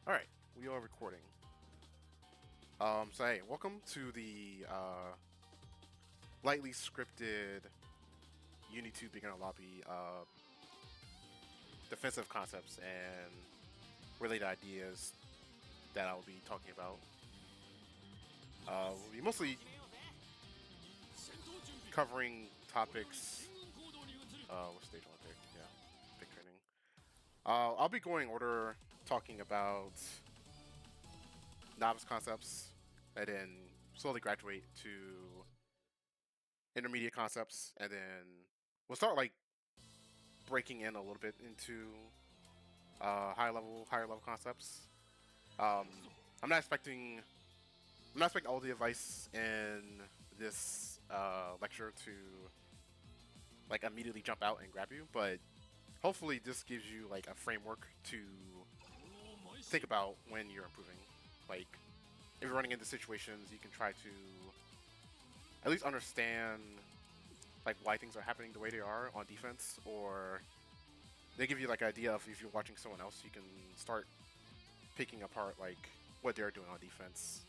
Alright, we are recording. So hey, welcome to the lightly scripted Uni 2 beginner lobby defensive concepts and related ideas that I'll be talking about. We'll be mostly covering topics. What stage I want to pick? Yeah, pick training. I'll be going order, talking about novice concepts, and then slowly graduate to intermediate concepts, and then we'll start like breaking in a little bit into higher level concepts. Um, I'm not expecting all the advice in this lecture to like immediately jump out and grab you, but hopefully this gives you like a framework to think about when you're improving. Like if you're running into situations, you can try to at least understand like why things are happening the way they are on defense, or they give you like an idea of if you're watching someone else, you can start picking apart like what they're doing on defense,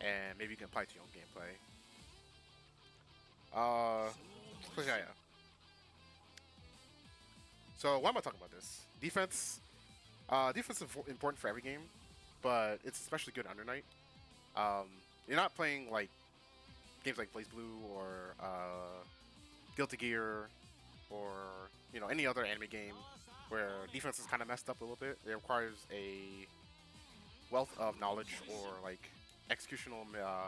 and maybe you can apply it to your own gameplay. So yeah. So why am I talking about this? Defense. Defense is important for every game, but it's especially good under Night. You're not playing like games like Blaze Blue or Guilty Gear or any other anime game where defense is kind of messed up a little bit. It requires a wealth of knowledge or like executional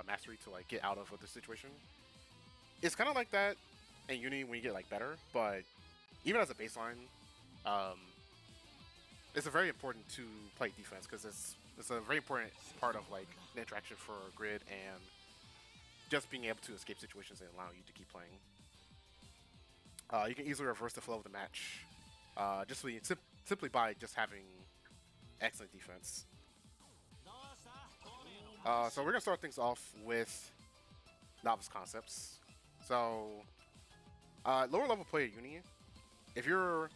mastery to like get out of the situation. It's kind of like that in Uni when you get like better, but even as a baseline, it's a very important to play defense because it's a very important part of like the interaction for grid and just being able to escape situations and allow you to keep playing. You can easily reverse the flow of the match simply by just having excellent defense. So we're gonna start things off with novice concepts. So lower level player Uni, if you're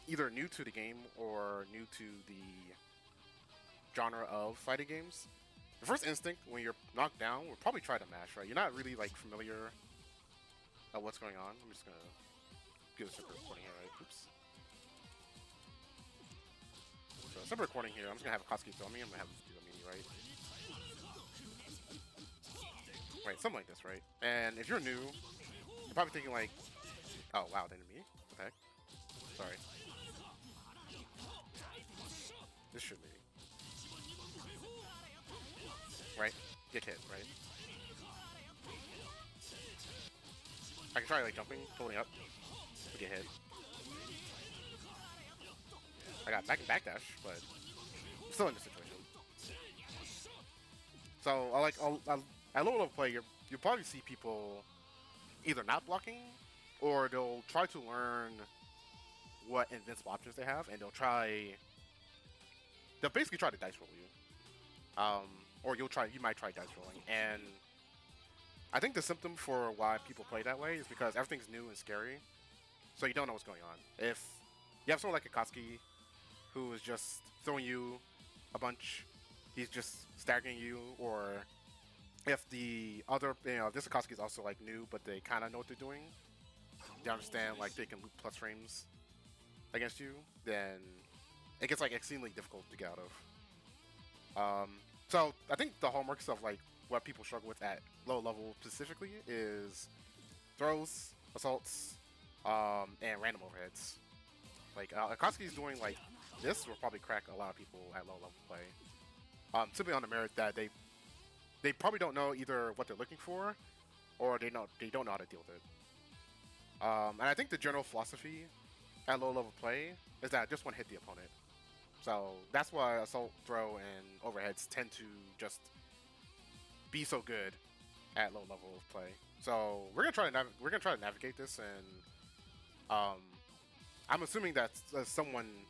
either new to the game or new to the genre of fighting games, the first instinct when you're knocked down will probably try to mash, right? You're not really like familiar of what's going on. I'm just gonna do a separate recording here, right? Oops. So separate recording here. I'm just gonna have Akatsuki throw me. I'm gonna have him do a mini, right? Right, something like this, right? And if you're new, you're probably thinking like, oh wow, that me? What the heck? Sorry. This should be. Right? Get hit, right? I can try like jumping, pulling up, to get hit. I got backdash, but I'm still in this situation. So at low level play, you'll probably see people either not blocking, or they'll try to learn what invincible options they have, and they'll basically try to dice roll you. Or you might try dice rolling, and I think the symptom for why people play that way is because everything's new and scary, so you don't know what's going on. If you have someone like Akatsuki, who is just throwing you a bunch, he's just staggering you, or if the other, this Akatsuki is also like new, but they kind of know what they're doing, they understand like they can loop plus frames against you, then it gets like extremely difficult to get out of. So I think the hallmarks of like what people struggle with at low level specifically is throws, assaults, and random overheads. Like Akatsuki's doing like this will probably crack a lot of people at low level play. Simply on the merit that they probably don't know either what they're looking for, or they don't know how to deal with it. And I think the general philosophy at low level play is that just want to hit the opponent. So that's why assault, throw, and overheads tend to just be so good at low level of play. So we're gonna try to navigate this, and I'm assuming that someone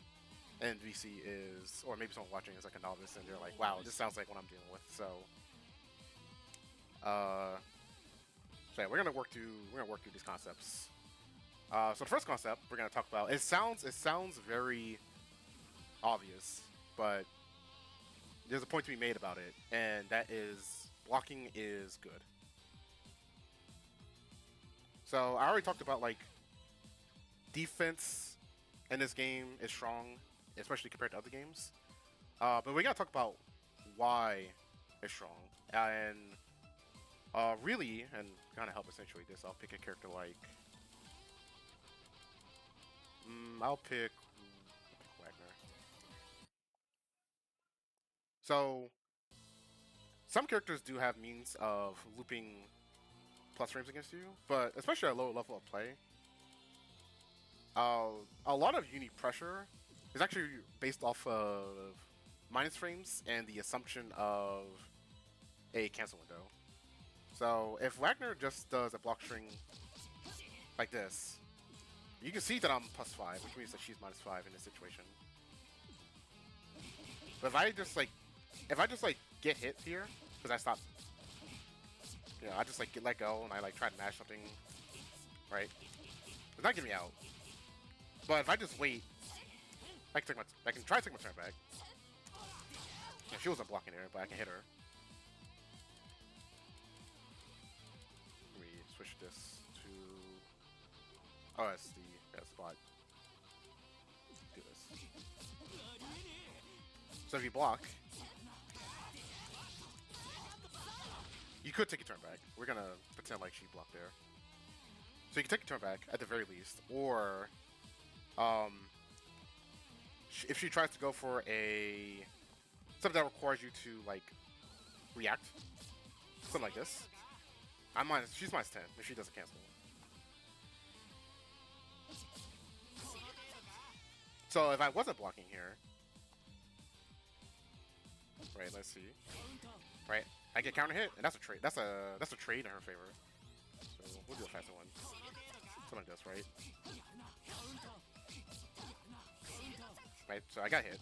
in VC is, or maybe someone watching is like a novice, and they're like, "Wow, this sounds like what I'm dealing with." So, so yeah, we're gonna work through these concepts. So the first concept we're gonna talk about, it sounds very obvious, but there's a point to be made about it, and that is blocking is good. So I already talked about like defense in this game is strong, especially compared to other games. But we gotta talk about why it's strong, and really, and kind of help accentuate this, I'll pick a character like I'll pick Wagner. So some characters do have means of looping plus frames against you, but especially at a lower level of play, a lot of uni pressure is actually based off of minus frames and the assumption of a cancel window. So if Wagner just does a block string like this, you can see that I'm +5, which means that she's -5 in this situation. But if I just like get hit here, because I stop, you know, I just like get let go and I like try to mash something, right? It's not getting me out. But if I just wait, I can try to take my turn back. Yeah, she wasn't blocking there, but I can hit her. Let me switch this to. Oh, that's the spot. Do this. So if you block, you could take a turn back. We're gonna pretend like she blocked there. So you can take a turn back at the very least, or if she tries to go for something that requires you to like react, something like this. She's -10 if she doesn't cancel. So if I wasn't blocking here, right? Let's see. Right, I get counter hit, and that's a trade. That's a trade in her favor. So we'll do a faster one. Something like this, right? Right. So I got hit.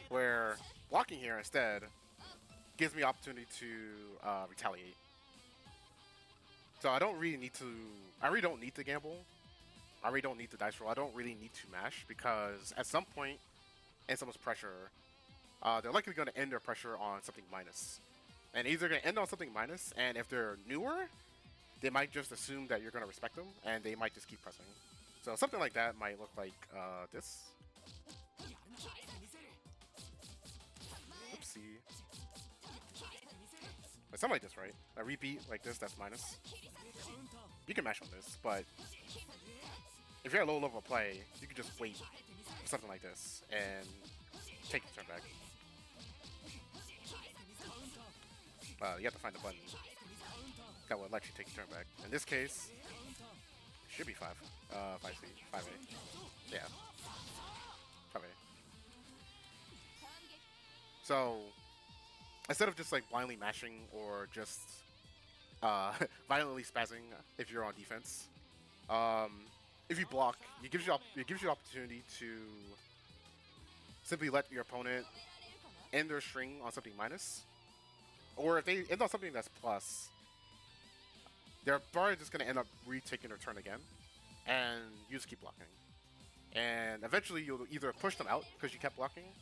Where blocking here instead gives me opportunity to retaliate. So I don't really need to. I really don't need to gamble. I really don't need to dice roll. I don't really need to mash because at some point in someone's pressure, they're likely going to end their pressure on something minus. And either going to end on something minus, and if they're newer, they might just assume that you're going to respect them, and they might just keep pressing. So something like that might look like this. Oopsie. But something like this, right? A repeat like this, that's minus. You can mash on this, but if you're at low level of play, you can just wait for something like this and take your turn back. You have to find the button that will let you take your turn back. In this case, it should be 5. 5C, 5A. Yeah. 5A. So, instead of just like blindly mashing or just violently spazzing if you're on defense, if you block, it gives you opportunity to simply let your opponent end their string on something minus, or if they end on something that's plus, they're probably just going to end up retaking their turn again, and you just keep blocking. And eventually you'll either push them out because you kept blocking,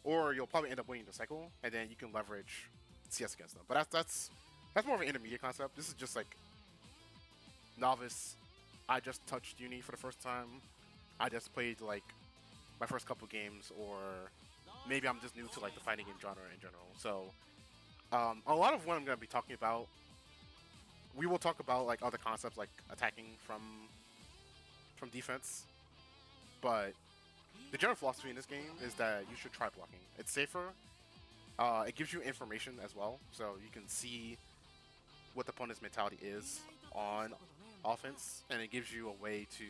or you'll probably end up winning the cycle, and then you can leverage CS against them. But that's more of an intermediate concept. This is just like novice. I just touched uni for the first time. I just played like my first couple games, or maybe I'm just new to like the fighting game genre in general. So a lot of what I'm going to be talking about, we will talk about like other concepts like attacking from defense, but the general philosophy in this game is that you should try blocking. It's safer. It gives you information as well, so you can see what the opponent's mentality is on offense, and it gives you a way to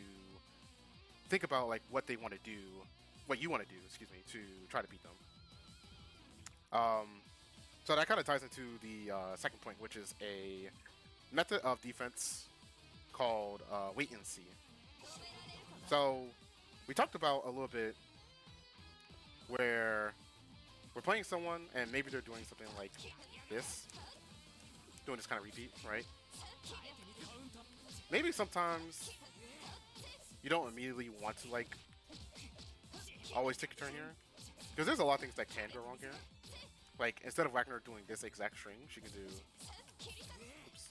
think about like what they want to do, what you want to do, excuse me, to try to beat them. So that kind of ties into the second point, which is a method of defense called wait and see. So we talked about a little bit where we're playing someone and maybe they're doing something like this, doing this kind of repeat, right? Maybe sometimes you don't immediately want to like always take a turn here, Because there's a lot of things that can go wrong here. Like, instead of Wagner doing this exact string, she can do... Oops.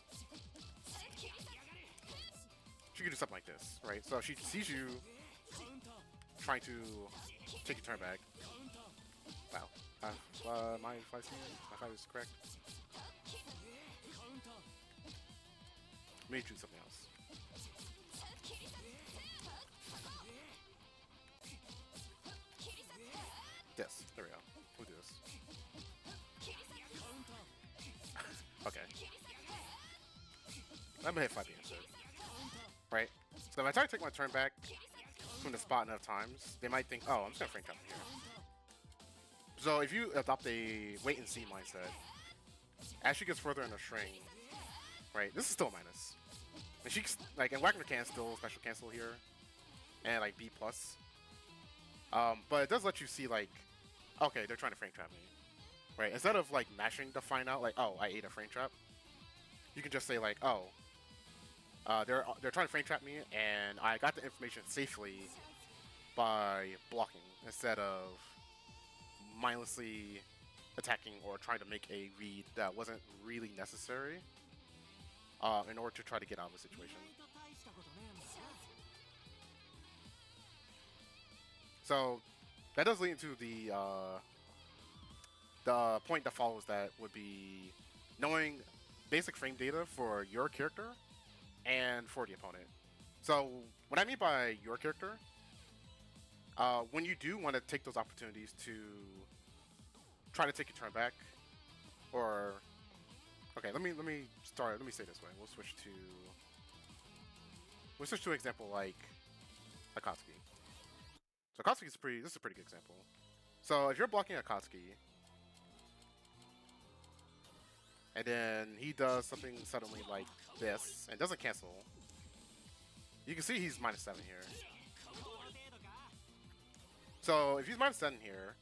She can do something like this, right? So she sees you trying to take your turn back. Wow. My 5 is correct. Let me do something else. This. There we go. We'll do this. Okay. I'm gonna hit 5 instead. Right? So if I try to take my turn back from the spot enough times, they might think, oh, I'm just gonna frame trap here. So if you adopt a wait and see mindset, as she gets further in the string, right, this is still minus. And she, like, and Wagner can still special cancel here, and like B+. But it does let you see, like, okay, they're trying to frame trap me. Right? Instead of like mashing to find out, like, oh, I ate a frame trap, you can just say like, oh, they're trying to frame trap me, and I got the information safely by blocking instead of mindlessly attacking or trying to make a read that wasn't really necessary in order to try to get out of the situation. So that does lead into the point that follows that would be knowing basic frame data for your character and for the opponent. So what I mean by your character, when you do want to take those opportunities to try to take your turn back, or okay, let me say this way. We'll switch to an example like Akatsuki. So Akatsuki is this is a pretty good example. So if you're blocking Akatsuki, and then he does something suddenly like this, and doesn't cancel, you can see he's -7 here. So if he's -7 here,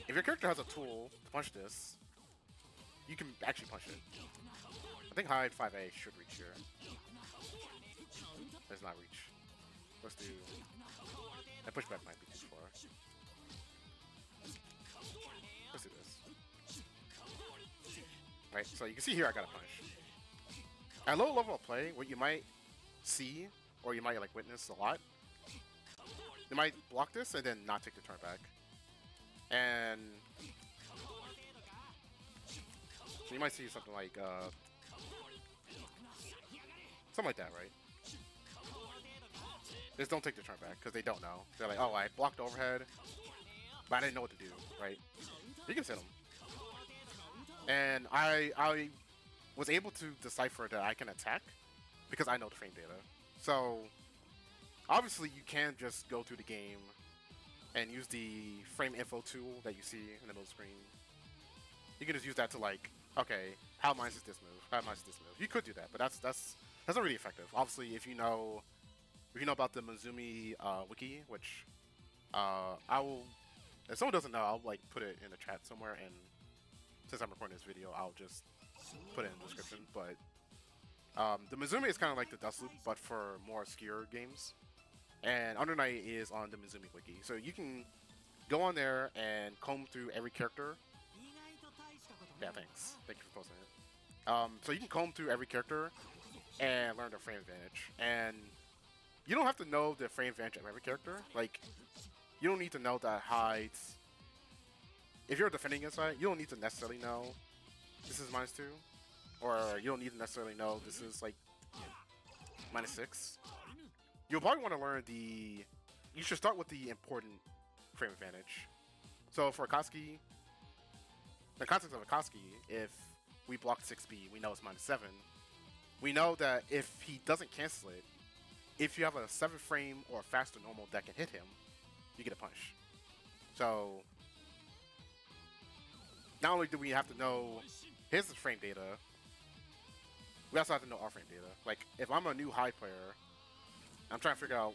if your character has a tool to punch this, you can actually punch it. I think hide 5A should reach here. Does not reach. Let's do... That pushback might be too far. Let's do this. Right, so you can see here I got a punish. At low level of play, what you might see, or you might like witness a lot, they might block this and then not take the turn back. And so you might see something like something like that, right? Just don't take the turn back because they don't know. They're like, oh, I blocked overhead, but I didn't know what to do, right? You can sit them. And I was able to decipher that I can attack because I know the frame data. So obviously you can just go through the game and use the frame info tool that you see in the middle screen. You can just use that to like, okay, how minus is this move? How minus is this move? You could do that, but that's not really effective. Obviously, if you know about the Mizumi wiki, which I will, if someone doesn't know, I'll like put it in the chat somewhere, and since I'm recording this video, I'll just put it in the description. But the Mizumi is kind of like the Dust Loop, but for more obscure games. And Under Night is on the Mizumi wiki, so you can go on there and comb through every character. Yeah, thanks. Thank you for posting it. So you can comb through every character and learn their frame advantage. And you don't have to know the frame advantage of every character. Like, you don't need to know that hides. If you're defending against Hyde, you don't need to necessarily know this is -2, or you don't need to necessarily know this is like -6. You'll probably want to learn you should start with the important frame advantage. So for Akatsuki, the context of Akatsuki, if we block 6B, we know it's -7. We know that if he doesn't cancel it, if you have a 7 frame or faster normal that can hit him, you get a punish. So not only do we have to know his frame data, we also have to know our frame data. Like, if I'm a new high player, I'm trying to figure out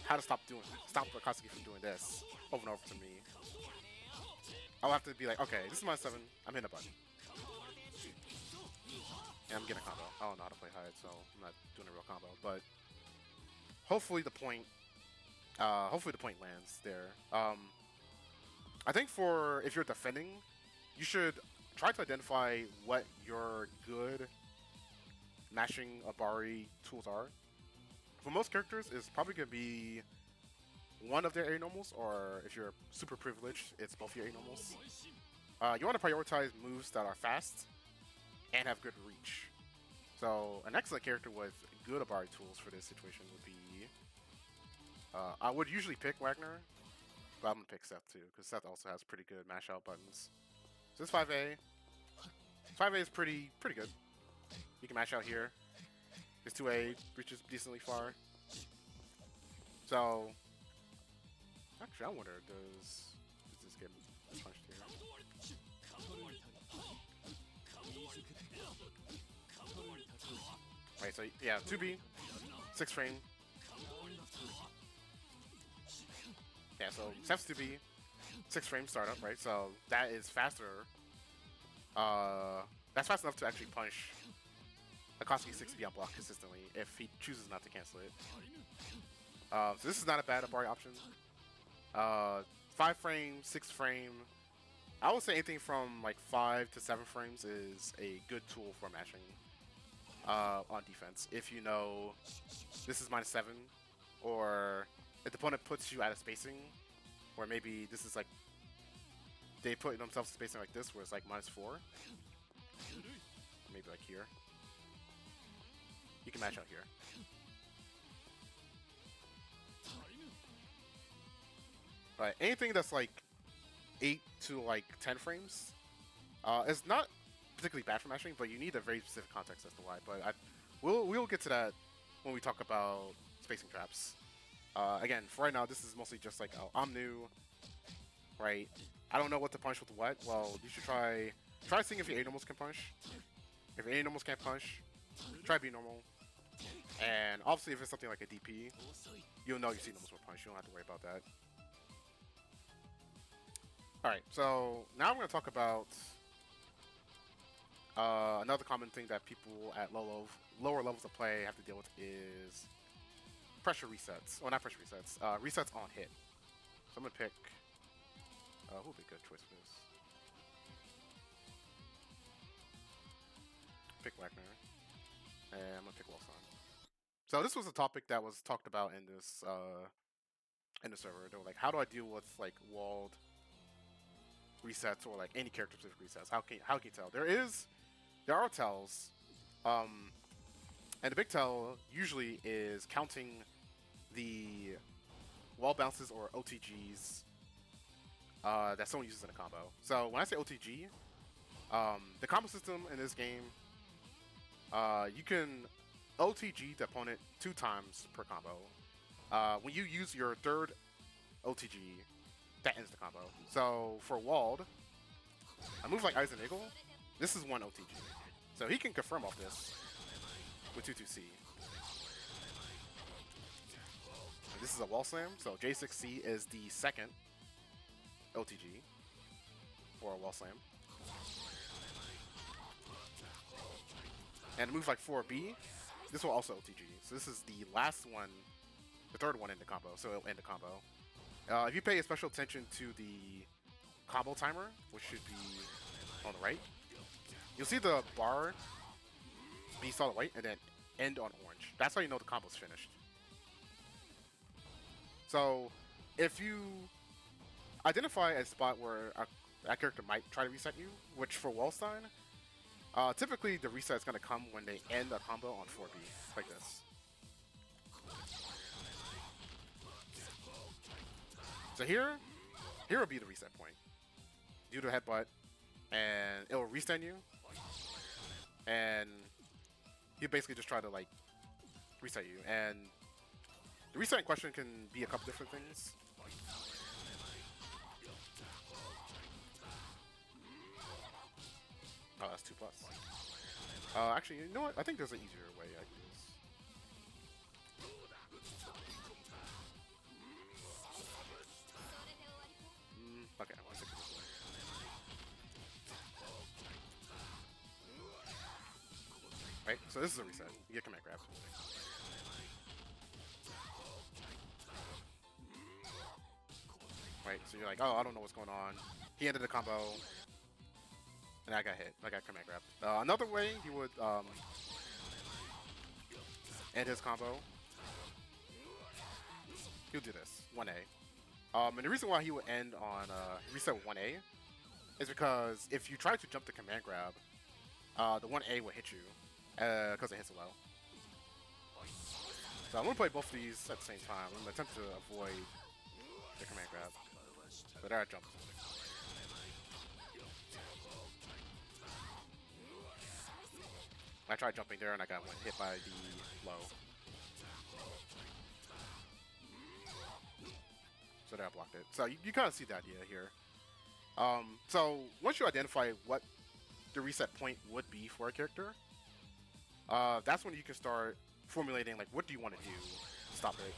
how to stop Akatsuki from doing this over and over to me. I'll have to be like, okay, this is -7, I'm hitting a button. And I'm getting a combo. I don't know how to play hide, so I'm not doing a real combo. But hopefully the point lands there. I think for if you're defending, you should try to identify what your good mashing Abare tools are. For most characters, it's probably going to be one of their A normals, or if you're super privileged, it's both your A normals. You want to prioritize moves that are fast and have good reach. So an excellent character with good Abare tools for this situation would be... I would usually pick Wagner, but I'm going to pick Seth too, because Seth also has pretty good mash out buttons. So this 5A. 5A is pretty good. You can mash out here. This 2A reaches decently far. So... Actually, I wonder, does this get punched here? Right, so yeah, 2B, 6 frame. Yeah, so Seth's 2B, 6 frame startup, right? So that is faster. That's fast enough to actually punch Akatsuki 6B on block consistently if he chooses not to cancel it. So this is not a bad Abare option. 5 frame, 6 frame. I would say anything from like 5 to 7 frames is a good tool for mashing on defense. If you know this is -7, or if the opponent puts you out of spacing, or maybe this is like they put themselves in spacing like this where it's like -4, maybe like here. You can mash out here. But anything that's like 8 to like 10 frames is not particularly bad for mashing, but you need a very specific context as to why. But we'll get to that when we talk about spacing traps. Again, for right now, this is mostly just like, oh, I'm new, right? I don't know what to punch with what. Well, you should try seeing if your A normals can punch. If your A normals can't punch, try B normal. And obviously, if it's something like a DP, you'll know your C normals will punch. You don't have to worry about that. Alright, so now I'm going to talk about another common thing that people at lower levels of play have to deal with is pressure resets. Well, not pressure resets. Resets on hit. So I'm going to pick... who would be a good choice for this? Pick Wagner. And I'm going to pick Wilson. So this was a topic that was talked about in this in the server. They were like, how do I deal with like walled resets or like any character specific resets? How can you tell? There are tells, and the big tell usually is counting the wall bounces or OTGs that someone uses in a combo. So when I say OTG, the combo system in this game, you can OTG the opponent 2 times per combo. When you use your third OTG, that ends the combo. So for walled, a move like Eisen Eagle, this is 1 OTG. So he can confirm off this with 2-2C. And this is a wall slam, so J6C is the second OTG for a wall slam. And a move like 4B, this will also OTG. So this is the last one, the third one in the combo, so it'll end the combo. If you pay special attention to the combo timer, which should be on the right, you'll see the bar be solid white and then end on orange. That's how you know the combo's finished. So if you identify a spot where that character might try to reset you, which for Wallstein, typically the reset is going to come when they end a combo on 4B, like this. So here will be the reset point. Do the headbutt, and it will restand you, and you basically just try to like reset you. And the reset in question can be a couple different things. Oh, that's 2+. Actually, you know what? I think there's an easier way I can do this. Okay, I want to stick with this way. Right, so this is a reset. You get command grab. Right, right? So you're like, oh, I don't know what's going on. He ended the combo, and I got hit. I got command grabbed. Another way he would end his combo, he'll do this 1A. And the reason why he would end on reset with 1A is because if you try to jump the command grab, the 1A will hit you because it hits low. So I'm going to play both of these at the same time. I'm going to attempt to avoid the command grab. But there I jumped. I tried jumping there and I got hit by the low. So there I blocked it. So you kind of see the idea here. So once you identify what the reset point would be for a character, that's when you can start formulating like what do you want to do to stop it.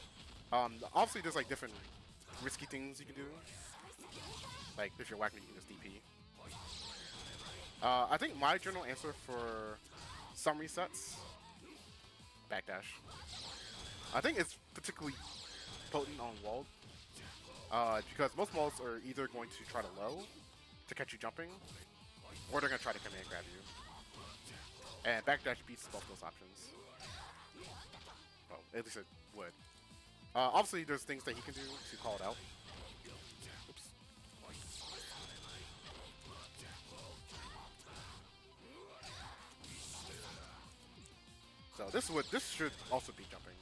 Obviously there's like different risky things you can do. Like if you're whacking, you can just DP. I think my general answer for some resets, backdash. I think it's particularly potent on wall. Because most walls are either going to try to low to catch you jumping, or they're going to try to command grab you. And backdash beats both those options. Well, at least it would. Obviously, there's things that he can do to call it out. Oops. So this should also be jumping.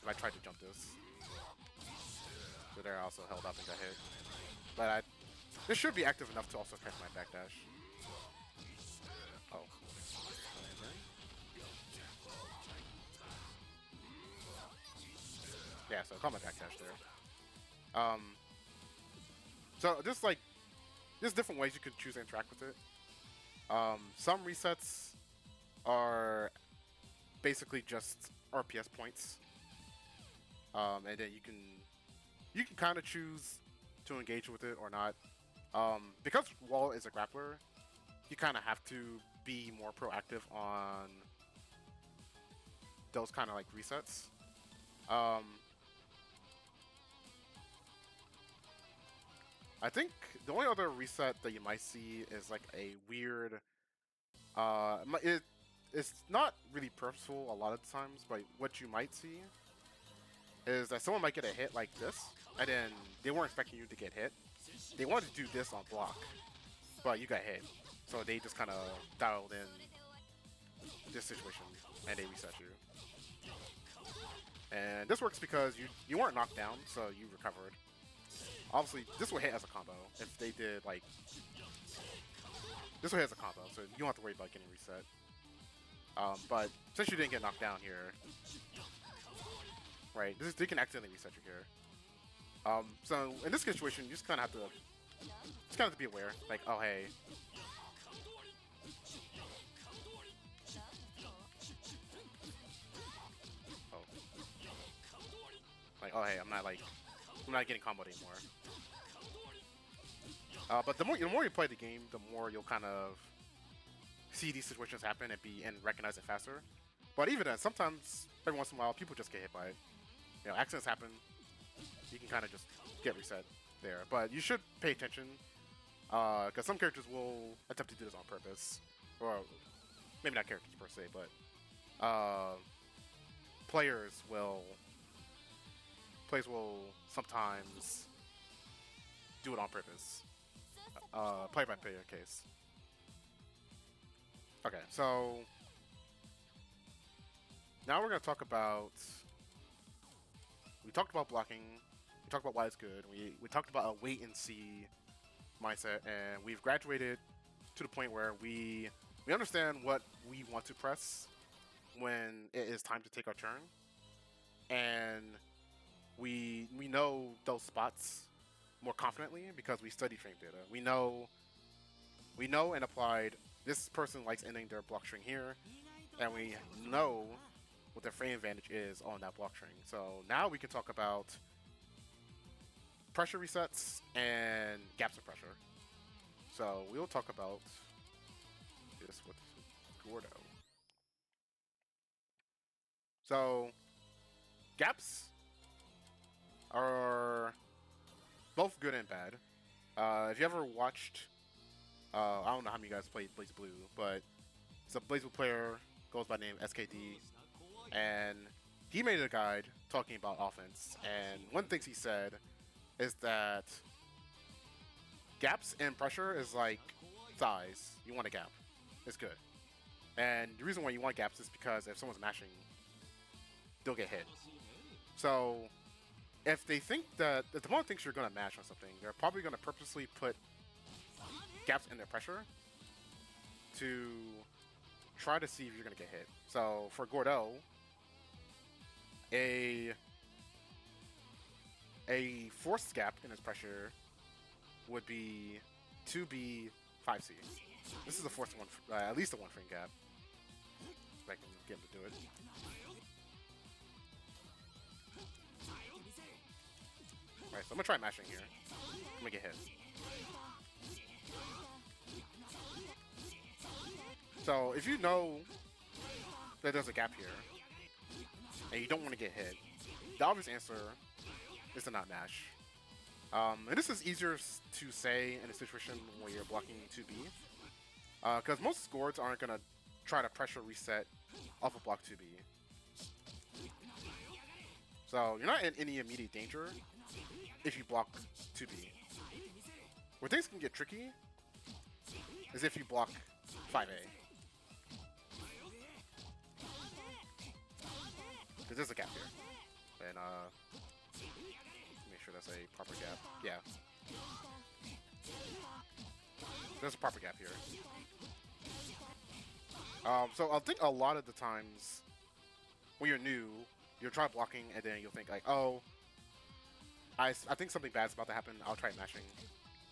If I tried to jump this. So there I also held up and got hit. But this should be active enough to also catch my backdash. Oh. Yeah, so I caught my backdash there. So there's different ways you can choose to interact with it. Some resets are basically just RPS points. And then you can kind of choose to engage with it or not. Because Wall is a grappler, you kind of have to be more proactive on those kind of like resets. I think the only other reset that you might see is like a weird. It's not really purposeful a lot of times, but what you might see is that someone might get a hit like this, and then they weren't expecting you to get hit. They wanted to do this on block, but you got hit. So they just kind of dialed in this situation, and they reset you. And this works because you weren't knocked down, so you recovered. Obviously, this will hit as a combo. If they did, like... This will hit as a combo, so you don't have to worry about getting reset. But since you didn't get knocked down here... Right, they can accidentally reset you here. So in this situation, you just kind of have to be aware. Like, oh hey, oh, like oh hey, I'm not getting comboed anymore. But the more you play the game, the more you'll kind of see these situations happen and recognize it faster. But even then, sometimes every once in a while, people just get hit by it. You know, accidents happen. You can kind of just get reset there. But you should pay attention, because some characters will attempt to do this on purpose. Or maybe not characters per se, but players will sometimes do it on purpose. Play-by-player case. Okay, so now we're going to talk about... We talked about blocking, we talked about why it's good, we talked about a wait-and-see mindset, and we've graduated to the point where we understand what we want to press when it is time to take our turn, and we know those spots more confidently because we study frame data. We know and applied this person likes ending their block string here, and we know what their frame advantage is on that block string. So now we can talk about pressure resets and gaps of pressure. So we'll talk about this with Gordo. So gaps are both good and bad. If you ever watched, I don't know how many guys played Blaze Blue, but it's a Blaze Blue player, goes by the name SKD, and he made a guide talking about offense. And one thing he said is that gaps and pressure is like thighs. You want a gap. It's good. And the reason why you want gaps is because if someone's mashing, they'll get hit. So if they think that if the opponent thinks you're gonna mash on something, they're probably gonna purposely put gaps in their pressure to try to see if you're gonna get hit. So for Gordo, a forced gap in his pressure would be 2B 5C. This is a forced one, at least a 1 frame gap. If I can get him to do it. Alright, so I'm gonna try mashing here. I'm gonna get hit. So if you know that there's a gap here, and you don't want to get hit, the obvious answer is to not mash. And this is easier to say in a situation where you're blocking 2B. Because most scores aren't going to try to pressure reset off of block 2B. So you're not in any immediate danger if you block 2B. Where things can get tricky is if you block 5A. Because there's a gap here. And make sure that's a proper gap. Yeah. There's a proper gap here. So I think a lot of the times when you're new, you'll try blocking and then you'll think like, oh, I think something bad's about to happen. I'll try mashing,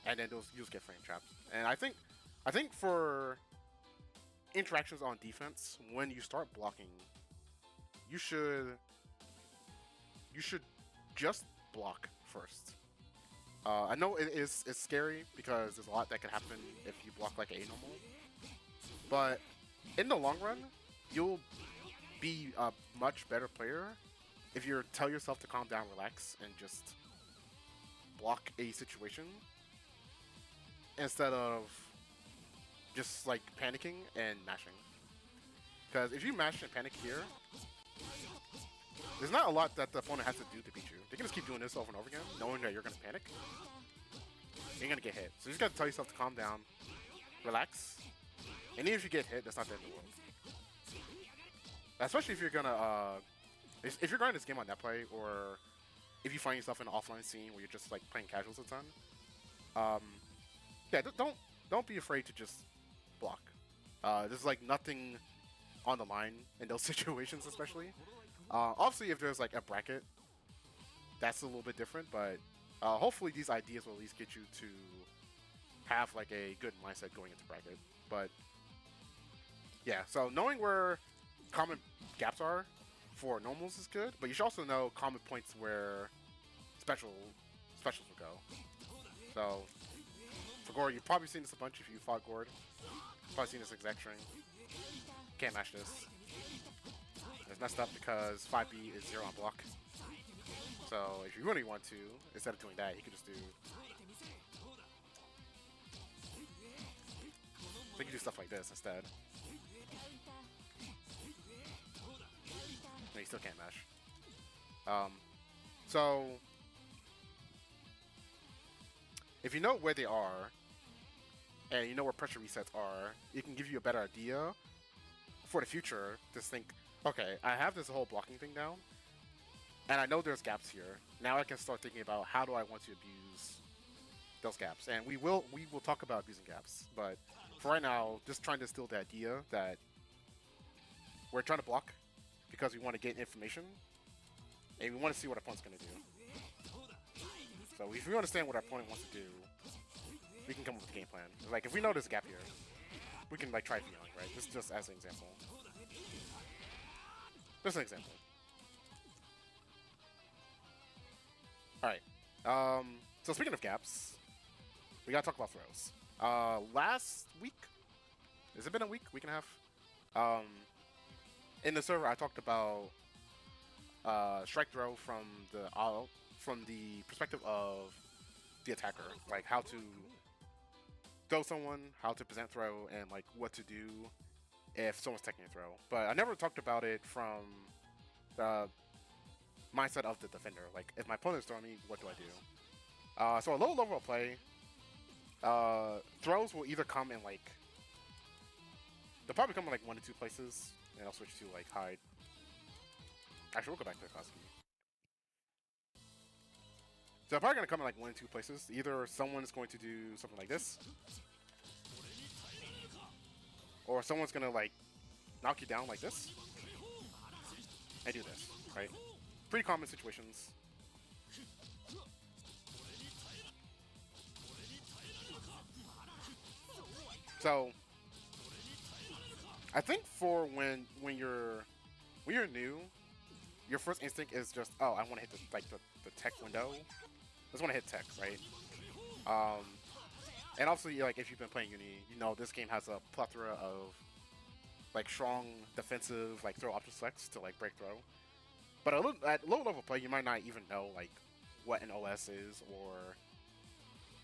and then you'll just get frame trapped. And I think for interactions on defense, when you start blocking, you should just block first. I know it's scary because there's a lot that can happen if you block like a normal, but in the long run, you'll be a much better player if you tell yourself to calm down, relax, and just block a situation instead of just like panicking and mashing. Because if you mash and panic here, there's not a lot that the opponent has to do to beat you. They can just keep doing this over and over again, knowing that you're going to panic. You're going to get hit. So you just got to tell yourself to calm down, relax, and even if you get hit, that's not the end of the world. Especially if you're going to, if you're going this game on net play, or if you find yourself in an offline scene where you're just like playing casuals a ton, yeah, don't be afraid to just block. There's like nothing on the line in those situations, especially. Obviously, if there's like a bracket, that's a little bit different, but hopefully these ideas will at least get you to have like a good mindset going into bracket. But yeah, so knowing where common gaps are for normals is good, but you should also know common points where specials will go. So for Gord, you've probably seen this a bunch if you fought Gord. Probably seen this exact string. Can't match this. It's messed up because 5B is 0 on block. So if you really want to, instead of doing that, you could just do... So you can do stuff like this instead. No, you still can't mash. So if you know where they are, and you know where pressure resets are, it can give you a better idea for the future. Just think, okay, I have this whole blocking thing down, and I know there's gaps here. Now I can start thinking about how do I want to abuse those gaps. And we will talk about abusing gaps, but for right now, just trying to distill the idea that we're trying to block because we want to get information, and we want to see what our opponent's going to do. So if we understand what our opponent wants to do, we can come up with a game plan. Like, if we know there's a gap here, we can like try Fion, right? This is just as an example. Just an example. Alright. So speaking of gaps, we gotta talk about throws. Last week? Has it been a week? Week and a half? In the server, I talked about strike throw from the perspective of the attacker, like how to throw someone, how to present throw, and like what to do if someone's taking a throw. But I never talked about it from the mindset of the defender. Like if my opponent's throwing me, what do I do? So a low level of play, throws will either come in like they'll probably come in like 1 to 2 places, and I'll switch to like hide. Actually, we'll go back to the Koski. So they're probably gonna come in like 1 or 2 places. Either someone's going to do something like this, or someone's gonna like knock you down like this and do this, right? Pretty common situations. So I think for when you're new, your first instinct is just, oh, I want to hit the tech window. I just want to hit tech, right? And obviously, like if you've been playing Uni, you know this game has a plethora of like strong defensive like throw option selects to like break throw. But at low level play, you might not even know like what an OS is, or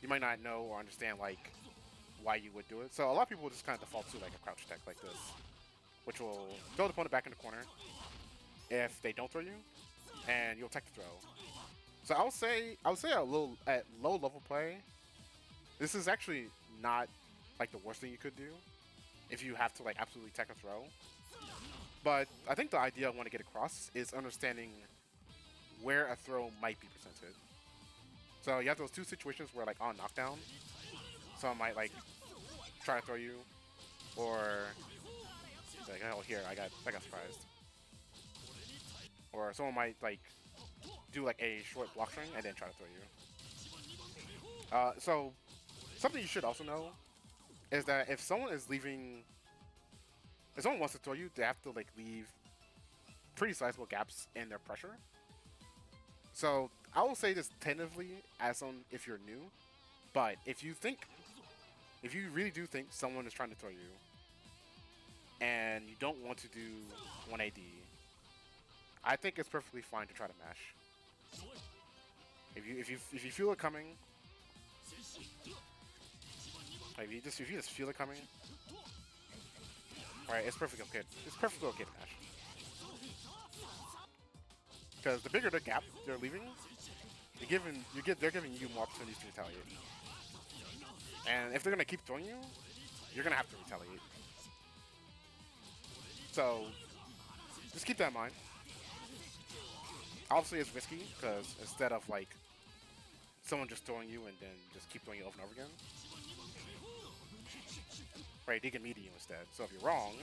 you might not know or understand like why you would do it. So a lot of people just kind of default to like a crouch tech like this, which will throw the opponent back in the corner if they don't throw you, and you'll tech the throw. So I would say at low level play, this is actually not like the worst thing you could do if you have to like absolutely tech a throw. But I think the idea I want to get across is understanding where a throw might be presented. So you have those two situations where like on knockdown, someone might like try to throw you, or like, oh here I got surprised, or someone might like do like a short block string and then try to throw you. So something you should also know is that if someone wants to throw you, they have to like leave pretty sizable gaps in their pressure. So I will say this tentatively if you're new, but if you really do think someone is trying to throw you and you don't want to do 1 AD, I think it's perfectly fine to try to mash. If you feel it coming, like if you just feel it coming, alright, it's perfectly okay. It's perfectly okay to mash. Because the bigger the gap they're leaving, they're giving you more opportunities to retaliate. And if they're gonna keep throwing you, you're gonna have to retaliate. So just keep that in mind. Obviously, it's risky because instead of like someone just throwing you and then just keep throwing you over and over again, right? They can meet you instead. So if you're wrong,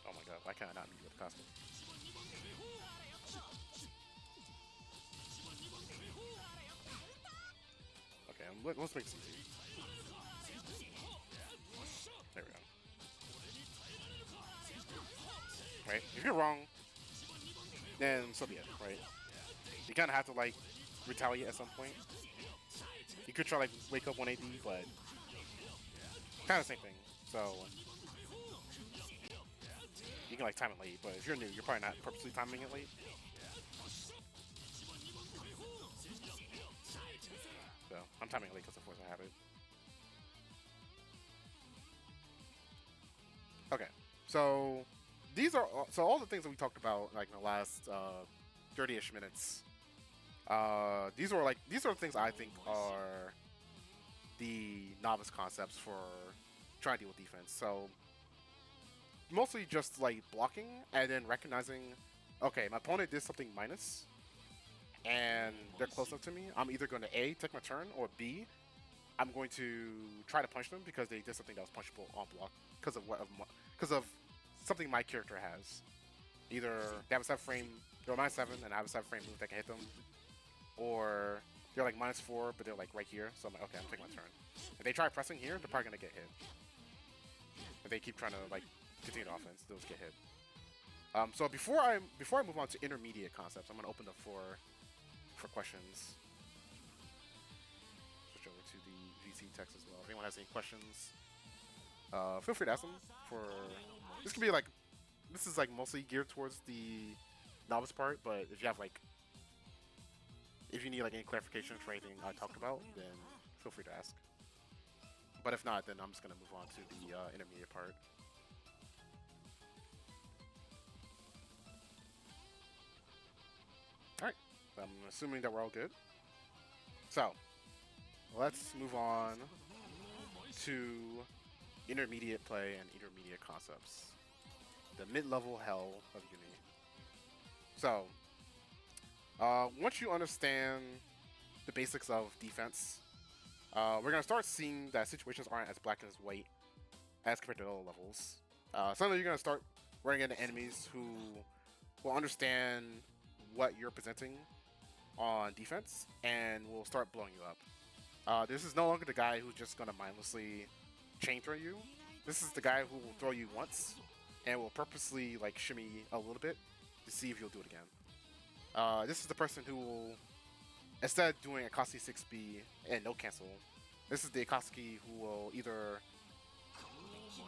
oh my god, why can't I not meet you with the costume? Okay, let's make this easy. There we go. Right? If you're wrong, then so be it, right? You kind of have to like retaliate at some point. You could try like wake up 1 AD, but kind of same thing. So you can like time it late, but if you're new, you're probably not purposely timing it late. So I'm timing it late because of course I have it. Okay, so all the things that we talked about like in the last 30-ish minutes. These are the things I think are the novice concepts for trying to deal with defense. So mostly just like blocking and then recognizing, okay, my opponent did something minus, and they're close enough to me. I'm either going to A, take my turn, or B, I'm going to try to punch them because they did something that was punchable on block because of something my character has. Either they have a 7 frame, they're -7, and I have a 7 frame move that can hit them, or they're like -4, but they're like right here. So I'm like, okay, I'm taking my turn. If they try pressing here, they're probably gonna get hit. If they keep trying to like continue the offense, they'll just get hit. So before I move on to intermediate concepts, I'm gonna open the floor for questions. Switch over to the VC text as well. If anyone has any questions, feel free to ask them. This could be like, this is like mostly geared towards the novice part, but if you if you need like any clarification for anything I talked about, then feel free to ask. But if not, then I'm just gonna move on to the intermediate part. All right, I'm assuming that we're all good. So let's move on to intermediate play and intermediate concepts. The mid-level hell of Uni. So, once you understand the basics of defense, we're gonna start seeing that situations aren't as black and as white as compared to lower levels. Suddenly, you're gonna start running into enemies who will understand what you're presenting on defense and will start blowing you up. This is no longer the guy who's just gonna mindlessly chain throw you. This is the guy who will throw you once and will purposely like shimmy a little bit to see if you'll do it again. This is the person who will, instead of doing Akatsuki 6B and no cancel, this is the Akatsuki who will either,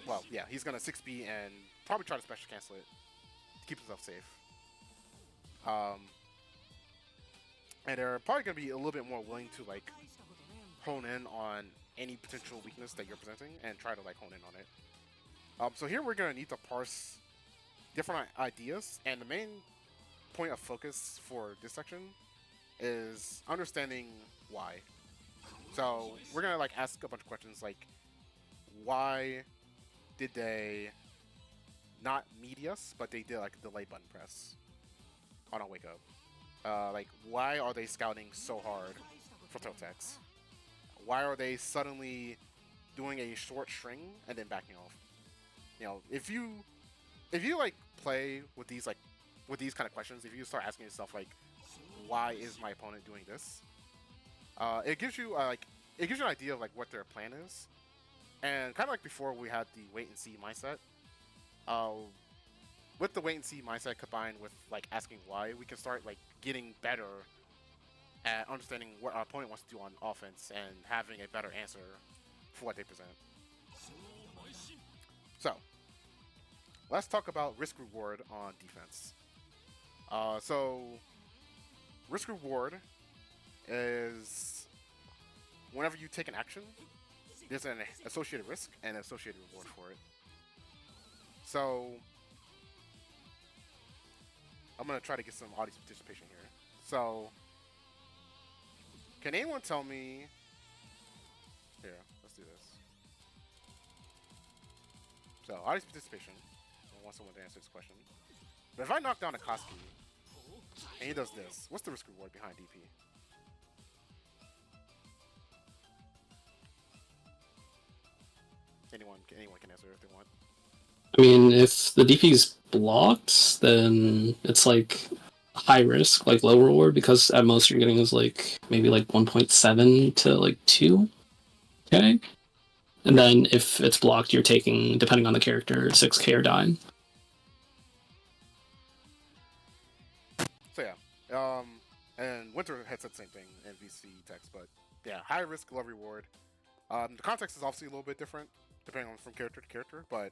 well, yeah, he's gonna 6B and probably try to special cancel it to keep himself safe. And they're probably gonna be a little bit more willing to like hone in on any potential weakness that you're presenting and try to like hone in on it. So here we're gonna need to parse different ideas, and the main point of focus for this section is understanding why. So we're gonna like ask a bunch of questions like, why did they not meet us, but they did like a delay button press on a wake up? Like, why are they scouting so hard for Totex? Why are they suddenly doing a short string and then backing off? You know, if you like play with these kind of questions, if you start asking yourself like, why is my opponent doing this? It gives you it gives you an idea of like what their plan is, and kind of like before we had the wait and see mindset. With the wait and see mindset combined with like asking why, we can start like getting better at understanding what our opponent wants to do on offense and having a better answer for what they present. So let's talk about risk reward on defense. So risk reward is whenever you take an action, there's an associated risk and an associated reward for it. So I'm gonna try to get some audience participation here. So can anyone tell me? Here, let's do this. So audience participation. I want someone to answer this question. But if I knock down Akatsuki and he does this, what's the risk reward behind DP? Anyone can answer if they want. I mean, if the DP is blocked, then it's like high risk, like low reward, because at most you're getting is like maybe like 1.7 to like 2k. And then if it's blocked, you're taking, depending on the character, 6k or dying. So yeah, and Winter had said the same thing in VC text, but yeah, high risk, low reward. The context is obviously a little bit different depending on from character to character, but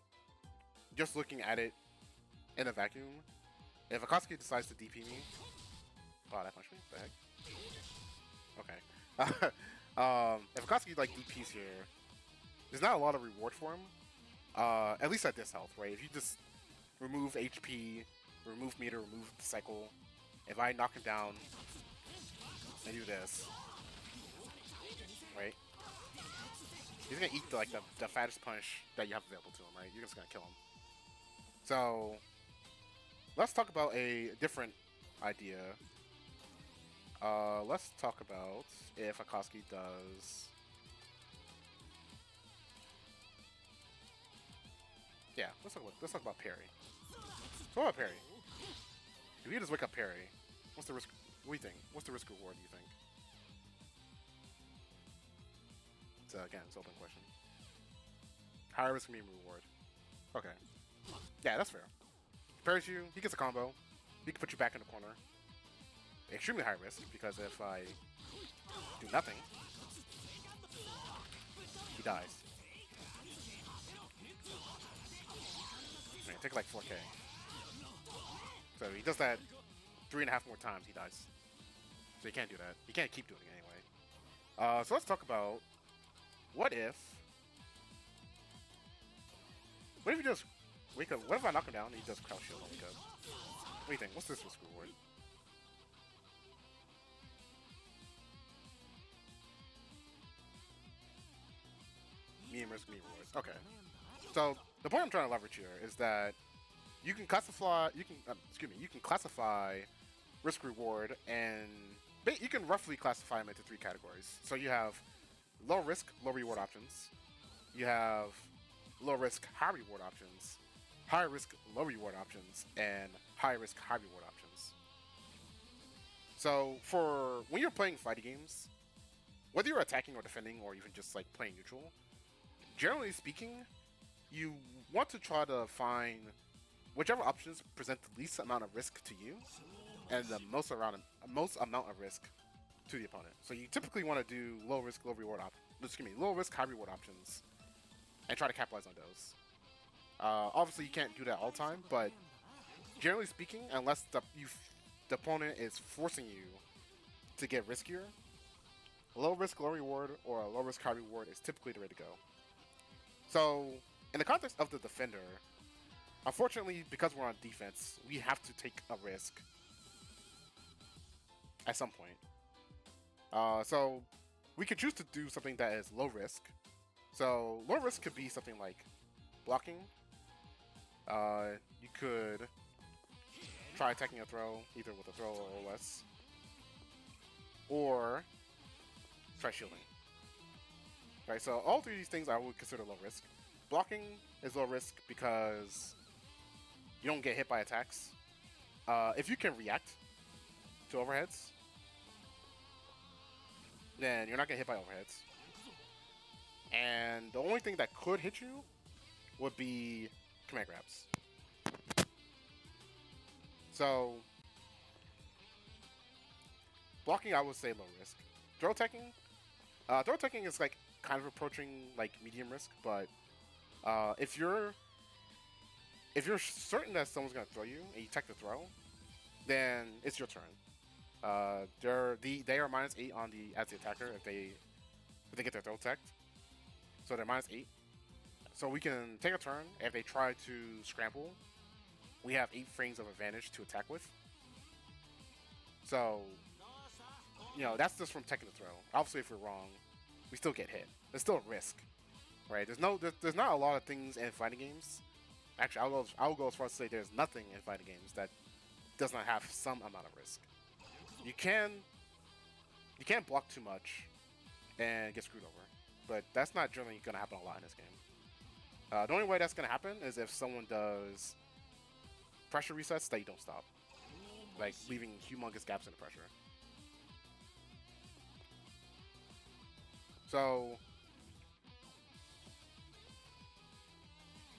just looking at it in a vacuum, if Akatsuki decides to DP me, wow, that punched me. What the heck? Okay. If Akatsuki like DPs here, there's not a lot of reward for him. At least at this health, right? If you just remove HP, remove meter, remove the cycle, if I knock him down and do this, right? He's gonna eat the fattest punch that you have available to him, right? You're just gonna kill him. So let's talk about a different idea. Let's talk about if Akatsuki does. Yeah, let's talk about parry. So what about parry? If you just wake up parry, what's the risk? What do you think? What's the risk reward? Do you think? So again, it's an open question. Higher risk, medium reward. Okay. Yeah, that's fair. Parries you, he gets a combo. He can put you back in the corner. Extremely high risk because if I do nothing, he dies. Man, take like 4k. So he does that 3.5 more times, he dies. So you can't do that. You can't keep doing it anyway. So let's talk about what if you just wake up? What if I knock him down and he does crouch shield and wake up? What do you think? What's this risk reward? Medium risk, medium rewards. Okay. So the point I'm trying to leverage here is that you can classify. You can classify risk reward, and you can roughly classify them into 3 categories. So you have low risk, low reward options. You have low risk, high reward options, high risk, low reward options, and high risk, high reward options. So for when you're playing fighting games, whether you're attacking or defending or even just like playing neutral, generally speaking, you want to try to find whichever options present the least amount of risk to you and the most amount of risk to the opponent. So you typically want to do low risk, low reward low risk, high reward options, and try to capitalize on those. Obviously, you can't do that all the time, but generally speaking, unless the opponent is forcing you to get riskier, low risk, low reward, or a low risk, high reward is typically the way to go. So, in the context of the defender, unfortunately, because we're on defense, we have to take a risk at some point. So, we could choose to do something that is low risk. So, low risk could be something like blocking. You could try attacking a throw, either with a throw or less. Or try shielding. Right, so all 3 of these things I would consider low risk. Blocking is low risk because you don't get hit by attacks. If you can react to overheads, then you're not getting hit by overheads. And the only thing that could hit you would be command grabs. So, blocking I would say low risk. Throw attacking is like kind of approaching like medium risk, but if you're certain that someone's gonna throw you and you tech the throw, then it's your turn. They are -8 on as the attacker if they get their throw teched, so they're -8. So we can take a turn. If they try to scramble, we have 8 frames of advantage to attack with. So, that's just from teching the throw. Obviously, if we're wrong, we still get hit. There's still a risk, right? There's not a lot of things in fighting games. Actually, I'll go as far as to say there's nothing in fighting games that does not have some amount of risk. You can't block too much and get screwed over, but that's not generally going to happen a lot in this game. The only way that's going to happen is if someone does pressure resets that you don't stop, like leaving humongous gaps in the pressure. So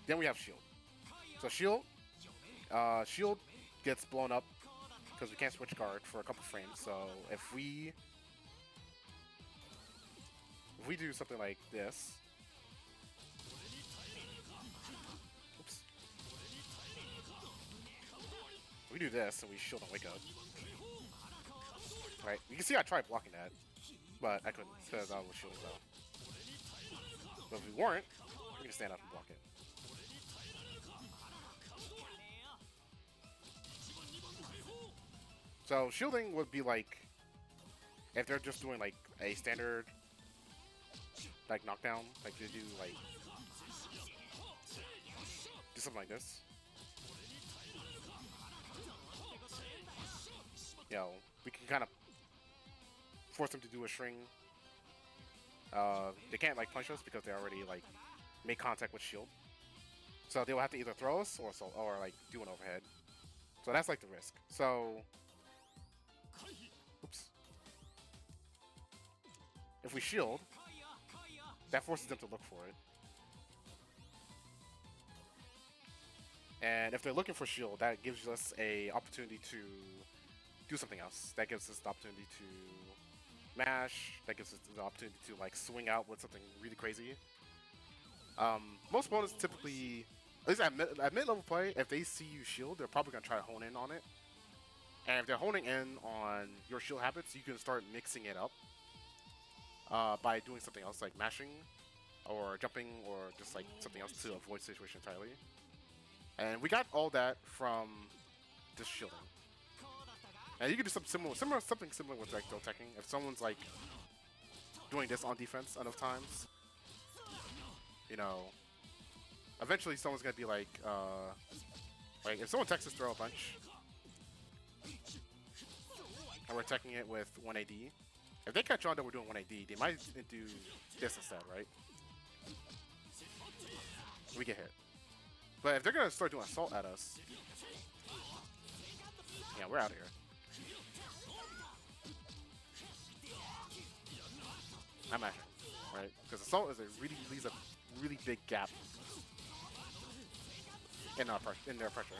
then we have shield. So shield gets blown up because we can't switch guard for a couple frames. So if we do something like this, oops, we do this and we shield and wake up. Right, you can see I tried blocking that, but I couldn't because I was shielding though. But if we weren't, we can stand up and block it. So shielding would be like if they're just doing like a standard like knockdown, like they do something like this. We can kind of force them to do a string. They can't like punch us because they already like make contact with shield. So they will have to either throw us or like do an overhead. So that's like the risk. So, oops. If we shield, that forces them to look for it. And if they're looking for shield, that gives us a opportunity to do something else. That gives us the opportunity to mash. That gives us the opportunity to like swing out with something really crazy. Most opponents typically, at least at mid-level play, if they see you shield, they're probably gonna try to hone in on it. And if they're holding in on your shield habits, you can start mixing it up by doing something else like mashing or jumping or just like something else to avoid the situation entirely. And we got all that from just shielding. And you can do something similar with like teching. If someone's like doing this on defense enough times, you know, eventually someone's gonna be like if someone techs us throw a bunch, and we're teching it with 1 AD, if they catch on that we're doing 1 AD, they might do this instead, right? We get hit. But if they're gonna start doing assault at us, yeah, we're out of here. I'm mashing, right? Because assault is leaves a really big gap in their pressure.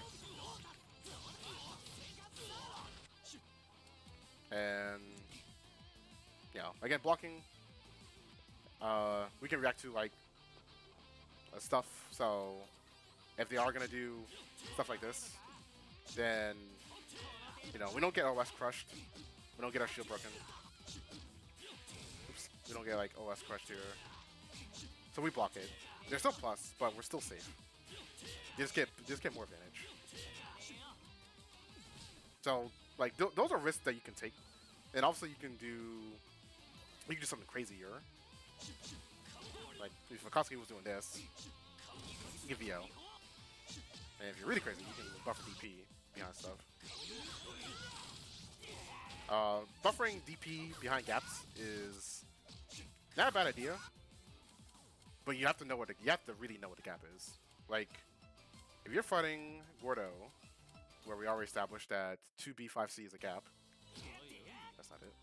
And again, blocking. We can react to like stuff. So if they are gonna do stuff like this, then we don't get OS crushed. We don't get our shield broken. Oops. We don't get like OS crushed here. So we block it. They're still plus, but we're still safe. Just get more advantage. So like those are risks that you can take, and also you can do something crazier. Like if Akatsuki was doing this, you can VO. And if you're really crazy, you can buffer DP behind stuff. Buffering DP behind gaps is not a bad idea, but you have to really know what the gap is. Like if you're fighting Gordo, where we already established that 2B5C is a gap. That's not it.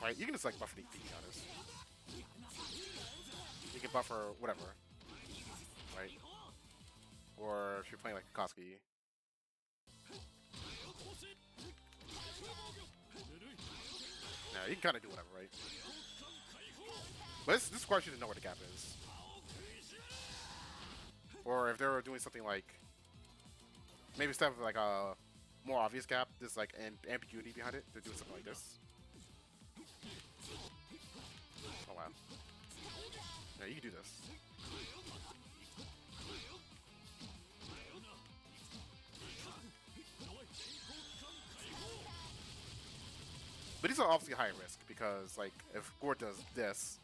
Right, you can just like buffer DP, to be honest. You can buffer whatever. Right? Or if you're playing like Akatsuki. Yeah, you can kind of do whatever, right? But this requires you to know where the gap is. Or if they're doing something like, maybe instead of like a more obvious gap, there's like an ambiguity behind it. They're doing something like this. Oh wow. Yeah, you can do this. But these are obviously high risk because like if Gord does this,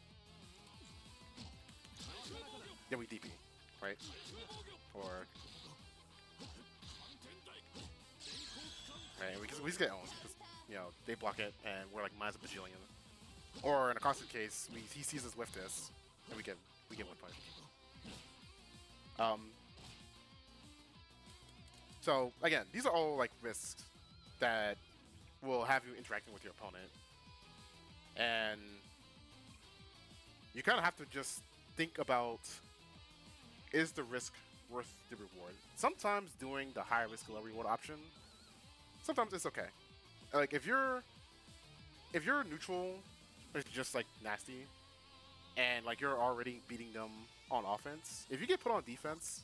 then we DP, right? Or right, we just get owned because they block it and we're like minus a bajillion. Or in a constant case, he sees us with this and we get 1 point. So again, these are all like risks that will have you interacting with your opponent, and you kind of have to just think about, is the risk worth the reward? Sometimes doing the high risk low reward option, sometimes it's okay. Like if you're neutral, it's just like nasty, and like you're already beating them on offense. If you get put on defense,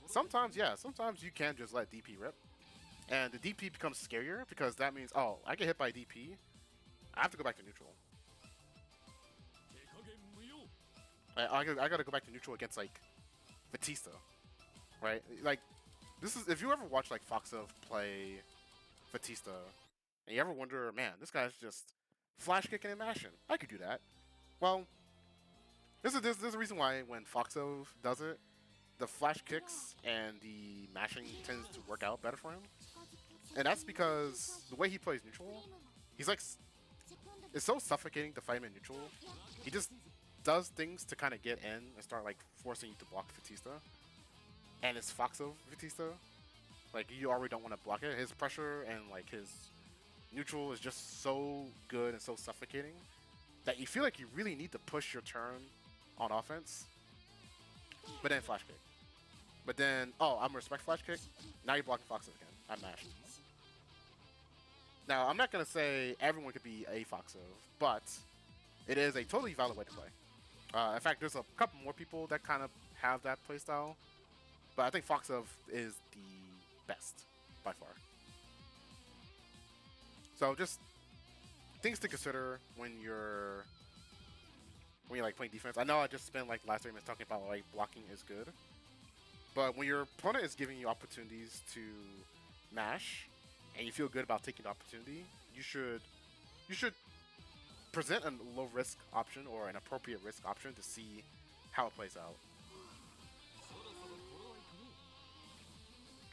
sometimes you can just let DP rip. And the DP becomes scarier because that means, oh, I get hit by DP, I have to go back to neutral. I gotta go back to neutral against like Batista, right? Like this is, if you ever watch like Foxov play Batista, and you ever wonder, man, this guy's just flash kicking and mashing. I could do that. Well, there's a reason why when Foxov does it, the flash kicks and the mashing tends to work out better for him. And that's because the way he plays neutral, he's like, it's so suffocating to fight him in neutral. He just does things to kind of get in and start like forcing you to block Batista. And it's Foxov Batista. Like you already don't want to block it. His pressure and like his neutral is just so good and so suffocating that you feel like you really need to push your turn on offense. But then flash kick. But then, oh, I'm respect flash kick. Now you're blocking Foxov again. I'm mashed. Now, I'm not going to say everyone could be a Foxov, but it is a totally valid way to play. In fact, there's a couple more people that kind of have that playstyle, but I think Fox of is the best by far. So just things to consider when you're like playing defense. I know I just spent like last 3 minutes talking about like blocking is good, but when your opponent is giving you opportunities to mash, and you feel good about taking the opportunity, you should present a low risk option or an appropriate risk option to see how it plays out.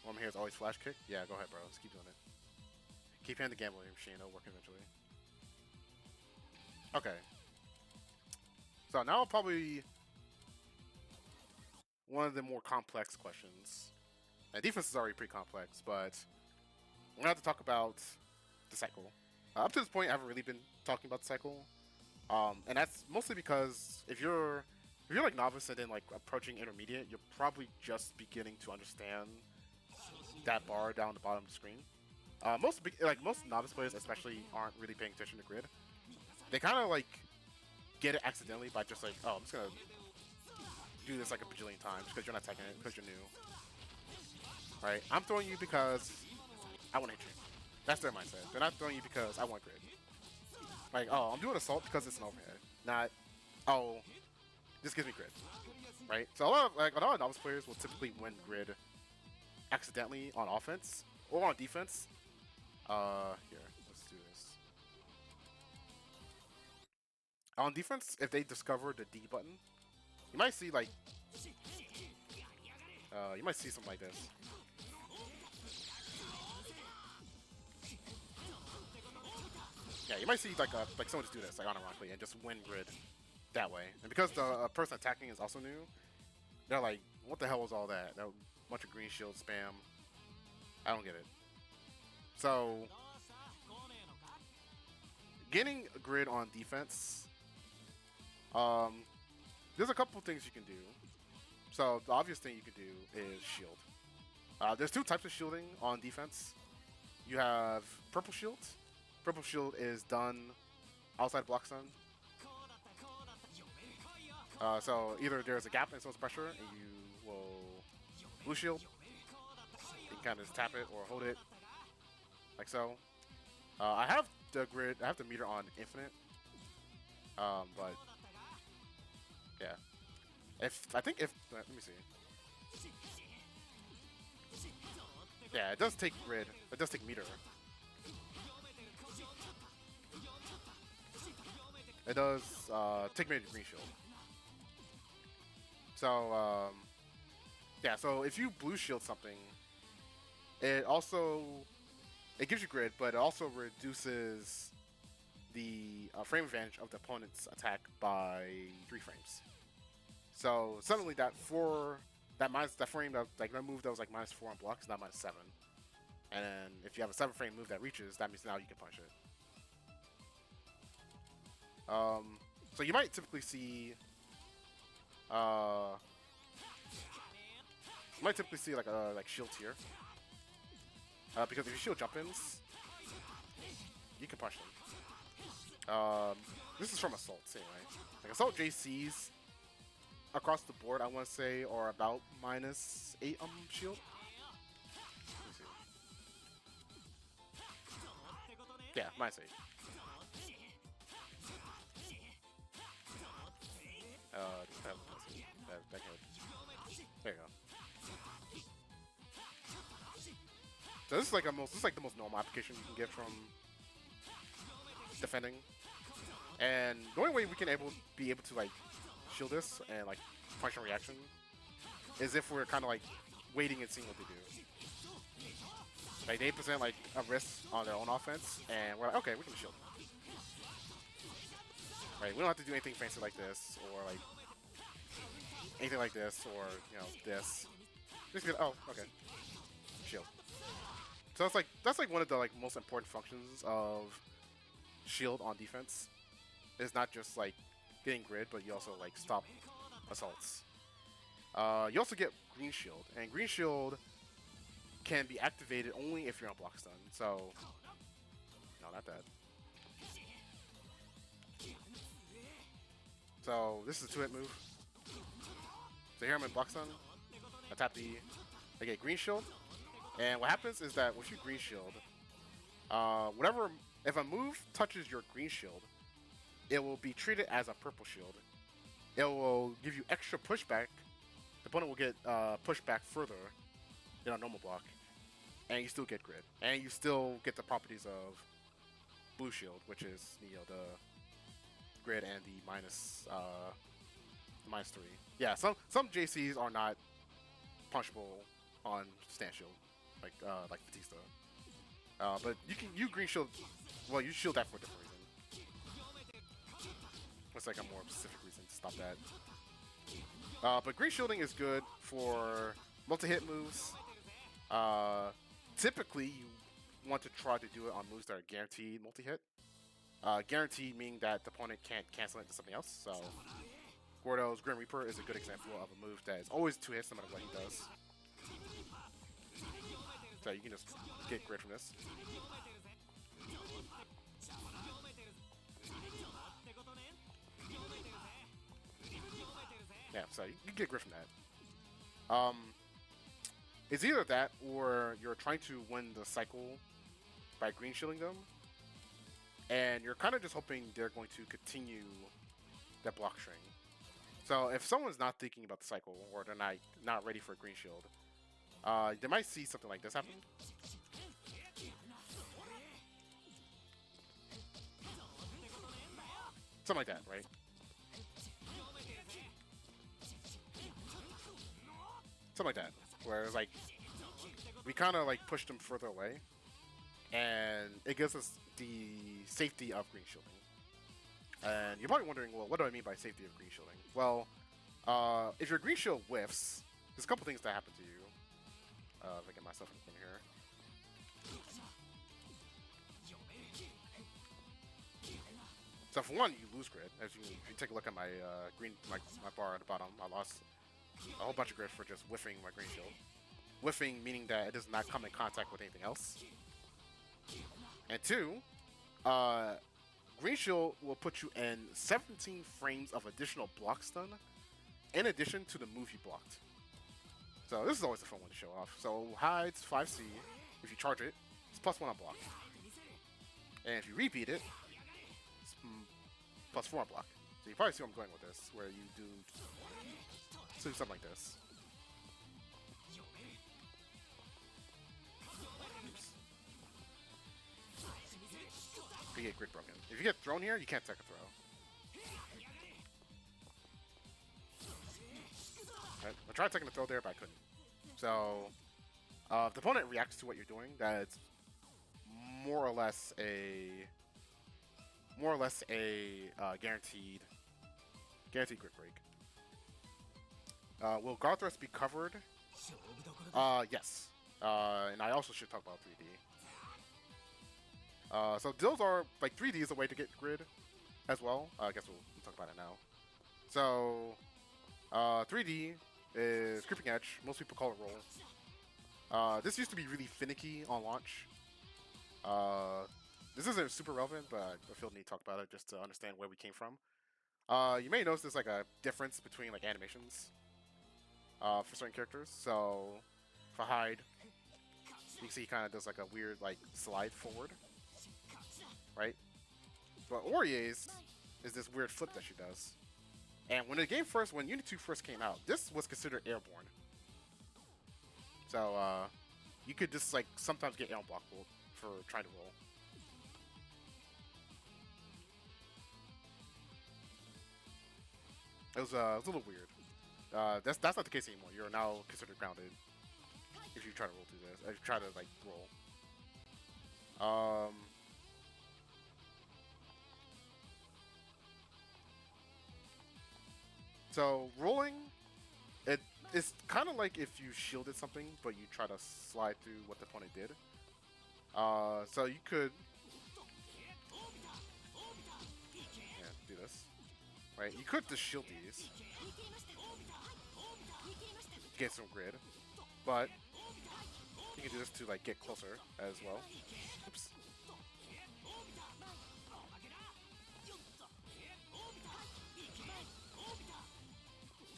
One here is always flash kick. Yeah, go ahead, bro. Let's keep doing it. Keep hitting the gambling machine. It'll work eventually. Okay. So now probably one of the more complex questions. Now, defense is already pretty complex, but we're going to have to talk about the cycle. Up to this point, I haven't really been talking about the cycle, and that's mostly because if you're like novice and then like approaching intermediate, you're probably just beginning to understand that bar down the bottom of the screen. Most novice players especially aren't really paying attention to grid. They kind of like get it accidentally by just like, oh, I'm just gonna do this like a bajillion times because you're not taking it because you're new. Right? I'm throwing you because I want to hit you. That's their mindset. They're not throwing you because I want grid. Like, oh, I'm doing assault because it's an overhead. Not, oh, this gives me grid. Right? So a lot of novice players will typically win grid accidentally on offense or on defense. Here, let's do this. On defense, if they discover the D button, you might see like, you might see something like this. Yeah, you might see like someone just do this like unironically and just win grid that way. And because the person attacking is also new, they're like, what the hell was all that? That bunch of green shield spam. I don't get it. So getting a grid on defense, there's a couple things you can do. So the obvious thing you can do is shield. There's 2 types of shielding on defense. You have purple shield. Purple shield is done outside block stun. So either there's a gap in someone's pressure and you will blue shield. You can kind of just tap it or hold it like so. I have the grid. I have the meter on infinite. But yeah. Let me see. Yeah, it does take grid. It does take meter. It does take meter to green shield. So yeah. So if you blue shield something, it gives you grid, but it also reduces the frame advantage of the opponent's attack by 3 frames. So suddenly that frame that move that was like -4 on blocks is now -7. And then if you have a 7 frame move that reaches, that means now you can punish it. So you might typically see like shields here. Because if you shield jump-ins, you can punish them. This is from assaults anyway. Like assault JCs across the board, I want to say, are about -8 shield. Yeah, -8. There you go. So this is like the most normal application you can get from defending. And the only way we can be able to like shield this and like function reaction is if we're kind of like waiting and seeing what they do. Like they present like a risk on their own offense, and we're like, okay, we can shield. Right? We don't have to do anything fancy like this, or like anything like this, or this. Just be like, oh, okay, shield. So that's like one of the like most important functions of shield on defense. It's not just like getting grid, but you also like stop assaults. You also get green shield, and green shield can be activated only if you're on block stun. So, no, not that. So this is a 2-hit move. So here I'm in block stun. I tap the, I get green shield, and what happens is that with your green shield, whatever, if a move touches your green shield, it will be treated as a purple shield. It will give you extra pushback. The opponent will get pushed back further than a normal block, and you still get grid, and you still get the properties of blue shield, which is the grid and the -3. Yeah, some JCs are not punchable on stand shield, like Batista. But you green shield. Well, you shield that for a different reason. It's like a more specific reason to stop that. But green shielding is good for multi-hit moves. Typically, you want to try to do it on moves that are guaranteed multi-hit. Guaranteed meaning that the opponent can't cancel it into something else. So Gordo's Grim Reaper is a good example of a move that is always 2 hits no matter what he does. So you can just get grid from this. Yeah, so you can get grid from that. It's either that or you're trying to win the cycle by green shielding them, and you're kind of just hoping they're going to continue that block string. So if someone's not thinking about the cycle or they're not ready for a green shield, they might see something like this happen. Something like that, right? Something like that, where it's like we kind of like pushed them further away, and it gives us the safety of green shielding. And you're probably wondering, well, what do I mean by safety of green shielding? Well, if your green shield whiffs, there's a couple things that happen to you. If I get myself in here. So for one, you lose grid. As you take a look at my my bar at the bottom, I lost a whole bunch of grid for just whiffing my green shield. Whiffing meaning that it does not come in contact with anything else. And two, green shield will put you in 17 frames of additional block stun, in addition to the move you blocked. So this is always a fun one to show off. So hides 5C. If you charge it, it's +1 on block. And if you repeat it, it's +4 on block. So you probably see where I'm going with this, where you do something like this. Oops. You get grid broken. If you get thrown here, you can't take a throw. Right? I tried taking a throw there, but I couldn't. So, if the opponent reacts to what you're doing, that's more or less a guaranteed grid break. Will guard thrust be covered? Yes. And I also should talk about 3D. So those are like 3D is a way to get grid as well. I guess we'll talk about it now. So 3D is creeping edge. Most people call it roll. This used to be really finicky on launch. This isn't super relevant, but I feel the need to talk about it just to understand where we came from. You may notice there's like a difference between like animations for certain characters. So for Hyde, you can see he kind of does like a weird like slide forward, right? But Orie's is this weird flip that she does. And when when Unit 2 first came out, this was considered airborne. So you could just like sometimes get air blockable for trying to roll. It was a little weird. That's not the case anymore. You're now considered grounded if you try to roll through this. If you try to like roll. So rolling, it's kind of like if you shielded something, but you try to slide through what the opponent did. So you could, do this, right? You could just shield these, get some grid, but you can do this to like get closer as well. Oops.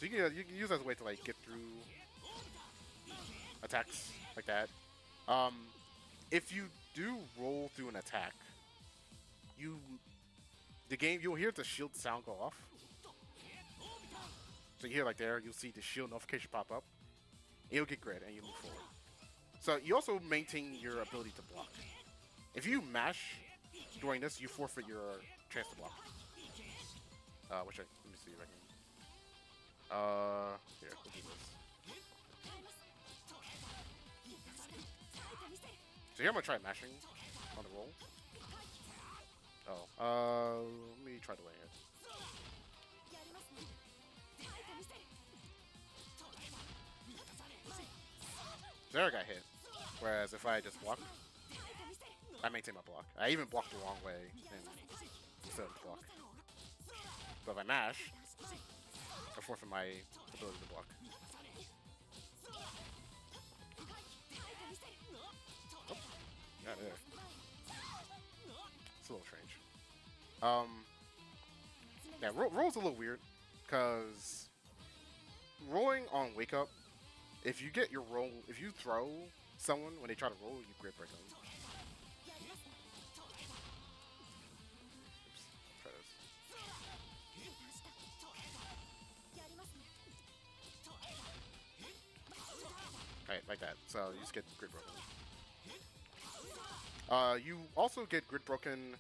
So you can use it as a way to like get through attacks like that. Um, if you do roll through an attack, you you'll hear the shield sound go off. So you hear like there, you'll see the shield notification pop up. And you'll get grid and you move forward. So you also maintain your ability to block. If you mash during this, you forfeit your chance to block. Let me see if I can. Here, we'll do this. So here I'm gonna try mashing on the roll. Let me try delaying it. So there I got hit. Whereas if I just block, I maintain my block. I even block the wrong way instead of block. But if I mash, I forfeit my ability to block. Oh, not there. It's a little strange. Yeah, roll's a little weird because rolling on wake up, if you get your roll, if you throw someone when they try to roll, you grid break them. Oops, try this. Alright, like that. So you just get grid broken. You also get grid broken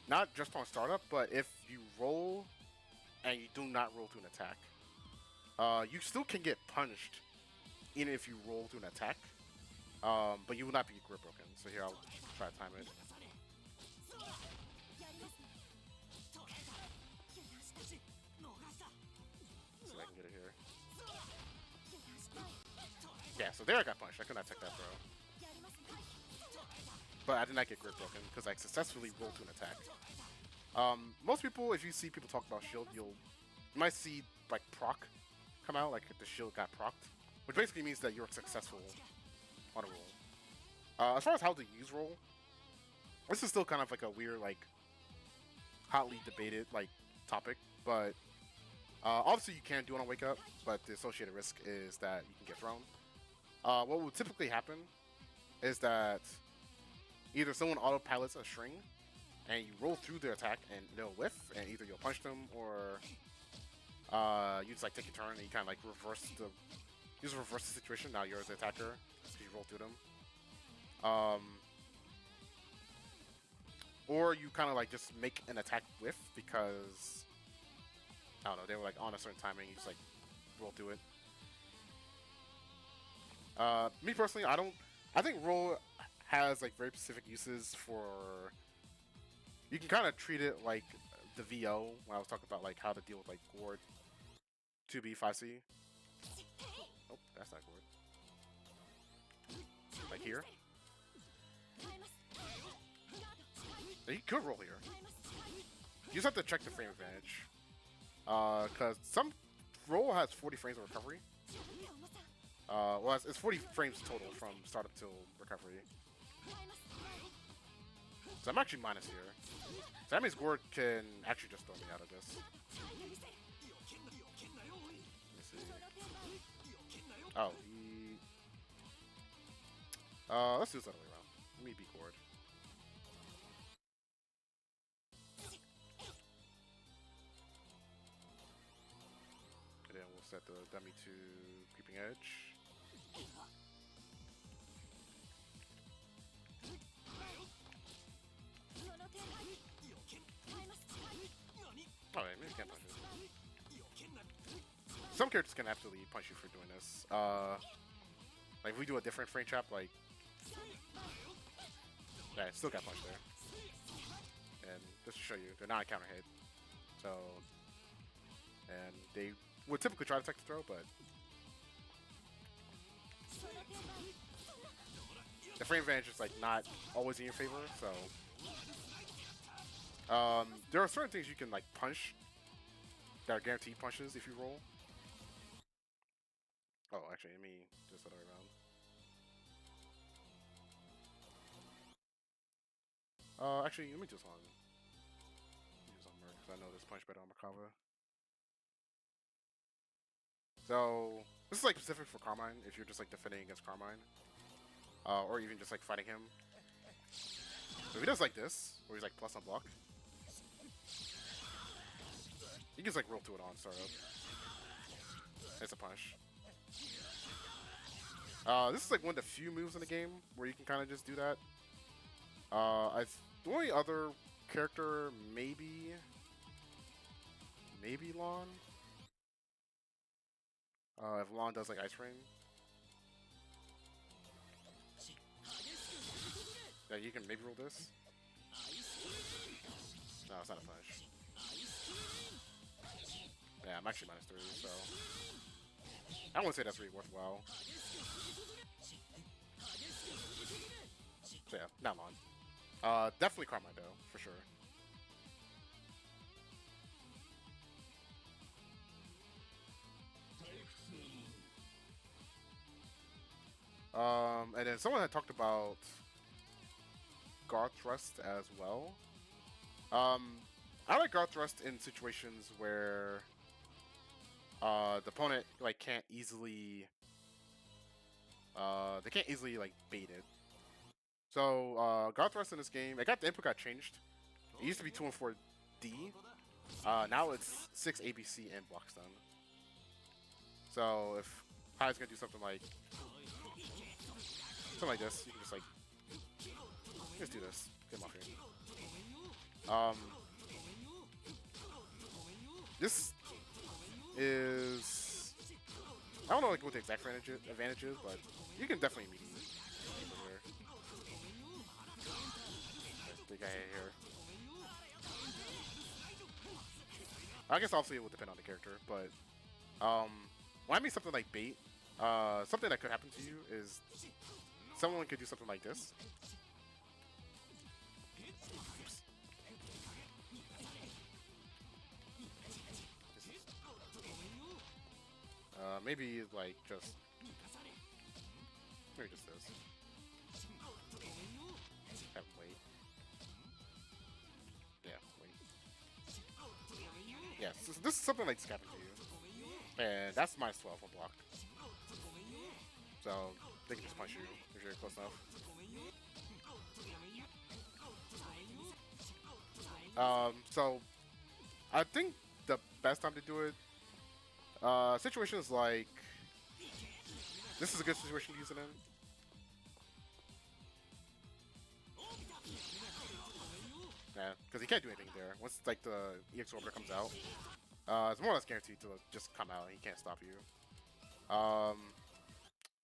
not just on startup, but if you roll and you do not roll through an attack. You still can get punished even if you roll through an attack, but you will not be grid broken. So here I'll try to time it. See if I can get it here. Yeah, so there I got punched. I could not take that throw. But I did not get grid broken because I successfully rolled to an attack. Most people, if you see people talk about shield, you might see like proc come out, like if the shield got procced, which basically means that you're successful on a roll. As far as how to use roll, this is still kind of like a weird, like hotly debated like topic, but obviously you can do it on wake up, but the associated risk is that you can get thrown. What will typically happen is that either someone autopilots a string and you roll through their attack and they'll whiff, and either you'll punch them or you just like take a turn and you kind of like reverse the situation. Now you're the attacker because you roll through them. Or you kind of like just make an attack whiff because I don't know, they were like on a certain timing. You just like roll through it. Me personally, I think roll has like very specific uses for. You can kind of treat it like the VO when I was talking about like how to deal with like Gord 2B 5C. Oh, that's not Gord. Like here. You could roll here. You just have to check the frame advantage. Because some roll has 40 frames of recovery. Well, it's 40 frames total from startup till recovery. So I'm actually minus here. So that means Gord can actually just throw me out of this. Let me see. Oh, he... let's do this the other way around. Let me beat Gord. And then we'll set the dummy to Creeping Edge. Alright, maybe you can't punch it. Some characters can absolutely punch you for doing this. Like if we do a different frame trap, like yeah, still got punched there. And just to show you, they're not a counter hit. So and they would typically try to tech the throw, but the frame advantage is like not always in your favor, so there are certain things you can like punch that are guaranteed punches if you roll. Oh, actually, let me just the other way around. Actually, let me just use on Merc because I know this punch better on Makava. So this is like specific for Carmine if you're just like defending against Carmine, or even just like fighting him. So if he does like this, where he's like plus on block, he can just like roll to it on startup. It's a punish. This is like one of the few moves in the game where you can kind of just do that. The only other character maybe Lon. If Lon does like Ice Rain. Yeah, you can maybe roll this. No, it's not a punish. Yeah, I'm actually -3, so I wouldn't say that's really worthwhile. So yeah, not Lon. Definitely Carmine though, for sure. And then someone had talked about guard thrust as well. I like guard thrust in situations where the opponent like can't easily like bait it. So guard thrust in this game, the input got changed. It used to be 2 and 4 D. Now it's 6 ABC and block stun. So if Kai's gonna do something like this, you can just do this. Get him off here. This is, I don't know like what the exact advantage is, but you can definitely meet people here. Big guy here. I guess obviously it would depend on the character, but when I mean something like bait, something that could happen to you is someone could do something like this. Oops. Maybe like maybe just this. Have him wait. Yeah, wait. Yeah, so this is something like scapping to you. And that's -12 on block. So they can just punch you if you're close enough. So I think the best time to do it, situations like this is a good situation to use it in. Yeah, because he can't do anything there. Once like the EX Orbiter comes out, it's more or less guaranteed to just come out and he can't stop you.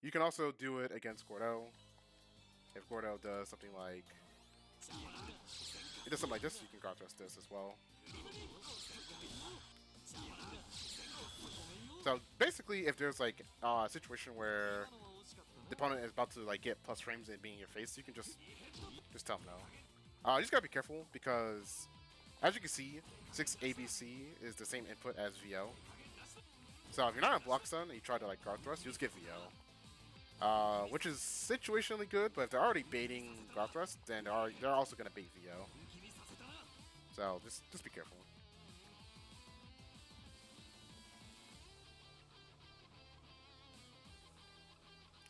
You can also do it against Gordo. If Gordo does something like this, you can guard thrust this as well. So basically, if there's like a situation where the opponent is about to like get plus frames and being in your face, you can just tell him no. You just gotta be careful because, as you can see, 6 ABC is the same input as VO. So if you're not on block stun and you try to like guard thrust, you just get VO, which is situationally good. But if they're already baiting guard thrust, then they're also gonna bait VO. So just be careful.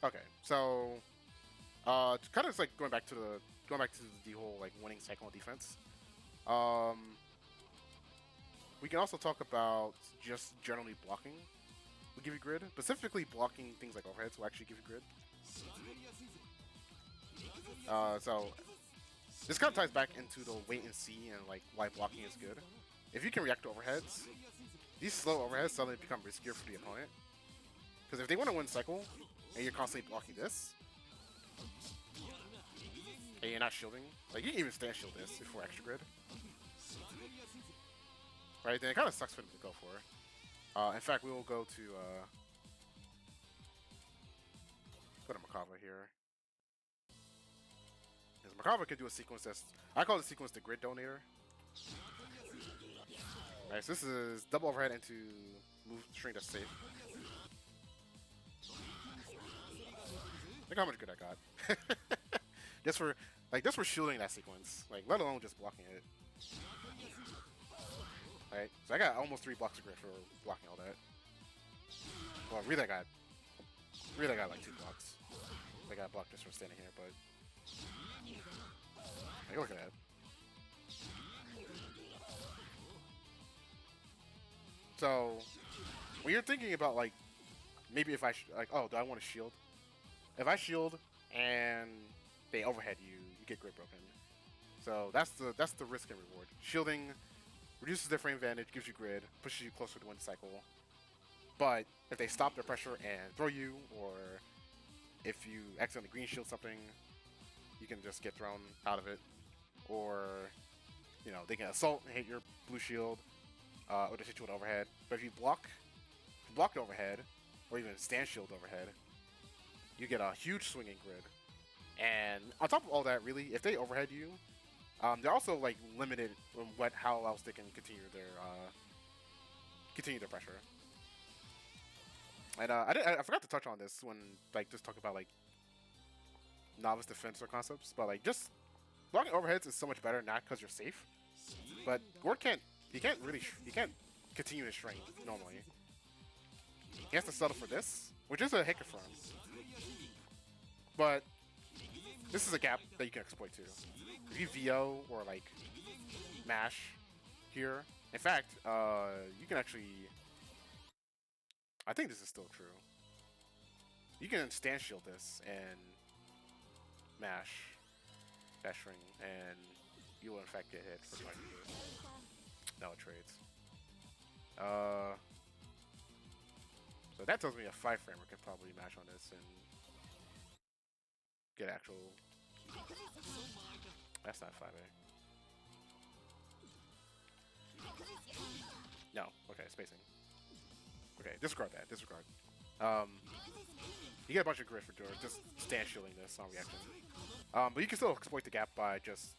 Okay, so kind of like going back to the whole like winning cycle on defense. We can also talk about just generally blocking will give you grid. Specifically blocking things like overheads will actually give you grid. So this kind of ties back into the wait and see and like why blocking is good. If you can react to overheads, these slow overheads suddenly become riskier for the opponent. Because if they want to win cycle, and you're constantly blocking this, and you're not shielding, like you can even stand shield this before extra grid. Right, then it kind of sucks for them to go for. In fact, we will go to Makava here. Because Makava can do a sequence I call the sequence the grid donator. Nice, so this is double overhead into move string that's safe. Look how much good I got. just for shielding that sequence, like let alone just blocking it. Right, so I got almost 3 blocks of grid for blocking all that. Well, really got like 2 blocks. I got blocked just for standing here, but like, look at that. So when you're thinking about like maybe if I like, oh, do I want to shield? If I shield and they overhead you, you get grid broken. So that's the risk and reward. Shielding reduces their frame advantage, gives you grid, pushes you closer to win the cycle. But if they stop their pressure and throw you, or if you accidentally green shield something, you can just get thrown out of it. Or, you know, they can assault and hit your blue shield, or just hit you with overhead. But if you block the overhead, or even stand shield overhead, you get a huge swinging grid. And on top of all that, really, if they overhead you, they're also like limited on how else they can continue their pressure. And I forgot to touch on this when like just talking about like novice defense or concepts, but like just blocking overheads is so much better not because you're safe, but Gord can't continue his strength normally. He has to settle for this, which is a hit confirm, but this is a gap that you can exploit too. If you VO or like mash here, in fact, you can actually. I think this is still true. You can stand shield this and mash dash ring, and you will in fact get hit for trying to do this. No, it trades. So that tells me a 5-framer could probably mash on this and get actual. That's not 5A. No. Okay, spacing. Okay, disregard that. Disregard. You get a bunch of grid for just stand shielding this on reaction. But you can still exploit the gap by just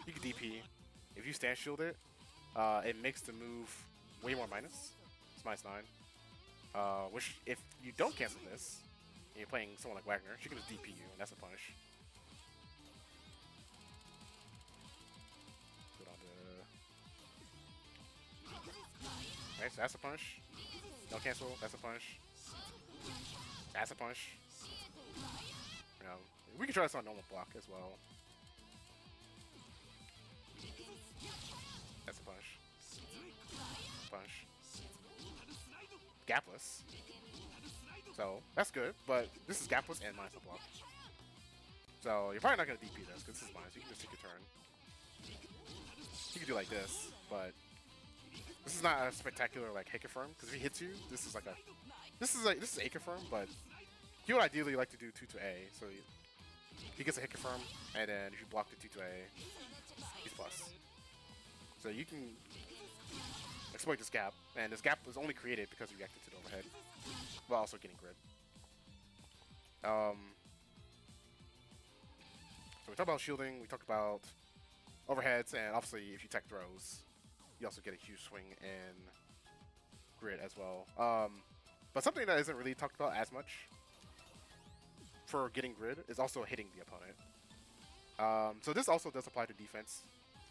you can DP. If you stand shield it, it makes the move way more minus. It's -9. Which if you don't cancel this, and you're playing someone like Wagner, she can just DP you, and that's a punish. Put on the. Right, so that's a punish. No cancel, that's a punish. That's a punish. You know, we can try this on normal block as well. That's a punish. Punish. Gapless. So, that's good, but this is gapless and minus a block. So, you're probably not going to DP this, because this is minus. You can just take your turn. You can do like this, but this is not a spectacular like hit confirm, because if he hits you, this is a confirm, but he would ideally like to do 2 to A, so he gets a hit confirm, and then if you block the 2 to A, he's plus. So you can exploit this gap, and this gap was only created because you reacted to the overhead, while also getting grid. So we talked about shielding, we talked about overheads, and obviously if you tech throws, you also get a huge swing in grid as well. But something that isn't really talked about as much for getting grid is also hitting the opponent. So this also does apply to defense.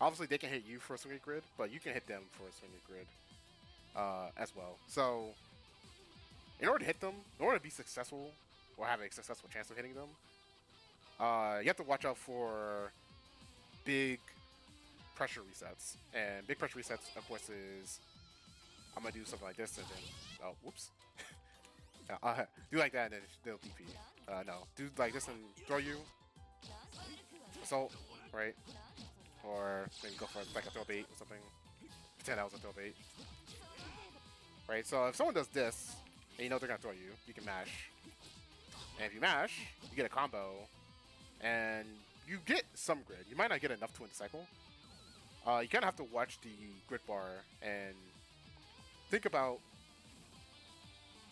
Obviously they can hit you for a swing at grid, but you can hit them for a swing at grid as well. So in order to hit them, in order to be successful or have a successful chance of hitting them, you have to watch out for big pressure resets. And big pressure resets, of course, is I'm gonna do something like this and then oh, whoops. Do like that and then they'll DP. No, do like this and throw you. Assault, right? Or maybe go for like a throw bait or something. Pretend that was a throw bait. Right, so if someone does this, and you know they're gonna throw you, you can mash. And if you mash, you get a combo, and you get some grid. You might not get enough to win the cycle. You kind of have to watch the grid bar and think about,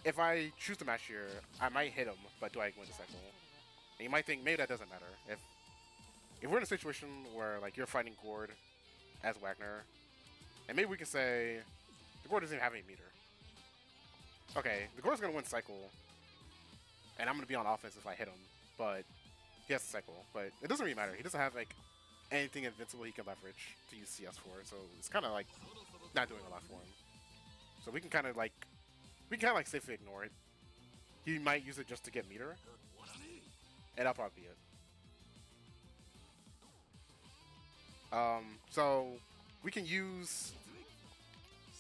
if I choose to mash here, I might hit him, but do I win the cycle? And you might think, maybe that doesn't matter. If we're in a situation where like you're fighting Gord as Wagner, and maybe we can say, the Gord doesn't even have any meter. Okay, the Gord's going to win cycle, and I'm going to be on offense if I hit him, but he has the cycle. But it doesn't really matter. He doesn't have like anything invincible he can leverage to use CS for, so it's kind of like not doing a lot for him. So we can kind of like we can kind of like safely ignore it. He might use it just to get meter, and that'll probably be it. So we can use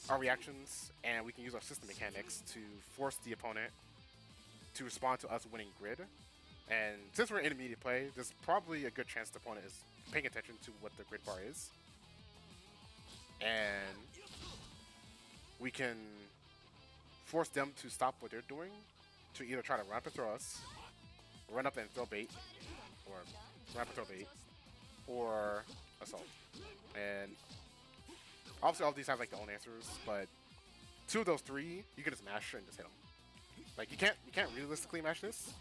our reactions and we can use our system mechanics to force the opponent to respond to us winning grid. And since we're in intermediate play, there's probably a good chance the opponent is paying attention to what the grid bar is. And we can force them to stop what they're doing to either try to run up and throw us, run up and throw bait, or run up and throw bait, or assault. And obviously all of these have like their own answers, but two of those three you can just mash and just hit them. Like you can't realistically mash this,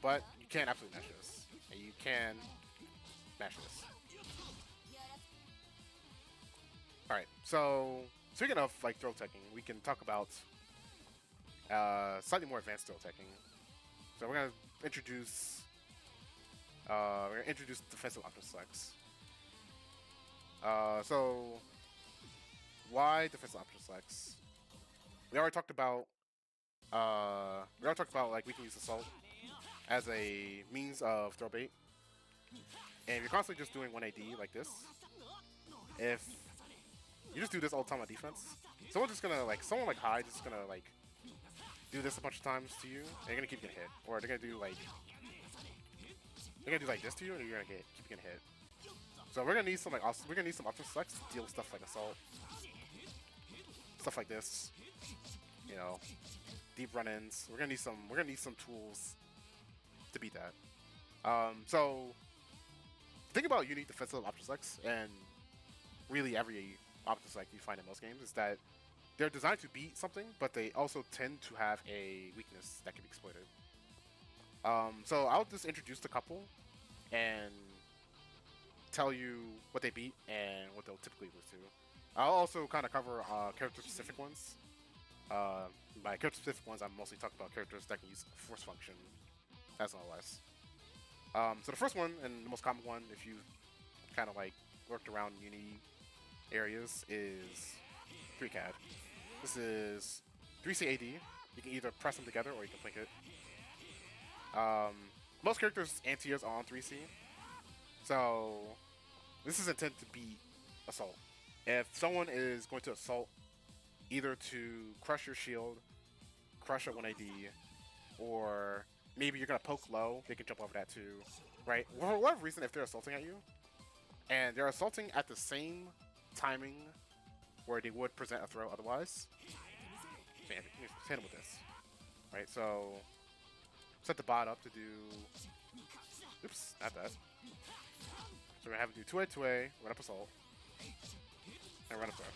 but you can absolutely mash this, and you can mash this. All right, so speaking of like throw teching, we can talk about slightly more advanced throw teching. So we're gonna introduce defensive option selects. So why defensive option selects? We already talked about like we can use assault as a means of throw bait, and if you're constantly just doing 1AD like this, if you just do this all the time on defense, someone like Hyde is just gonna like do this a bunch of times to you, and you're gonna keep getting hit, or they're gonna do like this to you, and you're gonna keep getting hit. So we're gonna need some option selects to deal with stuff like assault, stuff like this, you know, deep run-ins. We're gonna need some tools to beat that. So think about unique defensive option selects, and really every option select you find in most games is that they're designed to beat something, but they also tend to have a weakness that can be exploited. So I'll just introduce a couple and tell you what they beat and what they'll typically lose to. I'll also kind of cover character-specific ones. By character-specific ones, I'm mostly talking about characters that can use force function as an OS. So the first one, and the most common one, if you kind of like worked around uni areas, is 3CAD. This is 3C AD. You can either press them together or you can blink it. Most characters' anti-airs are on 3C. So this is intended to beat assault. If someone is going to assault either to crush your shield, crush at 1AD, or maybe you're going to poke low, they can jump over that too, right? For whatever reason, if they're assaulting at you, and they're assaulting at the same timing where they would present a throw otherwise, man, hit them with this, right? So set the bot up to do, oops, not that. So we're gonna have him do 2A, 2A, run up assault, and run up throw.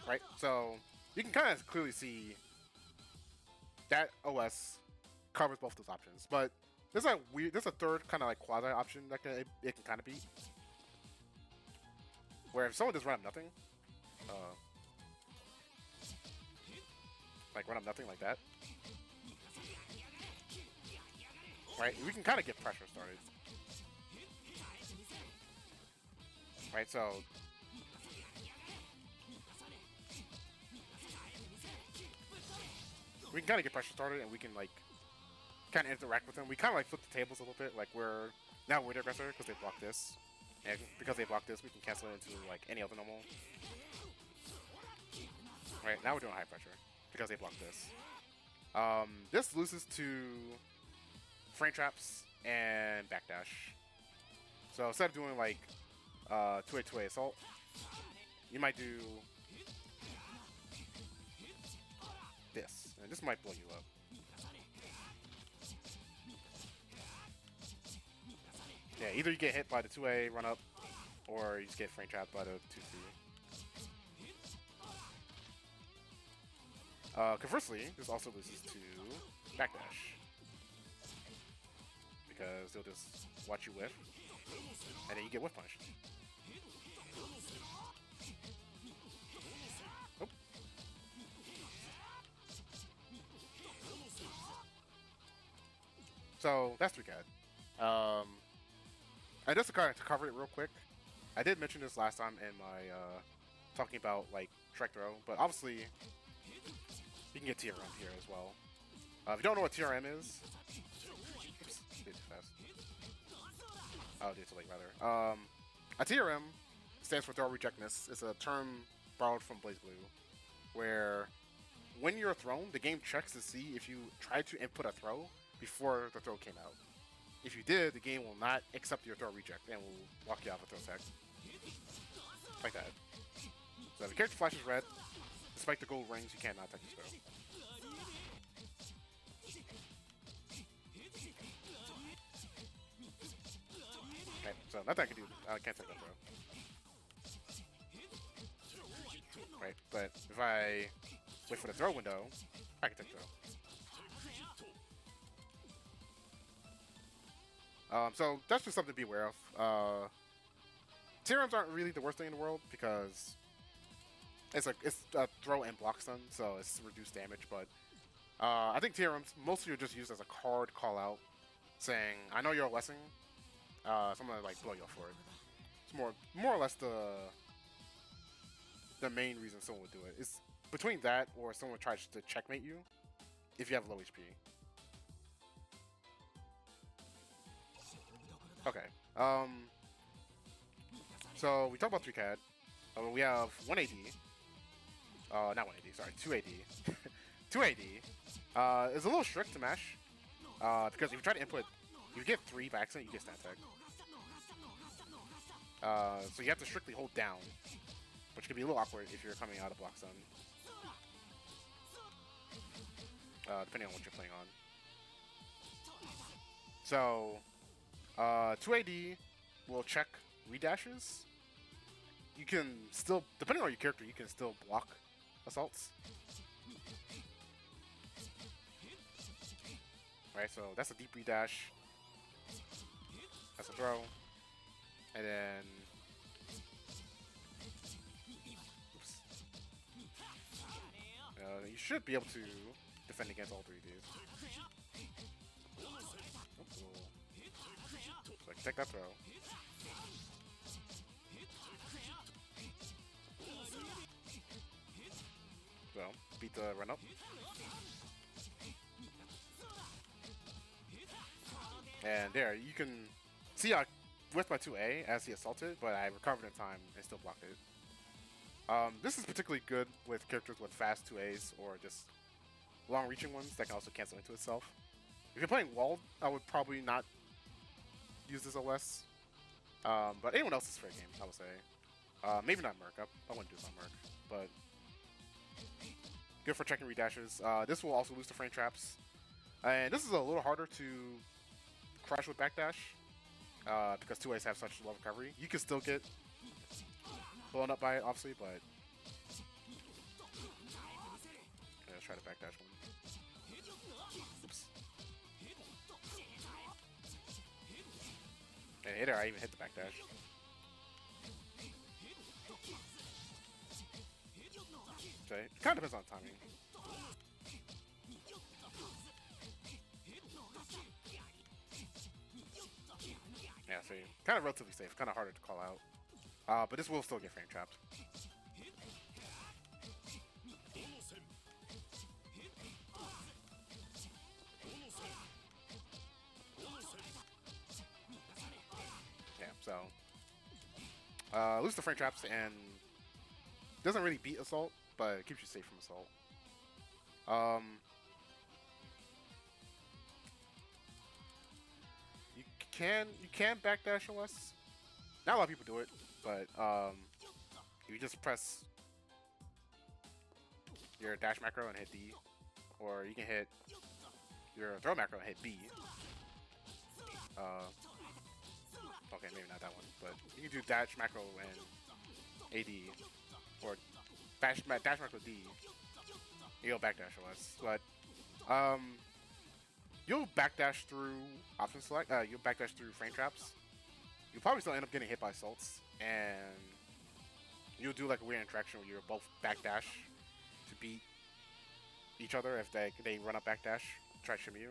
Right, so you can kind of clearly see that OS covers both those options, but there's a third kind of like quasi option that it can kind of beat, where if someone does run up nothing, like run up nothing like that, right? We can kind of get pressure started, right? So we can kind of get pressure started, and we can like kind of interact with them. We kind of like flip the tables a little bit, like we're the aggressor because they block this, and because they block this, we can cancel it into like any other normal. Right, now we're doing high pressure because they block this. This loses to frame traps and backdash. So instead of doing like 2A 2A assault, you might do this, and this might blow you up. Yeah, either you get hit by the 2A run up, or you just get frame trapped by the 2C. Conversely, this also loses to backdash, because they'll just watch you whiff, and then you get whiff punished. Oh. So that's 3CAD. Um, and just to kind of cover it real quick, I did mention this last time in my talking about like Shrek throw, but obviously you can get TRM here as well. If you don't know what TRM is, oops, did it too fast. Oh, did it too late rather. A TRM stands for throw reject miss. It's a term borrowed from Blaze Blue, where when you're thrown, the game checks to see if you tried to input a throw before the throw came out. If you did, the game will not accept your throw reject and will walk you out of the throw tech. Like that. So if your character flashes red, despite the gold rings, you cannot touch this throw. Okay, so nothing I can do. I can't take that throw. Right, but if I wait for the throw window, I can take the throw. So that's just something to be aware of. TRMs aren't really the worst thing in the world because it's a throw and block stun, so it's reduced damage. But I think TRMs mostly are just used as a card call out, saying I know you're a Lessing, so I'm gonna like blow you up for it. It's more or less the main reason someone would do it. It's between that or someone tries to checkmate you if you have low HP. Okay. So we talked about 3 CAD. We have 1 AD. Not 1 AD, sorry, 2 AD. 2 AD. It's a little strict to mash. Because if you try to input, if you get 3 by accident, you get stat tag. So you have to strictly hold down, which can be a little awkward if you're coming out of block zone. Depending on what you're playing on. So, 2 AD will check redashes. You can still, depending on your character, you can still block assaults. Right, so that's a deep redash. That's a throw. And then... Oops. You should be able to defend against all 3 of these. Oops. So I can take that throw. So, beat the run up. And there, you can see I whiffed my 2A as he assaulted, but I recovered in time and still blocked it. This is particularly good with characters with fast 2As or just long-reaching ones that can also cancel into itself. If you're playing walled, I would probably not use this OS. But anyone else is fair game, I would say. Maybe not Merc. I wouldn't do this on Merc, but good for checking redashes. This will also lose to frame traps. And this is a little harder to crush with backdash because 2As have such low recovery. You can still get blown up by it, obviously, but let's try to backdash one. Oops. And hit her, I even hit the backdash. Okay, it kind of depends on timing. Yeah, see, kind of relatively safe, kind of harder to call out. But this will still get frame trapped. Yeah, so lose the frame traps and doesn't really beat assault, but it keeps you safe from assault. You can backdash OS. Not a lot of people do it, but you just press your dash macro and hit D, or you can hit your throw macro and hit B. Okay, maybe not that one, but you can do dash macro and AD, or dash macro D. You'll backdash OS, but you'll backdash through option select. You'll backdash through frame traps. You'll probably still end up getting hit by assaults, and you'll do like a weird interaction where you're both backdash to beat each other if they run up backdash, try to shimmy you.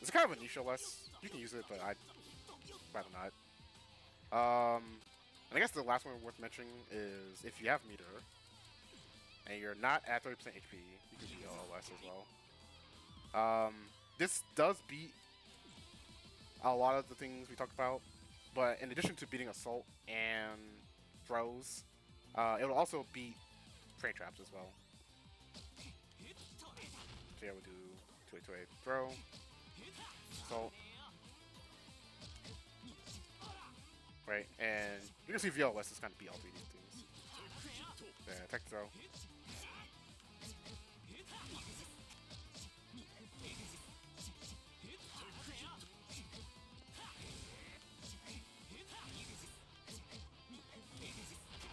It's kind of a niche OS. You can use it, but I'd rather not. And I guess the last one worth mentioning is if you have meter and you're not at 30% HP, you can do OS as well. This does beat a lot of the things we talked about, but in addition to beating assault and throws, it'll also beat frame traps as well. So yeah, we'll do 2-8 throw, assault. Right, and you can see VLS is kind of beat all three of these things. Yeah, tech throw.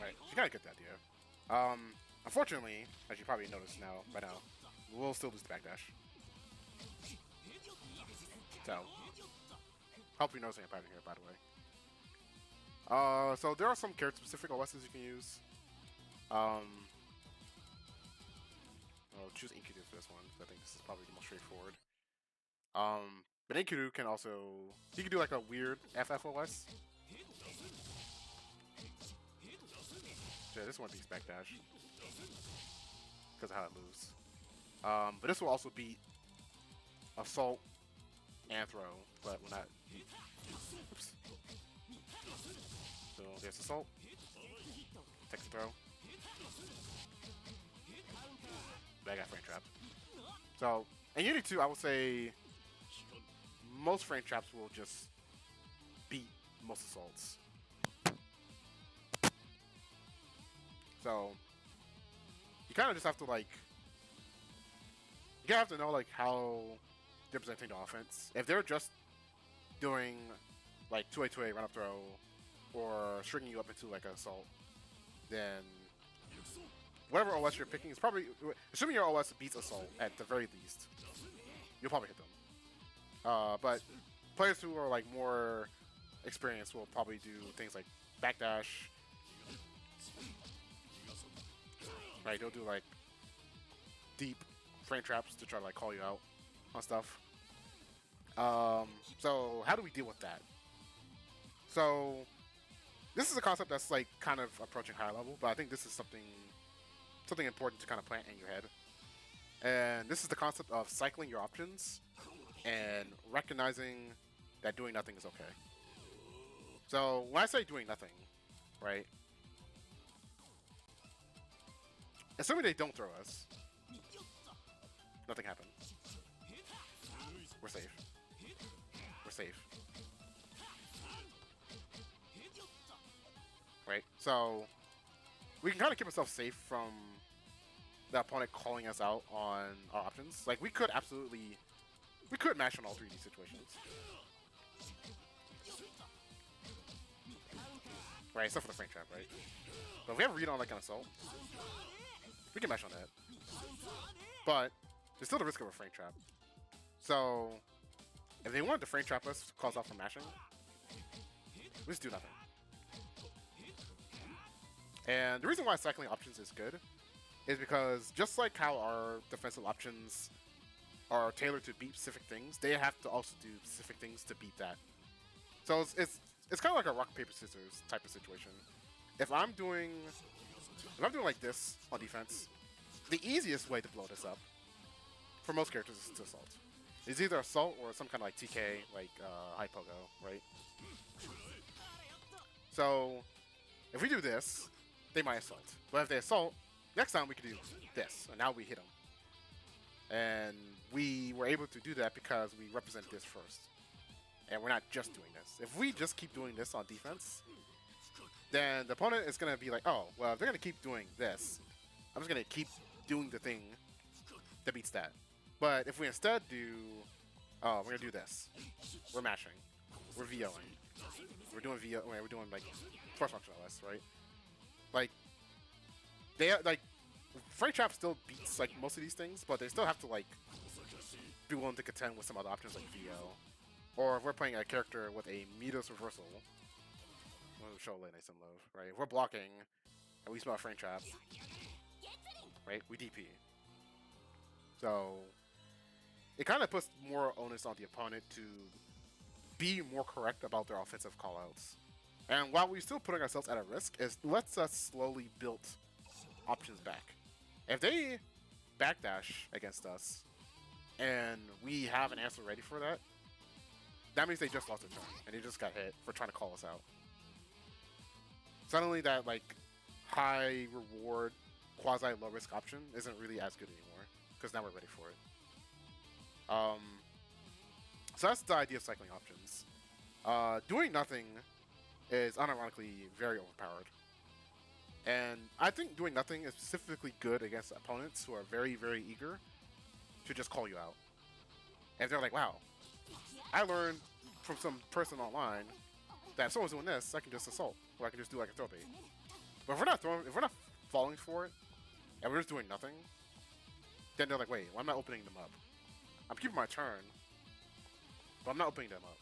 Right, you kind of get the idea. Unfortunately, as you probably noticed now, by now, we'll still lose the backdash. So, hope you're noticing a pattern here, by the way. So there are some character-specific OSs you can use. I'll choose Enkidu for this one, because I think this is probably the most straightforward. But Enkidu can also... He can do like a weird FFOS. Yeah, this one beats backdash. Because of how it moves. But this will also beat assault and throw, but will not... Oops. So there's assault. Text throw. But I got frame trap. So, in Unity 2, I would say most frame traps will just beat most assaults. So, you kind of just have to like, you kind of have to know like how they're presenting the offense. If they're just doing like 2A run up throw or stringing you up into like an assault, then whatever OS you're picking is probably, assuming your OS beats assault at the very least, you'll probably hit them. But players who are like more experienced will probably do things like backdash. Right, they'll do like deep frame traps to try to like call you out on stuff. So how do we deal with that? So this is a concept that's like kind of approaching higher level, but I think this is something important to kind of plant in your head. And this is the concept of cycling your options and recognizing that doing nothing is okay. So when I say doing nothing, right? Assuming they don't throw us, nothing happened. We're safe. We're safe. Right? So we can kind of keep ourselves safe from the opponent calling us out on our options. Like we could mash on all 3D situations. Right, except for the frame trap, right? But if we have a read on like an assault, we can mash on that. But there's still the risk of a frame trap. So if they wanted to frame trap us, cause off from mashing, we just do nothing. And the reason why cycling options is good is because just like how our defensive options are tailored to beat specific things, they have to also do specific things to beat that. So it's kind of like a rock paper scissors type of situation. If I'm doing like this on defense, the easiest way to blow this up for most characters is to assault. It's either assault or some kind of like TK, like high pogo, right? So if we do this, they might assault. But if they assault, next time we can do this, and now we hit them. And we were able to do that because we represent this first. And we're not just doing this. If we just keep doing this on defense, then the opponent is going to be like, oh, well, if they're going to keep doing this, I'm just going to keep doing the thing that beats that. But if we instead do, oh, we're going to do this. We're mashing. We're VOing. We're doing VO, we're doing like force function OS, right? Like, they like, frame trap still beats like most of these things, but they still have to like be willing to contend with some other options like VO. Or if we're playing a character with a Midos reversal, we'll show Lane some love, right? If we're blocking and we spell a frame trap, right? We DP. So it kind of puts more onus on the opponent to be more correct about their offensive callouts. And while we're still putting ourselves at a risk, it lets us slowly build options back. If they backdash against us and we have an answer ready for that, that means they just lost a turn and they just got hit for trying to call us out. Suddenly that like high reward quasi low risk option isn't really as good anymore because now we're ready for it. So that's the idea of cycling options. Doing nothing is unironically very overpowered. And I think doing nothing is specifically good against opponents who are very, very eager to just call you out. And they're like, wow, I learned from some person online that if someone's doing this, I can just assault, or I can just do like a throw bait. But if we're not falling for it, and we're just doing nothing, then they're like, wait, why am I opening them up? I'm keeping my turn, but I'm not opening them up.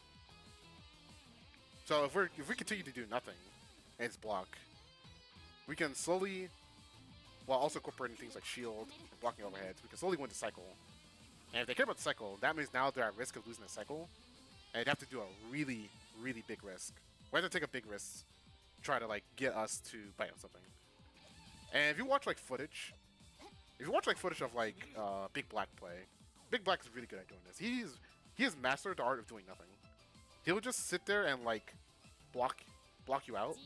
So if we continue to do nothing and it's block, we can slowly, while also incorporating things like shield and blocking overheads, we can slowly win the cycle. And if they care about the cycle, that means now they're at risk of losing the cycle, and they'd have to do a really, really big risk. We have to take a big risk to try to like get us to bite on something. And if you watch like footage, of like Big Black play, Big Black is really good at doing this. He has mastered the art of doing nothing. He'll just sit there and like block you out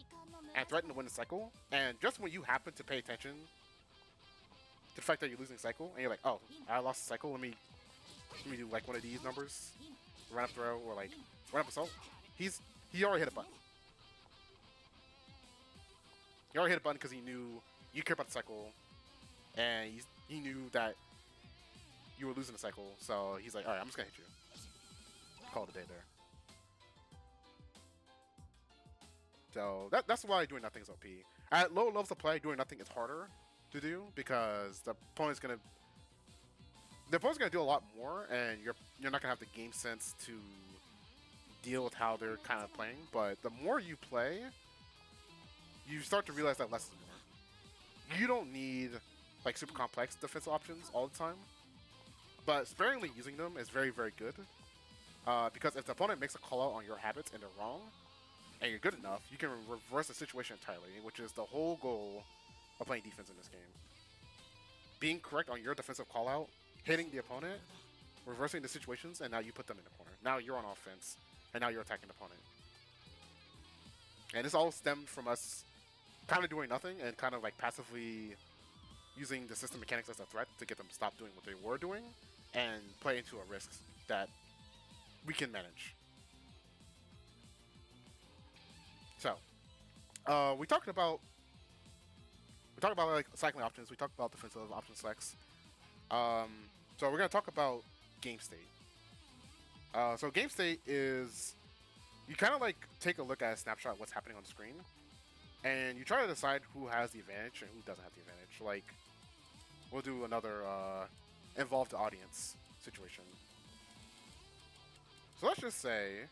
and threaten to win the cycle. And just when you happen to pay attention to the fact that you're losing cycle, and you're like, oh, I lost the cycle. Let me do like one of these numbers, run up throw or like run up assault. He already hit a button. He already hit a button because he knew you care about the cycle, and he knew that you were losing the cycle. So he's like, all right, I'm just gonna hit you. Call it a day there. So that's why doing nothing is OP. At low levels of play, doing nothing is harder to do because the opponent's gonna do a lot more, and you're not gonna have the game sense to deal with how they're kind of playing. But the more you play, you start to realize that less is more. You don't need like super complex defensive options all the time, but sparingly using them is very, very good. Because if the opponent makes a call out on your habits and they're wrong, and you're good enough, you can reverse the situation entirely, which is the whole goal of playing defense in this game. Being correct on your defensive call out, hitting the opponent, reversing the situations, and now you put them in the corner. Now you're on offense, and now you're attacking the opponent. And this all stemmed from us kind of doing nothing and kind of like passively using the system mechanics as a threat to get them to stop doing what they were doing and play into a risk that we can manage. So, we talked about like cycling options. We talked about defensive option selects. So we're gonna talk about game state. So game state is you kind of like take a look at a snapshot of what's happening on the screen, and you try to decide who has the advantage and who doesn't have the advantage. Like, we'll do another involve the audience situation. So let's just say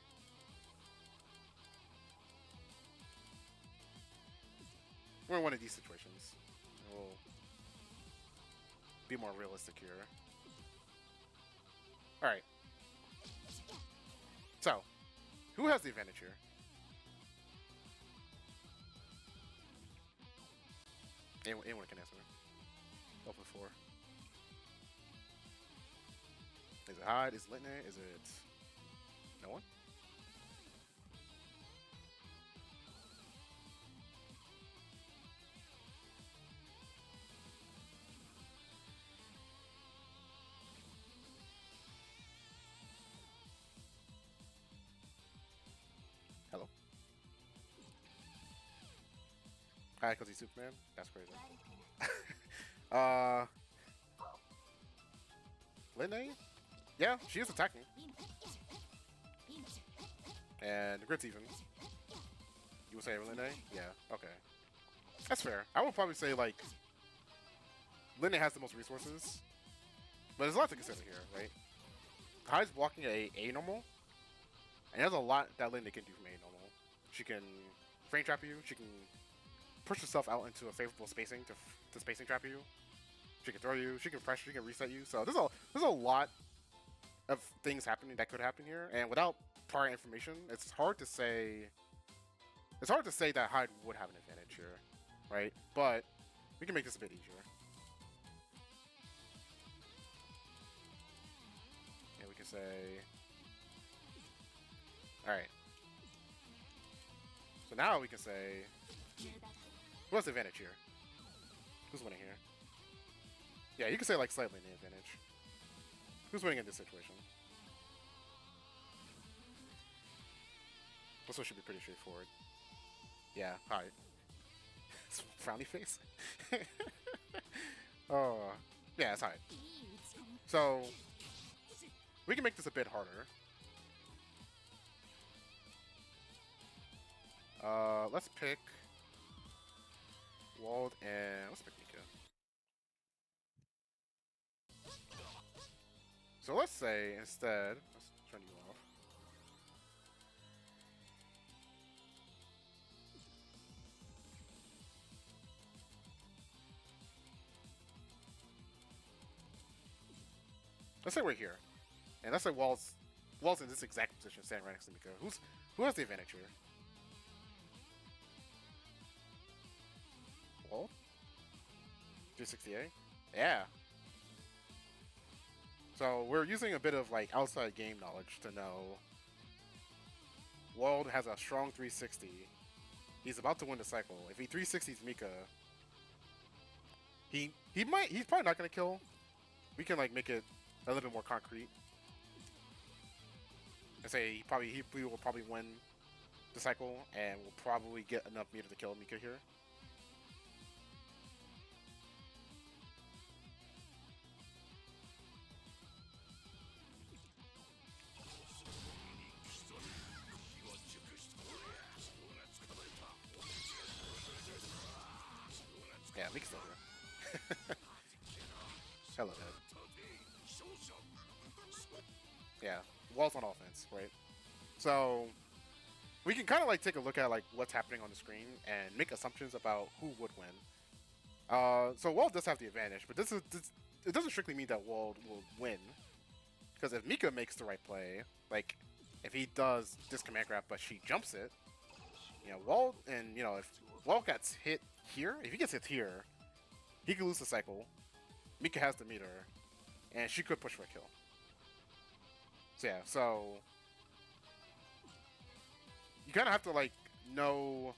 we're in one of these situations. We'll be more realistic here. Alright. So, who has the advantage here? Anyone can answer. Open floor. Is it Hyde? Is it Litney? Is it no one? Hello. Hi, because he's Superman? That's crazy. Litney? Yeah, she is attacking. And the grid's even. You would say Litney? Yeah, okay. That's fair. I would probably say, like, Litney has the most resources. But there's a lot to consider here, right? Hyde's blocking a normal. And there's a lot that Litney can do from a normal. She can frame trap you. She can push herself out into a favorable spacing to spacing trap you. She can throw you. She can pressure. She can reset you. So there's a lot of things happening that could happen here, and without prior information, it's hard to say. It's hard to say that Hyde would have an advantage here, right? But we can make this a bit easier. And we can say, all right. So now we can say, who has the advantage here? Who's winning here? Yeah, you can say like slightly the advantage. Who's winning in this situation? This one should be pretty straightforward. Yeah, hi. Frowny face. Oh, yeah, it's high. So we can make this a bit harder. Let's pick Wald and let's pick Mika. So let's say instead, let's turn you off. Let's say we're here, and let's say Wald's in this exact position, standing right next to Mika. Who has the advantage here? Wald? 360A? Yeah. So we're using a bit of like outside game knowledge to know Wald has a strong 360. He's about to win the cycle. If he 360s Mika, he's probably not gonna kill. We can like make it a little bit more concrete. I say he will probably win the cycle and will probably get enough meter to kill Mika here. Yeah, Mika's still here. Hello, Dad. Yeah, Wald's on offense, right? So we can kind of like take a look at like what's happening on the screen and make assumptions about who would win. So Wald does have the advantage, but it doesn't strictly mean that Wald will win. Because if Mika makes the right play, like if he does this command grab but she jumps it, Wald, and if Wald gets hit here, if he gets hit here, he could lose the cycle. Mika has the meter, and she could push for a kill. So yeah, so you kind of have to like know.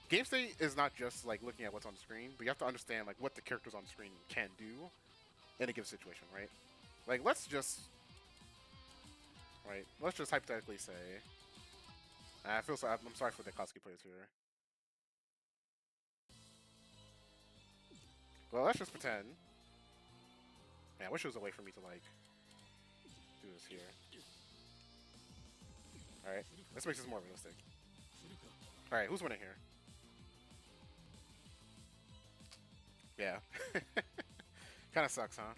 Game state is not just like looking at what's on the screen, but you have to understand like what the characters on the screen can do in a given situation, right? Like let's just hypothetically say, I feel so. I'm sorry for the Koski players here. Well, let's just pretend. Man, I wish there was a way for me to like do this here. All right, let's make this more realistic. All right, who's winning here? Yeah, kind of sucks, huh?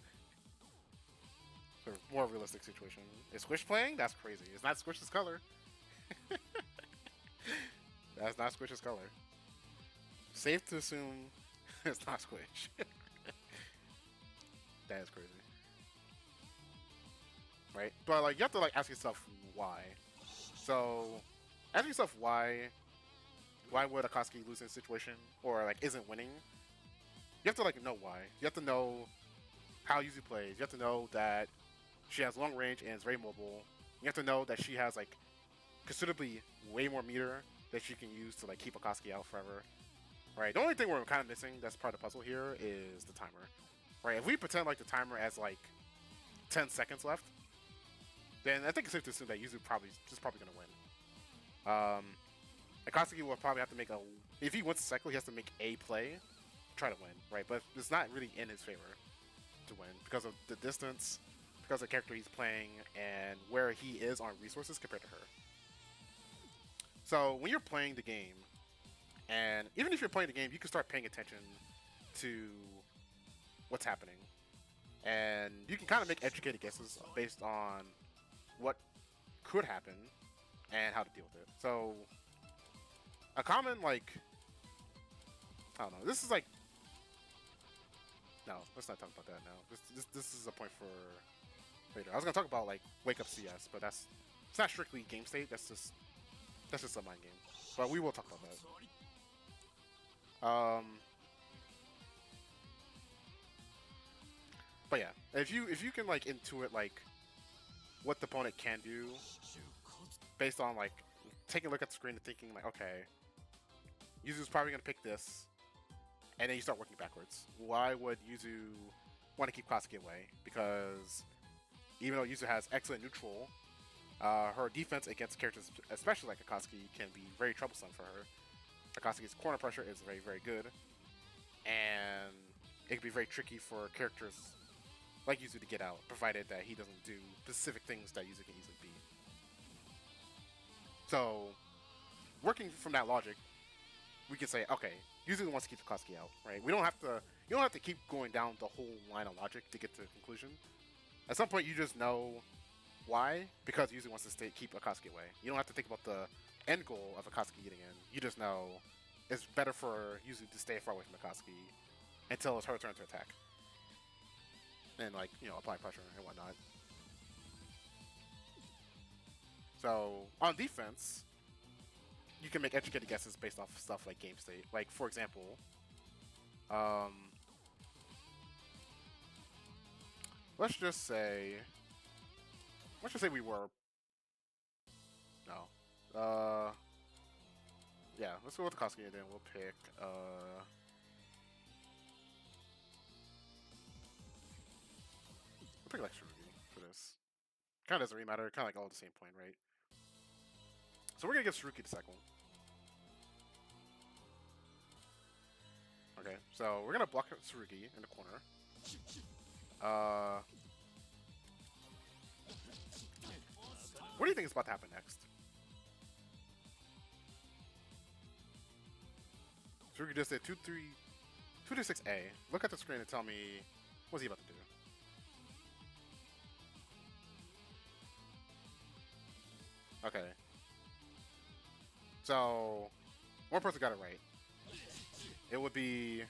Sort of more realistic situation. Is Squish playing? That's crazy. It's not Squish's color. That's not Squish's color. Safe to assume it's not Squish. That is crazy. Right? But like you have to like ask yourself why. So ask yourself why would Akatsuki lose in this situation or like isn't winning? You have to like know why. You have to know how Yuzu plays. You have to know that she has long range and is very mobile. You have to know that she has like considerably way more meter that she can use to like keep Akatsuki out forever. Right? The only thing we're kind of missing that's part of the puzzle here is the timer. Right? If we pretend like the timer has like 10 seconds left, then I think it's safe to assume that Yuzu probably gonna win. Akatsuki will probably have to make if he wins the cycle, he has to make a play to try to win, right? But it's not really in his favor to win because of the distance, because of the character he's playing, and where he is on resources compared to her. So when you're playing the game, and even if you're playing the game, you can start paying attention to what's happening. And you can kind of make educated guesses based on what could happen and how to deal with it. So a common like, I don't know, this is like, no, let's not talk about that now. This is a point for later. I was gonna talk about like wake up CS, but it's not strictly game state. That's just a mind game. But we will talk about that. But yeah, if you can like intuit like what the opponent can do based on like taking a look at the screen and thinking like, okay, Yuzu's probably gonna pick this, and then you start working backwards. Why would Yuzu want to keep Katsuki away? Because even though Yuzu has excellent neutral, her defense against characters, especially like Akatsuki, can be very troublesome for her. Akatsuki's corner pressure is very, very good, and it can be very tricky for characters like Yuzu to get out, provided that he doesn't do specific things that Yuzu can easily beat. So, working from that logic, we can say, okay, Yuzu wants to keep Akatsuki out, right? We don't have to. You don't have to keep going down the whole line of logic to get to a conclusion. At some point, you just know why, because Yuzu wants to keep Akatsuki away. You don't have to think about the end goal of Akatsuki getting in. You just know it's better for Yuzu to stay far away from Akatsuki until it's her turn to attack. And like, apply pressure and whatnot. So on defense, you can make educated guesses based off stuff like game state. Like for example, let's just say we were no. Yeah, let's go with Akatsuki and then we'll pick like Tsurugi for this. Kind of doesn't really matter. Kind of like all at the same point, right? So we're gonna give Tsurugi the second one. Okay, so we're gonna block Tsurugi in the corner. What do you think is about to happen next? Tsurugi just did 2-6A. Look at the screen and tell me what's he about to do. Okay. So one person got it right. It would be.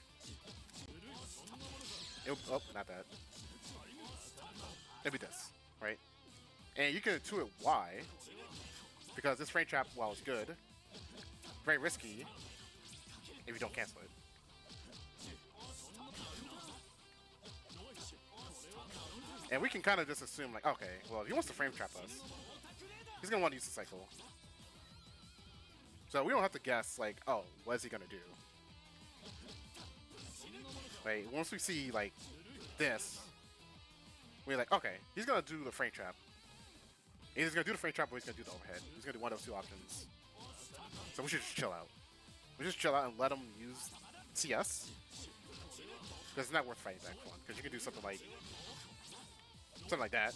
Oh, not that. It'd be this, right? And you can intuit why. Because this frame trap, while it's good, very risky if you don't cancel it. And we can kind of just assume, like, okay, well, if he wants to frame trap us, he's going to want to use the cycle. So we don't have to guess, like, oh, what is he going to do? Right, once we see, like, this, we're like, okay, he's going to do the frame trap. Either he's going to do the frame trap or he's going to do the overhead. He's going to do one of those two options. So we should just chill out. We just chill out and let him use CS. Because it's not worth fighting back for him. Because you can do something like that.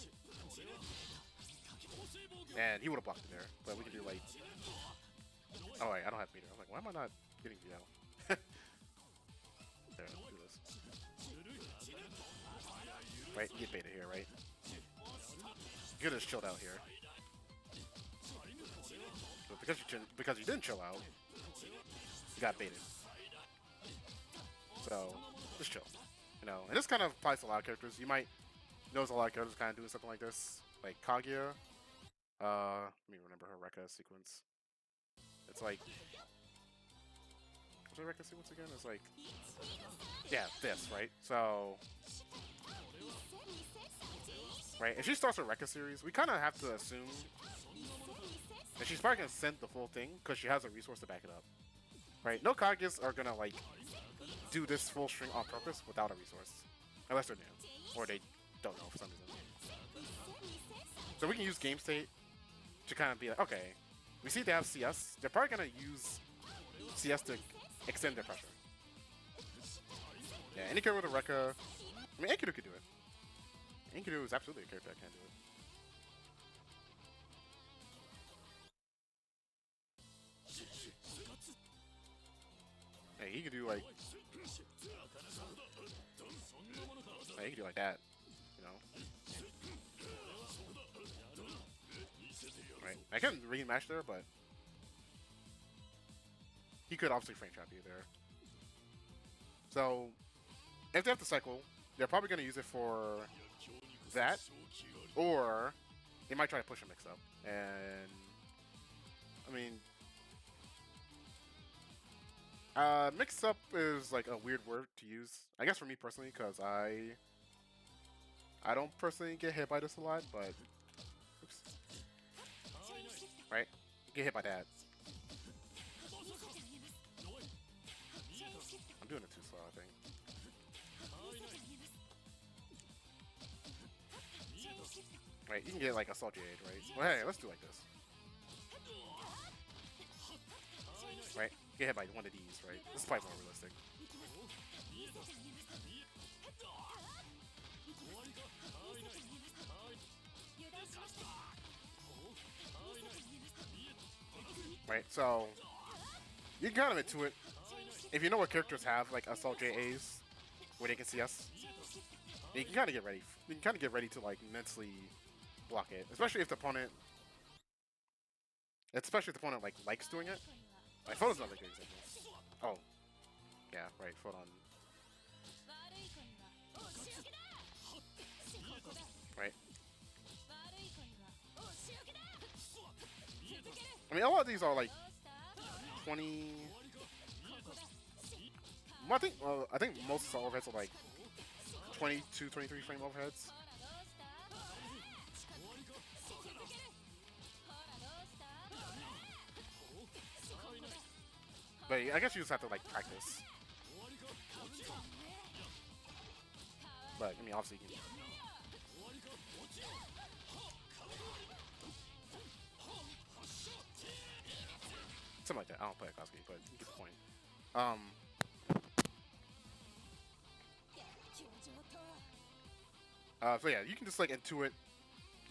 And he would have blocked it there. But we can do like... Oh wait, I don't have meter. I'm like, why am I not getting beat out? There, let's do this. Right, you get baited here, right? You could have just chilled out here. But because you didn't chill out, you got baited. So, just chill. And this kind of applies to a lot of characters. You might notice a lot of characters kind of doing something like this. Like Kaguya. Let me remember her Rekka sequence. It's like... What's her Rekka sequence again? It's like... Yeah, this, right? So... Right, if she starts her Rekka series, we kind of have to assume that she's probably going to send the full thing because she has a resource to back it up. Right, no Kaguyas are going to, like, do this full string on purpose without a resource. Unless they're new. Or they don't know for some reason. So we can use game state to kind of be like, okay, we see they have CS. They're probably going to use CS to extend their pressure. Yeah, any character with a Rekka... I mean, Enkidu could do it. Enkidu is absolutely a character that can do it. Hey, he could do like... Hey, he could do like that, Right, I couldn't rematch there, but... He could obviously frame trap you there. So, if they have to cycle, they're probably going to use it for that, or they might try to push a mix up. And I mean, mix up is like a weird word to use, I guess for me personally, because I don't personally get hit by this a lot, but oops, right, get hit by that. I'm doing it too slow, I think. Right, you can get like Assault Jade, right? Well, hey, let's do like this. Right, get hit by one of these, right? This is probably more realistic. Right, so you can kind of intuit if you know what characters have like Assault JAs where they can see us. You can kind of get ready. You can kind of get ready to like mentally block it, especially if the opponent, like likes doing it. Like Photon's not a good example. Oh, yeah, right. Photon. Right. I mean, a lot of these are like 20. I think most of the overheads are like 22, 23 frame overheads. But I guess you just have to like practice. But I mean, obviously you can. Something like that. I don't play Akatsuki, but you get the point. So yeah, you can just like intuit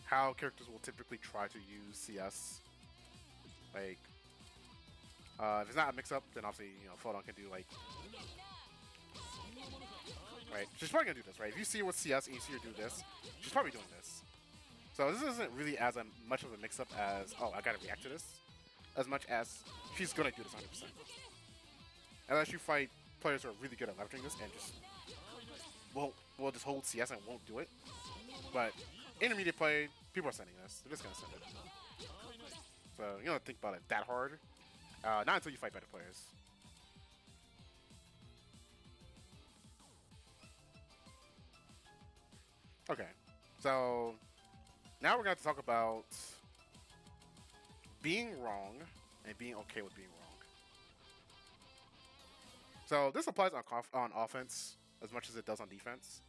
how characters will typically try to use CS. Like, if it's not a mix-up, then obviously Photon can do like, right? She's probably gonna do this, right? If you see her with CS and you see her do this, she's probably doing this. So this isn't really as much of a mix-up as I gotta react to this, as much as she's gonna do this 100%. Unless you fight players who are really good at leveraging this and just will just hold CS and won't do it. But intermediate play, people are sending this. They're just gonna send it. So you don't think about it that hard. Not until you fight better players. Okay, so now we're going to talk about being wrong and being okay with being wrong. So this applies on offense as much as it does on defense.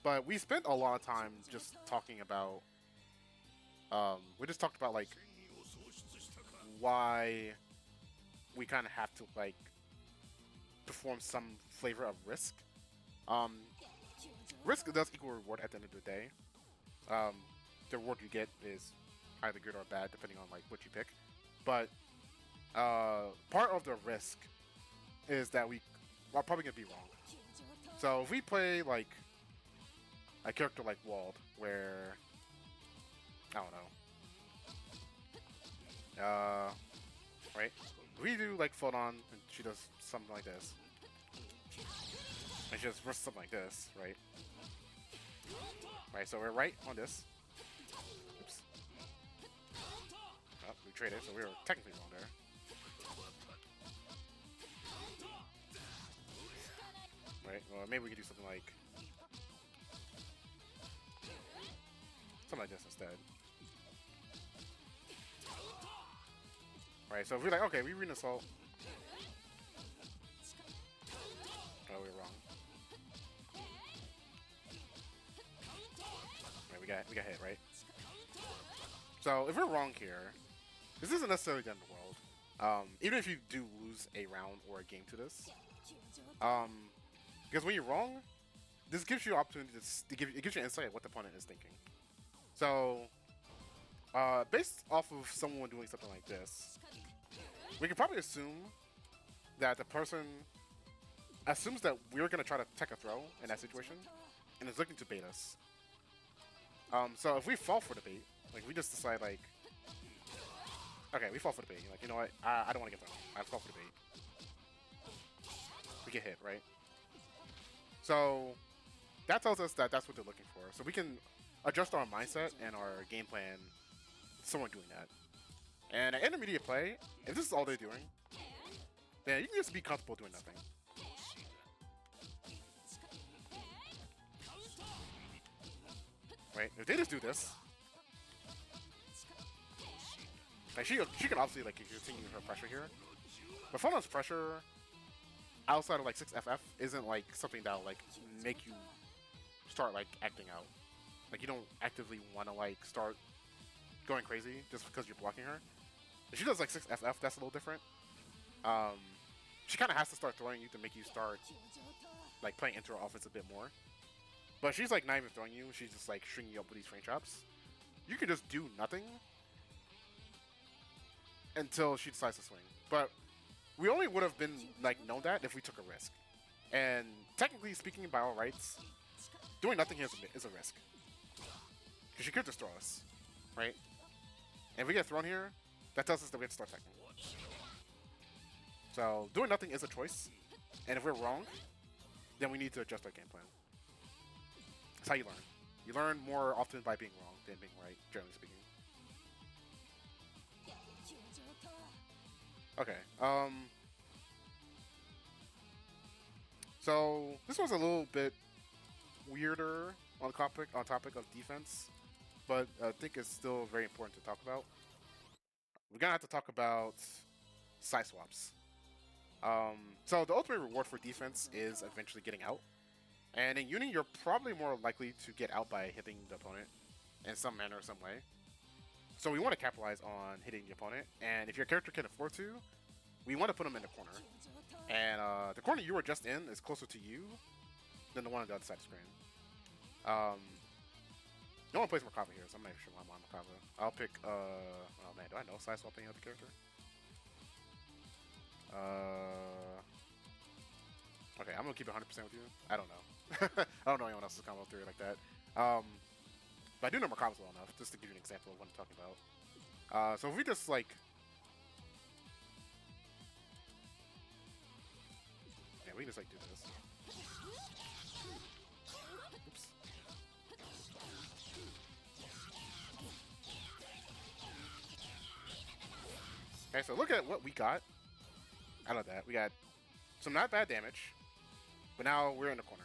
But we spent a lot of time just talking about. We just talked about like why we kind of have to like perform some flavor of risk. Risk does equal reward at the end of the day. The reward you get is either good or bad depending on like what you pick. But part of the risk is that we are probably gonna be wrong. So if we play like a character like Wald, where I don't know, right? We do like Photon, and she does something like this, and she just risks something like this, right? Right. So we're right on this. Oops. Oh, we traded, so we were technically wrong there. Right. Well, maybe we could do something like this instead. Right, so if we're like, okay, we read an assault. Oh, we were wrong. Right, we got hit, right? So if we're wrong here, this isn't necessarily the end of the world. Even if you do lose a round or a game to this, because when you're wrong, this gives you opportunity it gives you insight of what the opponent is thinking. So, based off of someone doing something like this, we can probably assume that the person assumes that we're going to try to tech a throw in that situation and is looking to bait us. So if we fall for the bait, like we just decide like, okay, we fall for the bait. Like, you know what? I don't want to get thrown. I fall for the bait. We get hit, right? So that tells us that that's what they're looking for. So we can adjust our mindset and our game plan to someone doing that. And at intermediate play, if this is all they're doing, then you can just be comfortable doing nothing. Right? If they just do this, like she can obviously like continue her pressure here, but Photon's pressure outside of like 6FF isn't like something that'll like make you start like acting out. Like you don't actively want to like start going crazy just because you're blocking her. If she does like 6FF, that's a little different. She kind of has to start throwing you to make you start like playing into her offense a bit more. But she's like not even throwing you; she's just like stringing you up with these frame traps. You can just do nothing until she decides to swing. But we only would have been like known that if we took a risk. And technically speaking, by all rights, doing nothing here is a risk. Because she could just throw us, right? And if we get thrown here, that tells us that we have to start teching. So doing nothing is a choice. And if we're wrong, then we need to adjust our game plan. That's how you learn. You learn more often by being wrong than being right, generally speaking. Okay. So this was a little bit weirder on topic of defense, but I think it's still very important to talk about. We're gonna have to talk about side swaps. So the ultimate reward for defense is eventually getting out, and in Uni, you're probably more likely to get out by hitting the opponent in some manner or some way. So we want to capitalize on hitting the opponent, and if your character can afford to, we want to put them in the corner. And the corner you were just in is closer to you than the one on the other side of the screen. No one plays Merkava here, so I'm not even sure why I'm on Merkava. I'll pick, oh man, do I know side swapping other character? Okay, I'm gonna keep it 100% with you. I don't know. I don't know anyone else's combo theory like that. But I do know Merkava's well enough, just to give you an example of what I'm talking about. So if we just, like... Yeah, we can just, like, do this. Oops. Okay, so look at what we got out of that. We got some not bad damage, but now we're in the corner.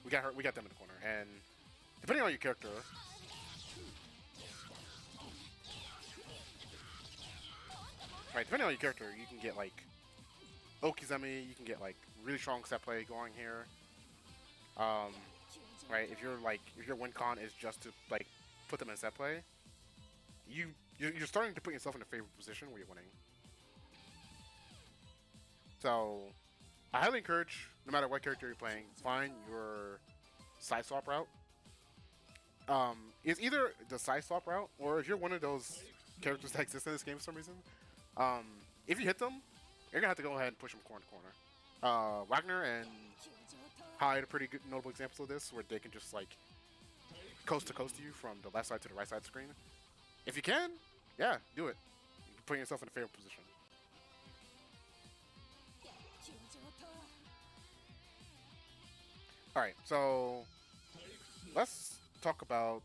We got them in the corner, and depending on your character, right? Depending on your character, you can get like Okizeme, you can get like really strong set play going here. Right? If your win con is just to like put them in set play, you're starting to put yourself in a favorable position where you're winning. So I highly encourage, no matter what character you're playing, find your side swap route. It's either the side swap route, or if you're one of those characters that exist in this game for some reason, if you hit them, you're gonna have to go ahead and push them corner to corner. Wagner and Hyde are pretty good notable examples of this, where they can just like coast to coast you from the left side to the right side of the screen. If you can, yeah, do it. You're putting yourself in a favorable position. Alright, so let's talk about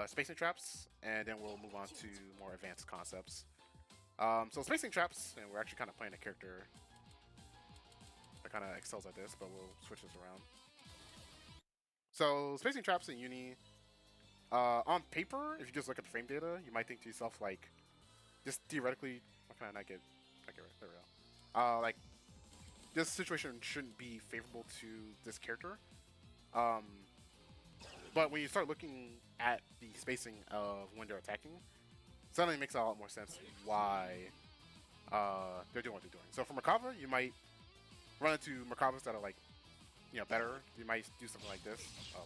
spacing traps, and then we'll move on to more advanced concepts. So spacing traps, and we're actually kind of playing a character that kind of excels at this, but we'll switch this around. So spacing traps in Uni, on paper, if you just look at the frame data, you might think to yourself like, just theoretically, why can I not get right? There we go. Like, this situation shouldn't be favorable to this character. But when you start looking at the spacing of when they're attacking, suddenly it makes a lot more sense why they're doing what they're doing. So for Merkava, you might run into Merkavas that are like, better. You might do something like this. Oh,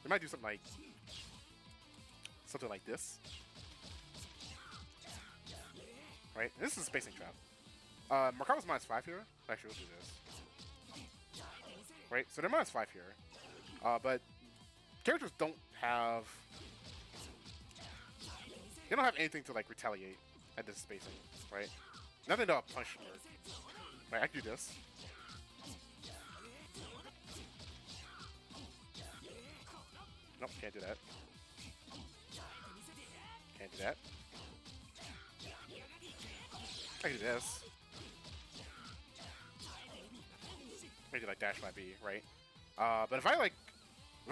they might do something like this. Right? This is a spacing trap. Merkava's -5 here. Actually, we'll do this. Right? So they're -5 here. But characters don't have... They don't have anything to like retaliate at this spacing, right? Nothing to punish her. Right, I can do this. Nope, can't do that. Can't do that. I can do this. I can do like dash 5B, right? But if I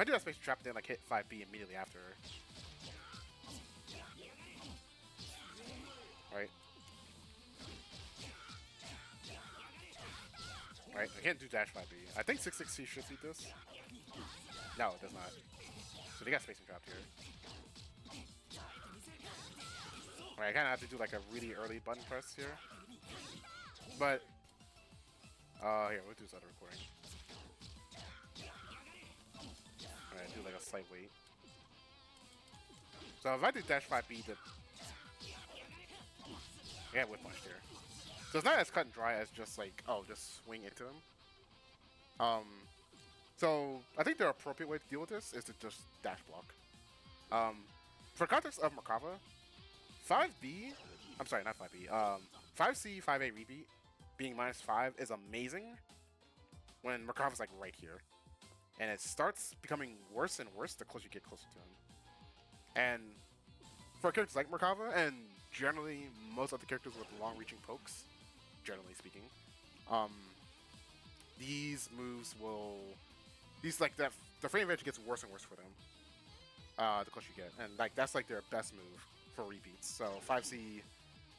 do that space trap, then like hit 5B immediately after, right? Right, I can't do dash 5B. I think 660 should beat this. No, it does not. So they got spacing trapped here. Right, I kind of have to do like a really early button press here. But, here, we'll do this other recording. Alright, do like a slight wait. So if I do dash 5B, yeah, whip punch here. So it's not as cut and dry as just like, oh, just swing into him. So I think the appropriate way to deal with this is to just dash block. For context of Merkava, 5B, I'm sorry, not 5B, 5C, 5A rebeat being -5 is amazing when Merkava's like right here. And it starts becoming worse and worse the closer you get closer to him. And for characters like Merkava, and generally most other characters with long-reaching pokes, generally speaking, these moves will, the frame advantage gets worse and worse for them the closer you get, and like that's like their best move for repeats. So 5C,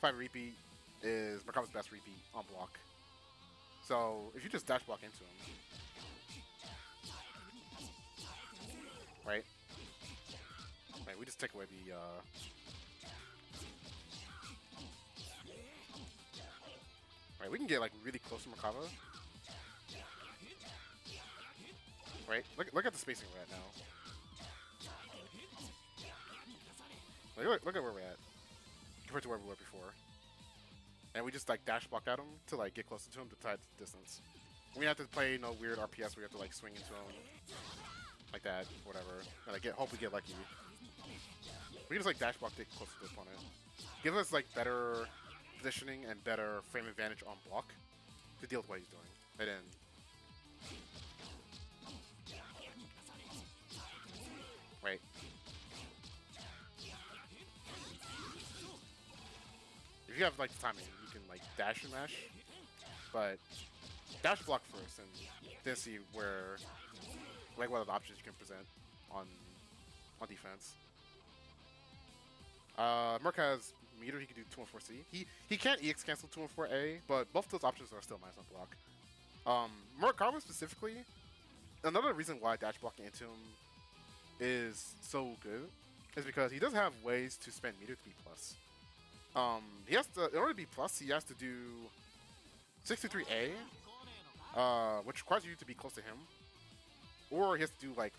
5 repeat is Merkava's best repeat on block. So if you just dash block into him, right? Right, we just take away the right, we can get like really close to Merkava. Right? Look at the spacing we're at now. Look at where we're at compared to where we were before. And we just like dash block at him to like get closer to him to tie the distance. We have to play no weird RPS where we have to like swing into him like that, whatever. And like hope we get lucky. We can just like dash block to get closer to the opponent. Give us like better positioning and better frame advantage on block to deal with what he's doing. And then right. If you have like the timing, you can like dash and mash, but dash block first and then see where, like, what other options you can present on defense. Merc has meter, he can do 214C. He can't EX cancel 214A, but both those options are still nice on block. Merkava specifically, another reason why dash blocking into him is so good is because he does have ways to spend meter to be plus. He has to, in order to be plus, he has to do 63A, which requires you to be close to him, or he has to do like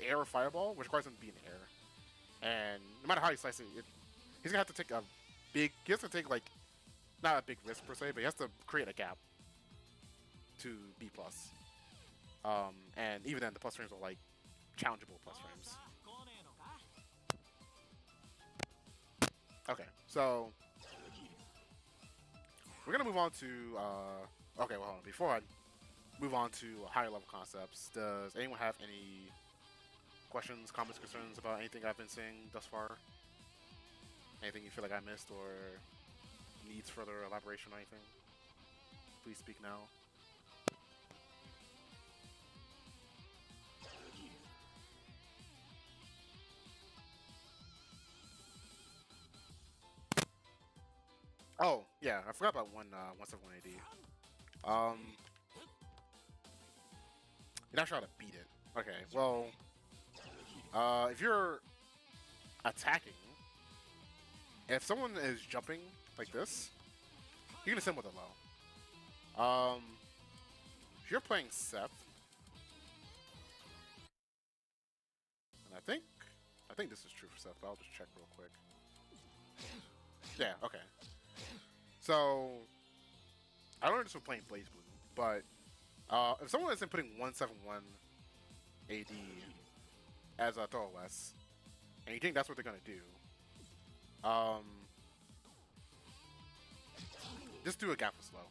air or fireball, which requires him to be in air. And no matter how you slice it, he's gonna have to take a big. He has to take like not a big risk per se, but he has to create a gap to be plus. And even then, the plus frames are like challengeable plus frames. Okay, so we're gonna move on to okay, well, hold on. Before I move on to higher level concepts, does anyone have any questions, comments, concerns about anything I've been saying thus far? Anything you feel like I missed or needs further elaboration on anything? Please speak now. Oh, yeah, I forgot about 171 AD. You're not sure how to beat it. Okay, well, if you're attacking, if someone is jumping like this, you're gonna send with a low. If you're playing Seth, and I think this is true for Seth, but I'll just check real quick. Yeah, okay. So, I don't know this for playing Blaze Blue, but if someone isn't putting 171 AD as a throw less, and you think that's what they're gonna do, just do a gapless slow.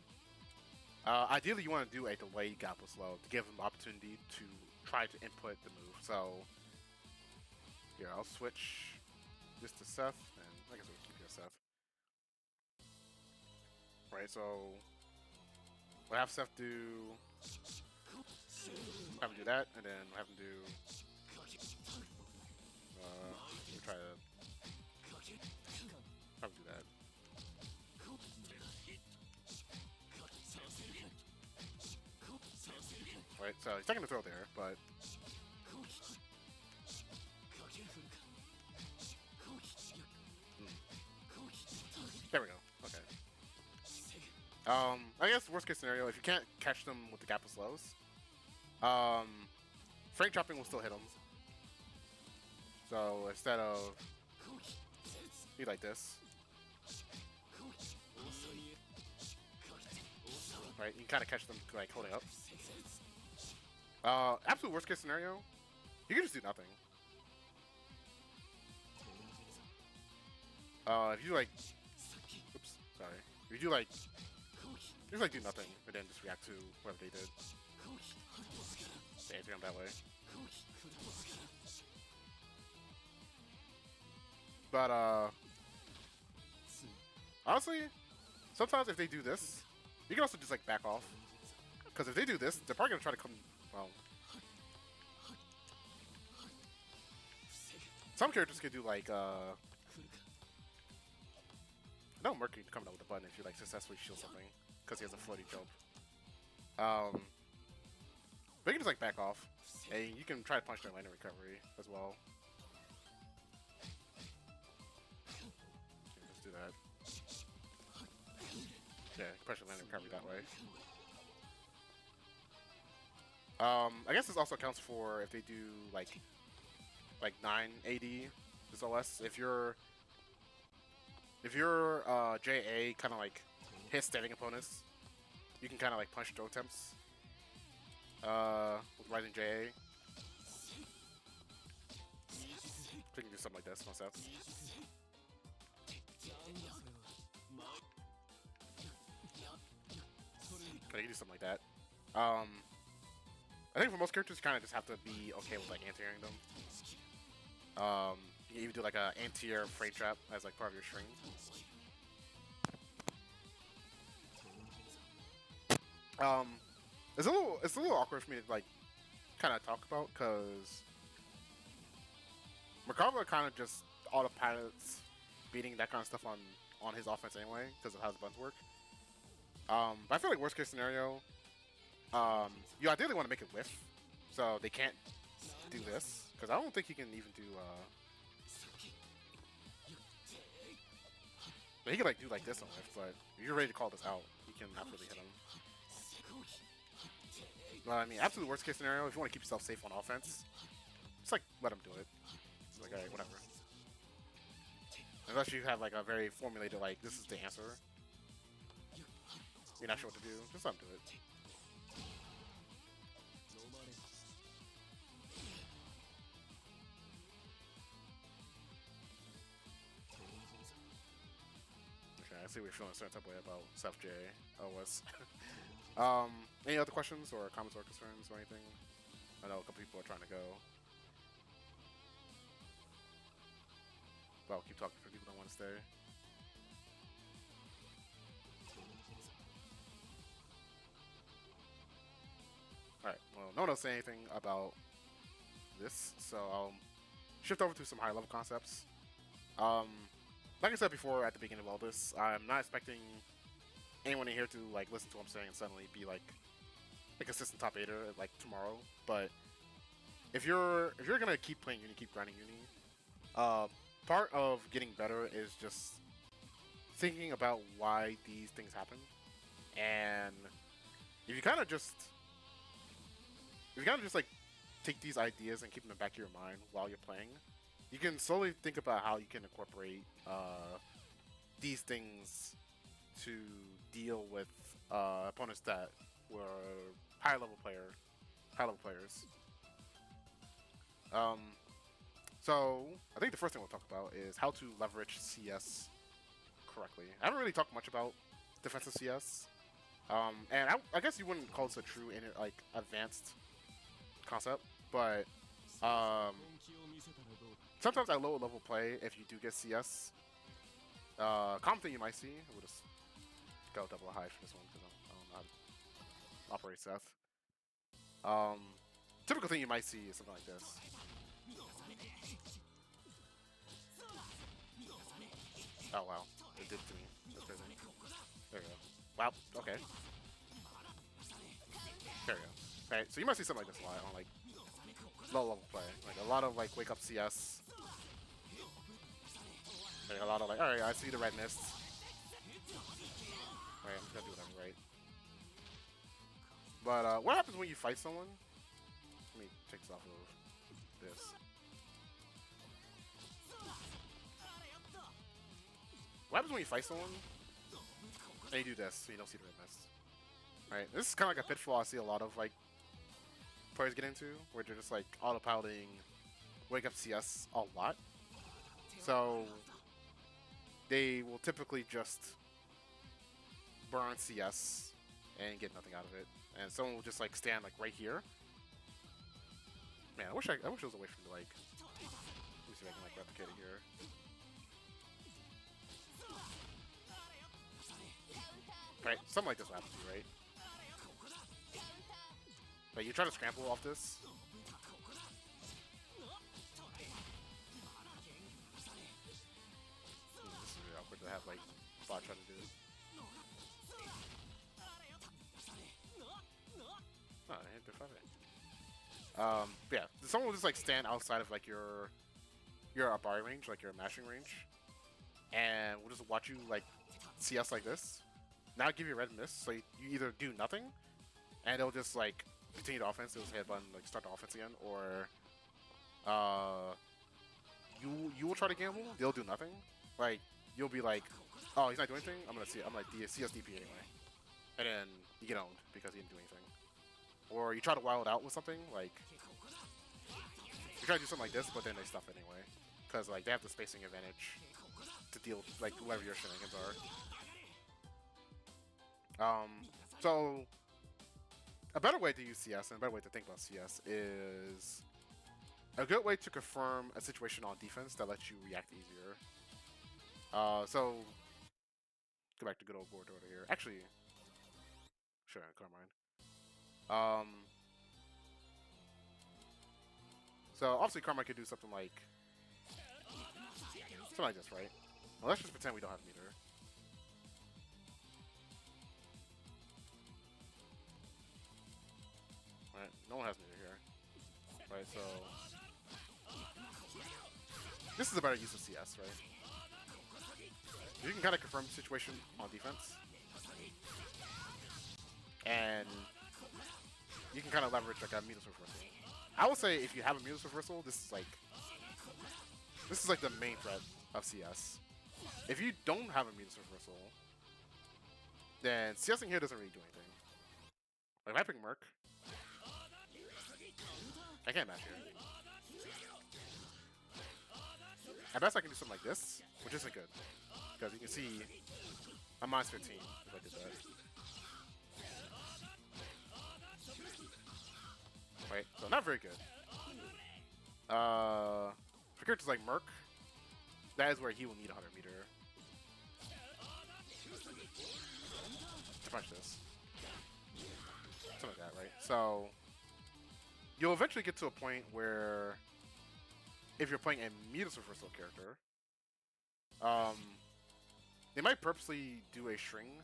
Ideally, you want to do a delayed gapless slow to give them the opportunity to try to input the move. So, Here, I'll switch this to Seth, and I guess we'll keep you as Seth. Right, so we'll have Seth do. Have him do that, and then we'll have him do. We'll try to have him do that. Right, so he's taking the throw there, but. There we go. Okay. I guess worst case scenario, if you can't catch them with the gapless lows, frame chopping will still hit them. So instead of be like this, right? You can kind of catch them like holding up. Absolute worst case scenario, you can just do nothing. If you like, oops, sorry. If you do like, just like do nothing, and then just react to whatever they did. Answer them that way. But honestly, sometimes if they do this, you can also just like back off. Because if they do this, they're probably gonna try to come. Well, some characters can do like no, Mercury coming out with a button if you like successfully shield something because he has a floaty jump. But you can just like back off, and you can try to punch their landing recovery as well. Okay, let's do that. Yeah, punch their landing recovery that way. I guess this also counts for if they do like 9 AD this OS. If your JA kind of like hits standing opponents, you can kind of like punch throw attempts with rising JA. So you can do something like this myself. But you can do something like that. I think for most characters, you kind of just have to be okay with like anti-airing them. You can even do like a anti-air frame trap as like part of your string. It's a little awkward for me to like kind of talk about because Merkava kind of just autopilots beating that kind of stuff on his offense anyway because of how his buttons work. But I feel like worst case scenario, you ideally want to make it whiff, so they can't do this because I don't think he can even do. But he can like do like this on whiff, but if you're ready to call this out, you can absolutely hit him. But I mean, absolute worst case scenario, if you want to keep yourself safe on offense, just like let him do it. It's like alright, whatever. Unless you have like a very formulated like this is the answer. You're not sure what to do, just let him do it. Okay, I see we're feeling a certain type of way about Seth J OS. Any other questions or comments or concerns or anything? I know a couple people are trying to go. But I'll keep talking for people that want to stay. Alright, well, no one else say anything about this, so I'll shift over to some higher level concepts. Like I said before at the beginning of all this, I'm not expecting anyone in here to like listen to what I'm saying and suddenly be like a consistent top 8er like tomorrow. But if you're gonna keep playing Uni, keep grinding Uni, part of getting better is just thinking about why these things happen. And if you kind of just like take these ideas and keep them in the back of your mind while you're playing, you can slowly think about how you can incorporate these things to deal with opponents that were high level players. So I think the first thing we'll talk about is how to leverage CS correctly. I haven't really talked much about defensive CS, and I guess you wouldn't call this a true like advanced concept, but sometimes at lower level play, if you do get CS, common thing you might see, we'll just go double high for this one because I don't know how to operate Seth. Typical thing you might see is something like this. Oh wow, it did to me. That's crazy. There we go. Wow, okay. There we go. Okay, so you might see something like this a lot on like low level play. Like a lot of like wake up CS. Like a lot of like, alright, I see the red mist. Alright, I'm just gonna do whatever, right? But what happens when you fight someone? Let me take this off of this. What happens when you fight someone and you do this so you don't see the red mist? Right, this is kind of like a pitfall I see a lot of like players get into, where they're just like autopiloting wake up CS a lot. So they will typically just burn CS and get nothing out of it, and someone will just like stand like right here. Man, I wish it was a way for me to like. Let me see if I can like replicate it here. Right, something like this will happen to you, right? Like you try to scramble off this. This is really awkward to have like bot trying to do. Oh, I hit the 5. But yeah, someone will just like stand outside of like your Abare range, like your mashing range, and we'll just watch you like CS like this. Now give you a red miss, so you either do nothing, and it'll just like continue the offense. It'll hit button, like start the offense again, or you will try to gamble. They'll do nothing. Like you'll be like, oh, he's not doing anything. I'm like CS DP anyway, and then you get owned because he didn't do anything. Or you try to wild out with something like you try to do something like this, but then they stuff anyway because like they have the spacing advantage to deal with like whatever your shenanigans are. So a better way to use CS and a better way to think about CS is a good way to confirm a situation on defense that lets you react easier. So go back to good old board order here. Actually, sure, Carmine. So obviously Carmine could do something like this, right? Well, let's just pretend we don't have meter. Right, no one has meter here. Right, so this is a better use of CS, right? You can kind of confirm the situation on defense, and you can kind of leverage like a Mutus reversal. I would say if you have a Mutus reversal, this is like the main threat of CS. If you don't have a Mutus reversal, then CSing here doesn't really do anything. Like if I pick Merc, I can't match here. At best I can do something like this, which isn't good. Because you can see I'm minus 15 if I did that. Right, so not very good. For characters like Merc, that is where he will need 100 meter to punch this. Something like that, right? So you'll eventually get to a point where if you're playing a Mutus reversal character, they might purposely do a string.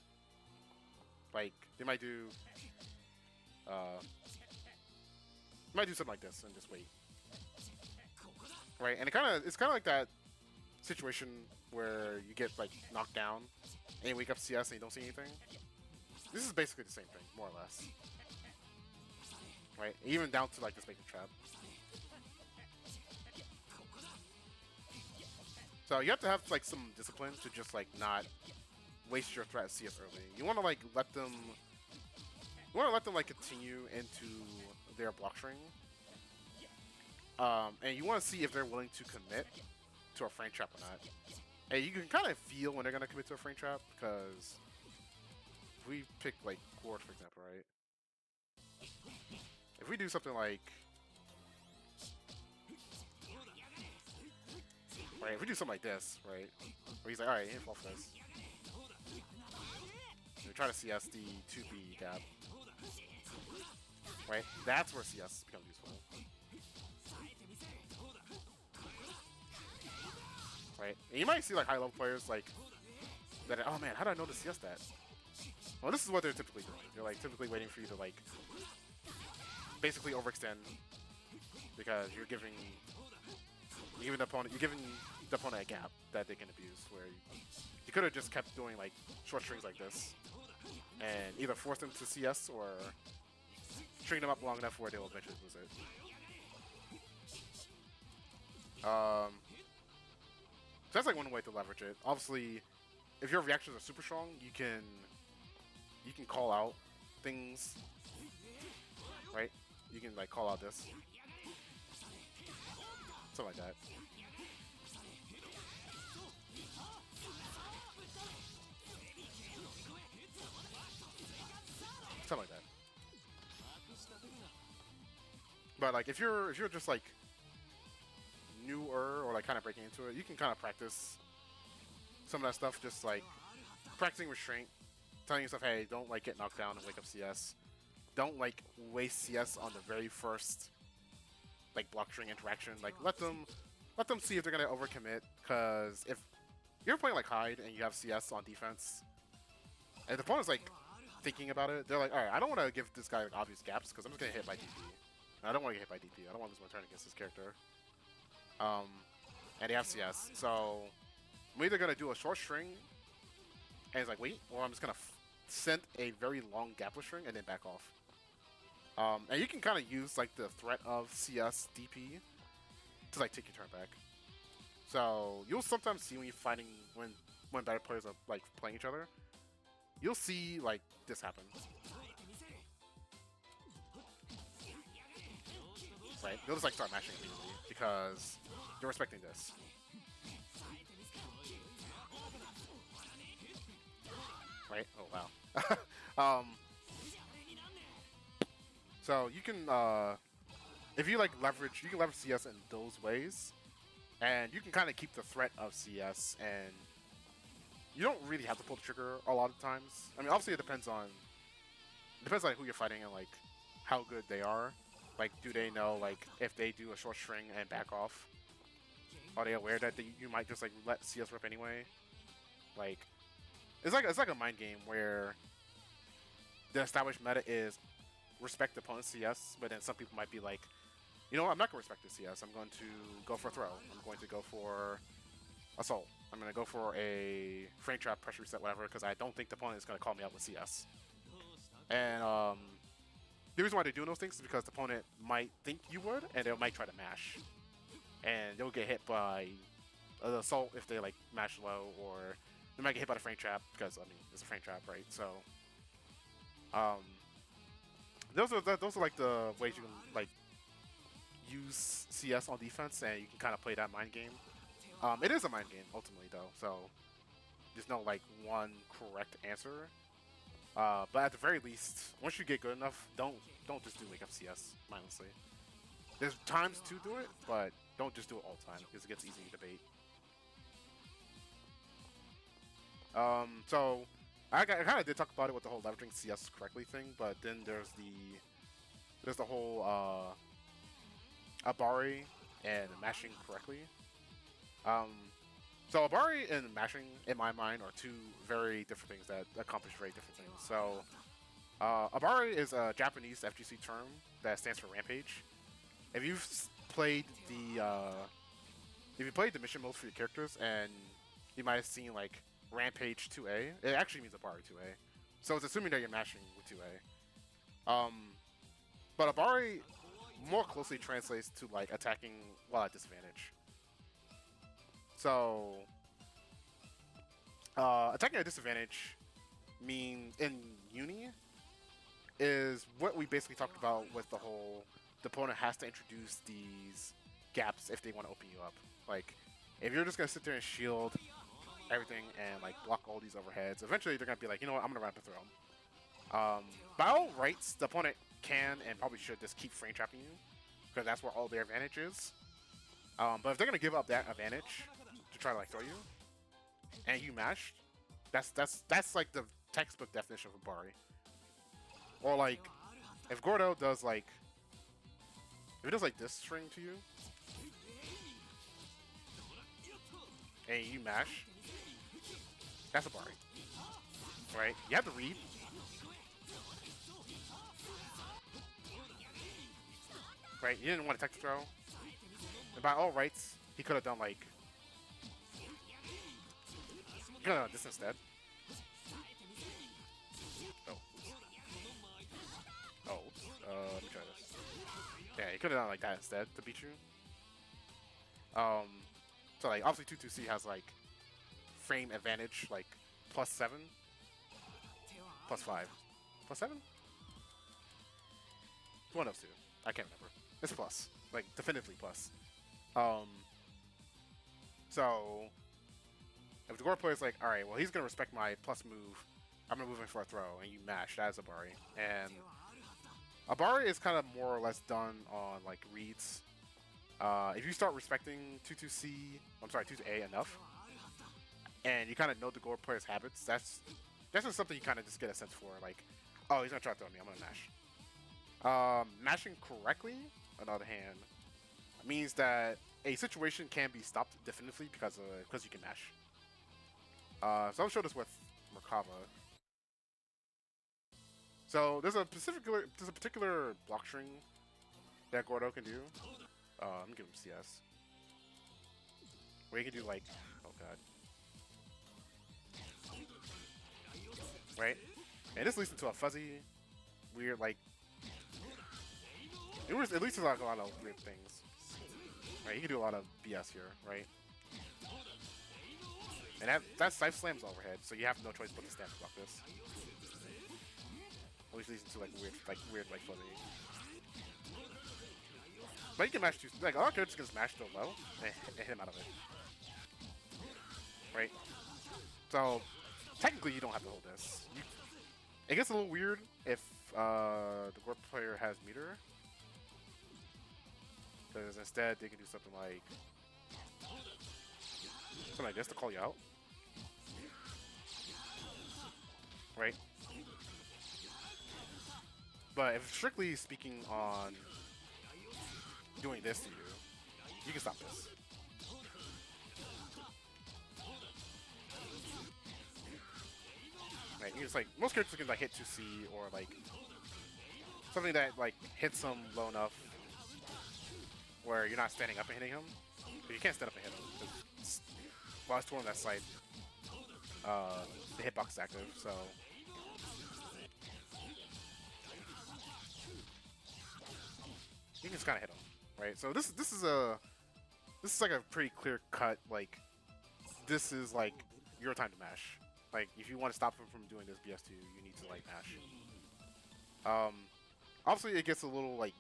Like they might do something like this and just wait. Right, and it's kind of like that situation where you get like knocked down and you wake up CS and you don't see anything. This is basically the same thing, more or less. Right, even down to like this bacon trap. So you have to have like some discipline to just like not waste your threat CS early. You want to like let them like continue into their block string. And you want to see if they're willing to commit to a frame trap or not. And you can kind of feel when they're going to commit to a frame trap, because if we pick like Quart, for example, right? If we do something like right? If we do something like this, right, where he's like, all right, hit fall for this. We try to CS the 2B gap, right? That's where CS becomes useful, right? And you might see like high level players like that. Oh man, how do I know to CS that? Well, this is what they're typically doing. They're like typically waiting for you to like basically overextend because you're giving the opponent a gap that they can abuse. Where you could have just kept doing like short strings like this, and either force them to CS or string them up long enough where they will eventually lose it. So that's like one way to leverage it. Obviously, if your reactions are super strong, you can call out things, right? You can like call out this, something like that. Something like that. But like if you're just like newer or like kind of breaking into it, you can kind of practice some of that stuff. Just like practicing restraint, telling yourself, hey, don't like get knocked down and wake up CS. Don't like waste CS on the very first like block string interaction. Like let them see if they're gonna overcommit. Because if you're playing like Hyde and you have CS on defense, and the opponent's like thinking about it, they're like, all right, I don't want to give this guy like obvious gaps because I'm just gonna hit by DP. And I don't want to get hit by DP. I don't want to lose my turn against this character. And they have CS, so I'm either gonna do a short string, and it's like wait, or I'm just gonna send a very long gapless string and then back off. And you can kind of use like the threat of CS DP to like take your turn back. So you'll sometimes see when you're fighting when better players are like playing each other, you'll see like this happen. Right? They'll just like start mashing immediately because they're respecting this. Right? Oh wow. So you can if you like leverage, you can leverage CS in those ways, and you can kind of keep the threat of CS, and you don't really have to pull the trigger a lot of times. I mean, obviously it depends on like who you're fighting and like how good they are. Like, do they know like if they do a short string and back off? Are they aware that you might just like let CS rip anyway? Like, it's like a mind game where the established meta is respect the opponent's CS, but then some people might be like, you know what, I'm not going to respect the CS. I'm going to go for a throw. I'm going to go for assault. I'm going to go for a frame trap, pressure reset, whatever, because I don't think the opponent is going to call me out with CS. And the reason why they're doing those things is because the opponent might think you would, and they might try to mash. And they'll get hit by an assault if they like mash low, or they might get hit by the frame trap because I mean it's a frame trap, right? So those are like the ways you can like use CS on defense, and you can kind of play that mind game. It is a mind game ultimately though, so there's no like one correct answer. But at the very least, once you get good enough, don't just do wake up CS mindlessly. There's times to do it, but don't just do it all the time because it gets easy to debate. So I kind of did talk about it with the whole leveraging CS correctly thing, but then there's the whole Abare and mashing correctly. So Abare and mashing, in my mind, are two very different things that accomplish very different things. So Abare is a Japanese FGC term that stands for Rampage. If you've played the mission modes for your characters, and you might have seen like Rampage 2A, it actually means Abare 2A. So it's assuming that you're mashing with 2A. But Abare more closely translates to like attacking while at disadvantage. So attacking at disadvantage means in Uni is what we basically talked about with the whole the opponent has to introduce these gaps if they want to open you up. Like if you're just gonna sit there and shield everything and like block all these overheads, eventually they're gonna be like, you know what, I'm gonna rapid throw. By all rights, the opponent can and probably should just keep frame trapping you because that's where all their advantage is. But if they're gonna give up that advantage, try to like throw you, and you mashed, that's like the textbook definition of Abare. Or like, if Gordo does like, if it does like this string to you, and you mash, that's Abare, right? You have to read. Right, you didn't want to tech throw. And by all rights, he could have done like, he could have done this instead. Oh, oh, let me try this. Yeah, he could have done like that instead to beat you. So like obviously 2-2C has like frame advantage, like +7, +5, +7. One of two. I can't remember. It's plus, like definitively plus. So if the Gore player is like, all right, well he's gonna respect my plus move, I'm gonna move in for a throw, and you mash. That is Abare, and Abare is kind of more or less done on like reads. If you start respecting 2-2A enough, and you kind of know the Gore player's habits, that's just something you kind of just get a sense for. Like, oh, he's gonna try to throw me, I'm gonna mash. Mashing correctly, on the other hand, means that a situation can be stopped definitively because you can mash. So I'll show this with Merkava. So there's a particular block string that Gordo can do. Let me give him CS. Where you can do like, oh god, right? And this leads into a fuzzy, weird like. It leads to like a lot of weird things. Right, you can do a lot of BS here, right? And that Scythe slams overhead, so you have no choice but to stand block this. Which leads into like weird fuzzy. But you can mash too. Like a lot of characters can smash so low and hit him out of it. Right? So technically you don't have to hold this. It gets a little weird if the Gore player has meter. Because instead they can do something like this to call you out. Right? But if strictly speaking on doing this to you, you can stop this. Right? You just like most characters can like hit 2C or like something that like hits them low enough where you're not standing up and hitting him. But you can't stand up and hit him because while it's twirling that side, the hitbox is active. So you can just kind of hit him, right? So this is like a pretty clear cut. Like this is like your time to mash. Like if you want to stop him from doing this BS2, you need to like mash. Obviously it gets a little like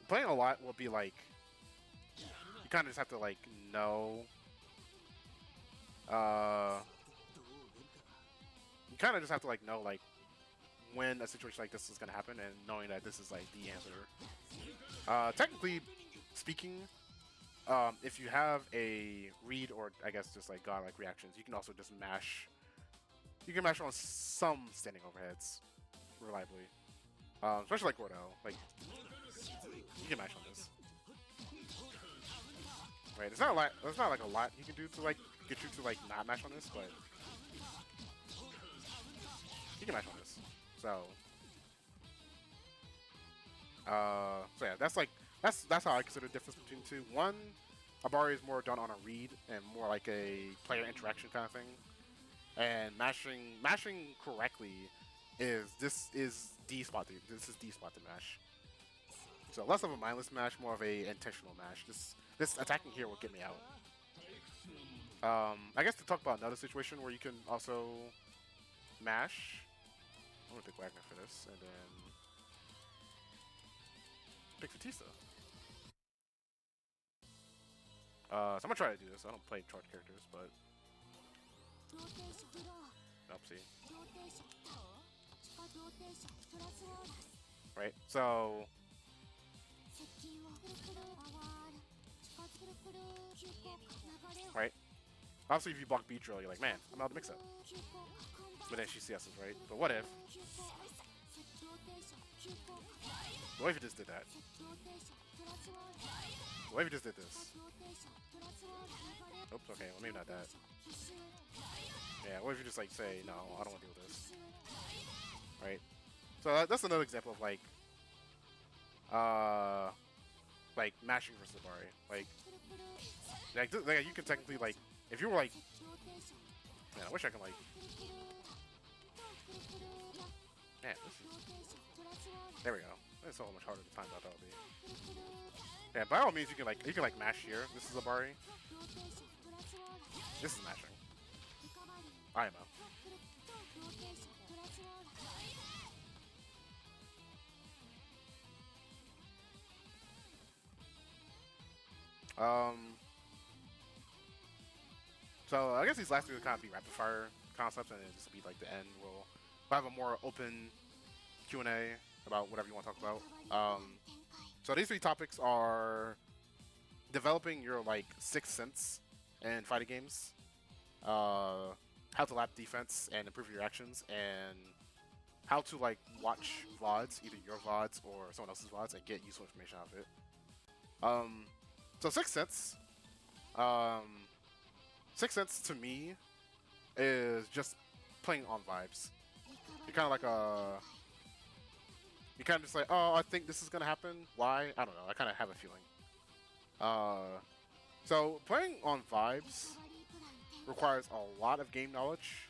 playing a lot will be like you kind of just have to like know. You kind of just have to like know like when a situation like this is gonna happen and knowing that this is like the answer. Technically speaking, if you have a read or I guess just like godlike reactions, you can also just mash. You can mash on some standing overheads reliably, especially like Gordo. Like you can mash on this. Right, it's not a lot. There's not like a lot you can do to like get you to like not mash on this, but you can mash on this. So yeah, that's how I consider the difference between the two. One, Abare is more done on a read and more like a player interaction kind of thing, and mashing correctly is D spot to mash. So less of a mindless mash, more of a intentional mash. This attacking here will get me out. I guess to talk about another situation where you can also mash. I'm gonna pick Wagner for this, and then pick Fatista. So I'm gonna try to do this. I don't play charge characters, but oopsie. Right. So right? Obviously, if you block B drill, you're like, man, I'm out of mix-up. But then she CS's, right? But what if? What if you just did that? What if you just did this? Oops, okay, well maybe not that. Yeah, what if you just like say, no, I don't want to deal with this, right? So that's another example of like mashing versus Abare. Like you can technically like, if you were like, man, I wish I can like, man, this is, there we go. That's so much harder to time that would be. Yeah, by all means you can like mash here. This is Abare. This is mashing. IMO. So I guess these last two would kind of be rapid fire concepts, and it'd just be like the end. We'll have a more open Q&A about whatever you want to talk about. So these three topics are developing your like sixth sense in fighting games, how to lap defense and improve your actions, and how to like watch vods, either your vods or someone else's vods, and get useful information out of it. So sixth sense, sixth sense to me is just playing on vibes. You're kind of like you kind of just like, oh, I think this is gonna happen. Why? I don't know. I kind of have a feeling. So playing on vibes requires a lot of game knowledge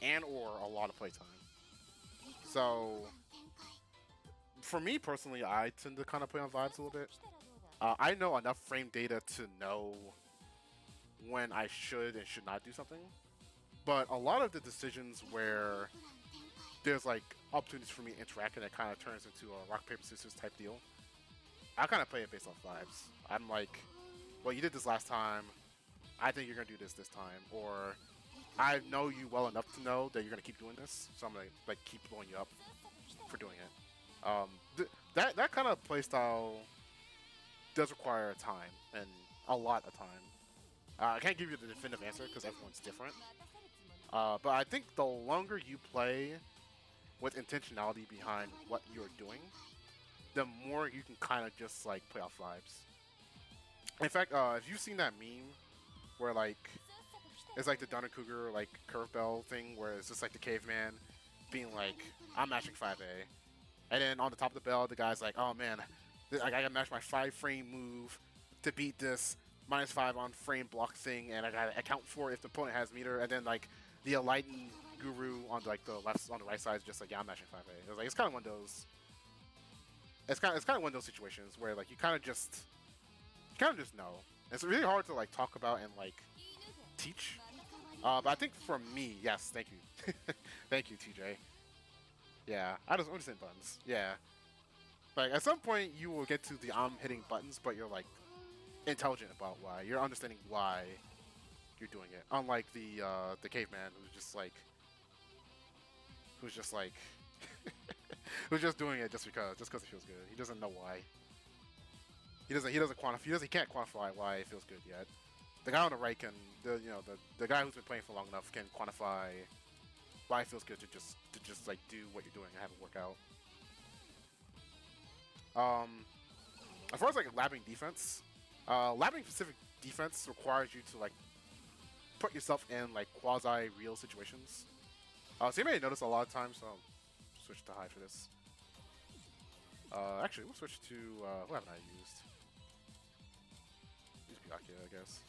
and or a lot of playtime. So for me personally, I tend to kind of play on vibes a little bit. I know enough frame data to know when I should and should not do something. But a lot of the decisions where there's like opportunities for me to interact and it kind of turns into a rock, paper, scissors type deal, I kind of play it based off vibes. I'm like, well, you did this last time. I think you're going to do this time. Or I know you well enough to know that you're going to keep doing this. So I'm going to like keep blowing you up for doing it. That kind of playstyle does require time and a lot of time. I can't give you the definitive answer because everyone's different. But I think the longer you play with intentionality behind what you're doing, the more you can kind of just like play off vibes. In fact, if you've seen that meme where like it's like the Dunner Cougar like curve bell thing where it's just like the caveman being like, I'm mashing 5A, and then on the top of the bell the guy's like, oh man, I gotta match my 5-frame move to beat this -5 on frame block thing, and I gotta account for it if the opponent has meter, and then like the enlightened guru on like the right side is just like, yeah, I'm mashing 5A. It was like, it's kind of one of those. It's kind of one of those situations where like you kind of just know. It's really hard to like talk about and like teach. But I think for me, yes, thank you, thank you, TJ. Yeah, I just understand buttons. Yeah, like at some point you will get to the I'm hitting buttons, but you're like intelligent about why. You're understanding why you're doing it. Unlike the caveman who's just like who's just doing it just because it feels good. He doesn't know why. He can't quantify why it feels good yet. The guy on the right can, the guy who's been playing for long enough can quantify why it feels good to just like do what you're doing and have it work out. As far as like lapping defense, lapping specific defense requires you to like put yourself in like quasi real situations. So you may notice a lot of times. So I'll switch to high for this. Actually, we'll switch to who haven't I used? Use Byakuya, I guess.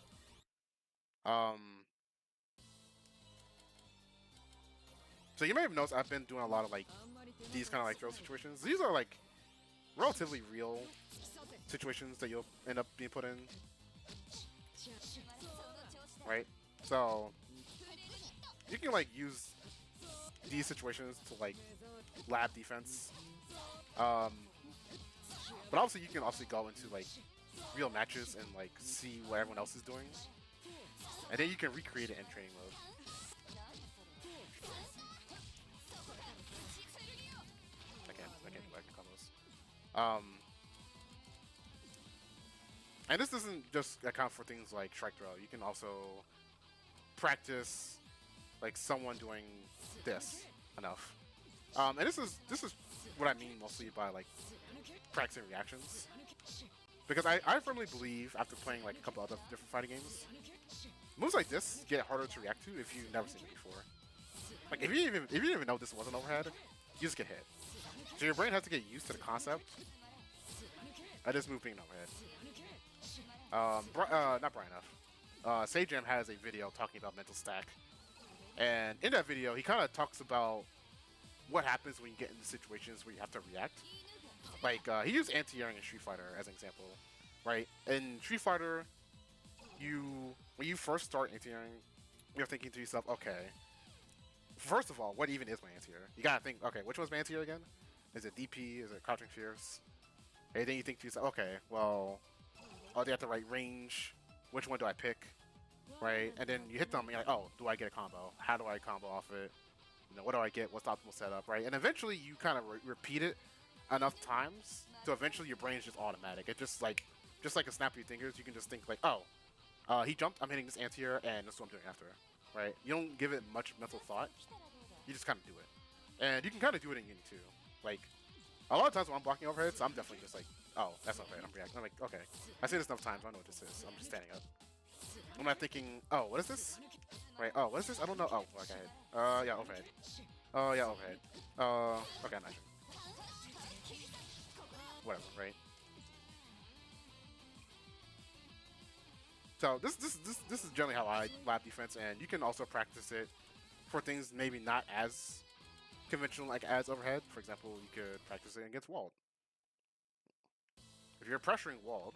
So you may have noticed I've been doing a lot of like these kind of like throw situations. These are like relatively real situations that you'll end up being put in, right? So you can like use these situations to like lab defense, but obviously you can also go into like real matches and like see what everyone else is doing, and then you can recreate it in training mode. I can't do combos. And this doesn't just account for things like strike throw. You can also practice like someone doing this enough. And this is what I mean mostly by like practicing reactions. Because I firmly believe after playing like a couple other different fighting games, moves like this get harder to react to if you've never seen it before. Like if you didn't even know this was an overhead, you just get hit. So your brain has to get used to the concept of this move being an overhead. Not Brian F. Sajam has a video talking about mental stack, and in that video he kind of talks about what happens when you get into situations where you have to react. Like he used anti-airing in Street Fighter as an example, right? In Street Fighter, when you first start anti-airing, you're thinking to yourself, okay, first of all, what even is my anti-air? You gotta think, okay, which one's my anti-air again? Is it DP? Is it Crouching Fierce? And then you think to yourself, okay, well, are they at the right range? Which one do I pick? Right? And then you hit them, and you're like, oh, do I get a combo? How do I combo off it? You know, what do I get? What's the optimal setup? Right? And eventually you kind of repeat it enough times, so eventually your brain is just automatic. It's just like a snap of your fingers. You can just think like, oh, he jumped. I'm hitting this anti-air, and that's what I'm doing after. Right? You don't give it much mental thought. You just kind of do it, and you can kind of do it in Uni too. Like a lot of times when I'm blocking overheads, I'm definitely just like, oh, that's not overhead. I'm reacting. I'm like, okay, I've seen this enough times. I know what this is. I'm just standing up. I'm not thinking, oh, what is this? Right? Oh, what is this? I don't know. Oh, okay. Yeah, overhead. Oh, yeah, overhead. Okay, nice. Whatever, right? So this is generally how I lap defense, and you can also practice it for things maybe not as conventional like as overhead. For example, you could practice it against walled. If you're pressuring walled,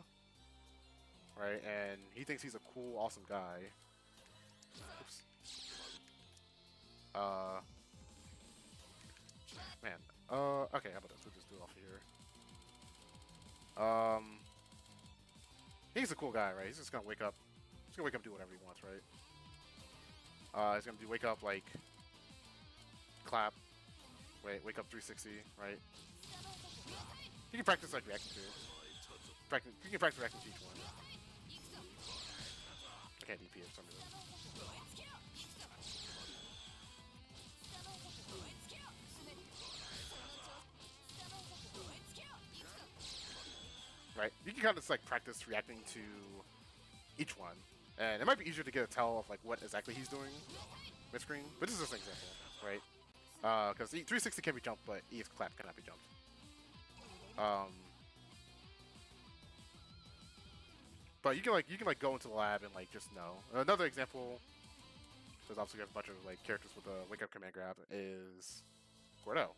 right, and he thinks he's a cool, awesome guy. Oops. Man. Okay, how about this? We'll just do it off here. He's a cool guy, right? He's just gonna wake up. He's gonna wake up, and do whatever he wants, right? He's gonna do wake up like clap. Wait, wake up 360, right? You can practice like reacting to. You can practice reacting to each one. I can't DP it for some reason. Right? You can kind of just like practice reacting to each one, and it might be easier to get a tell of like what exactly he's doing mid screen. But this is just an example, right? Because 360 can be jumped, but EX clap cannot be jumped. But you can go into the lab and like just know. Another example, because obviously we have a bunch of like characters with a wake up command grab, is Gordo,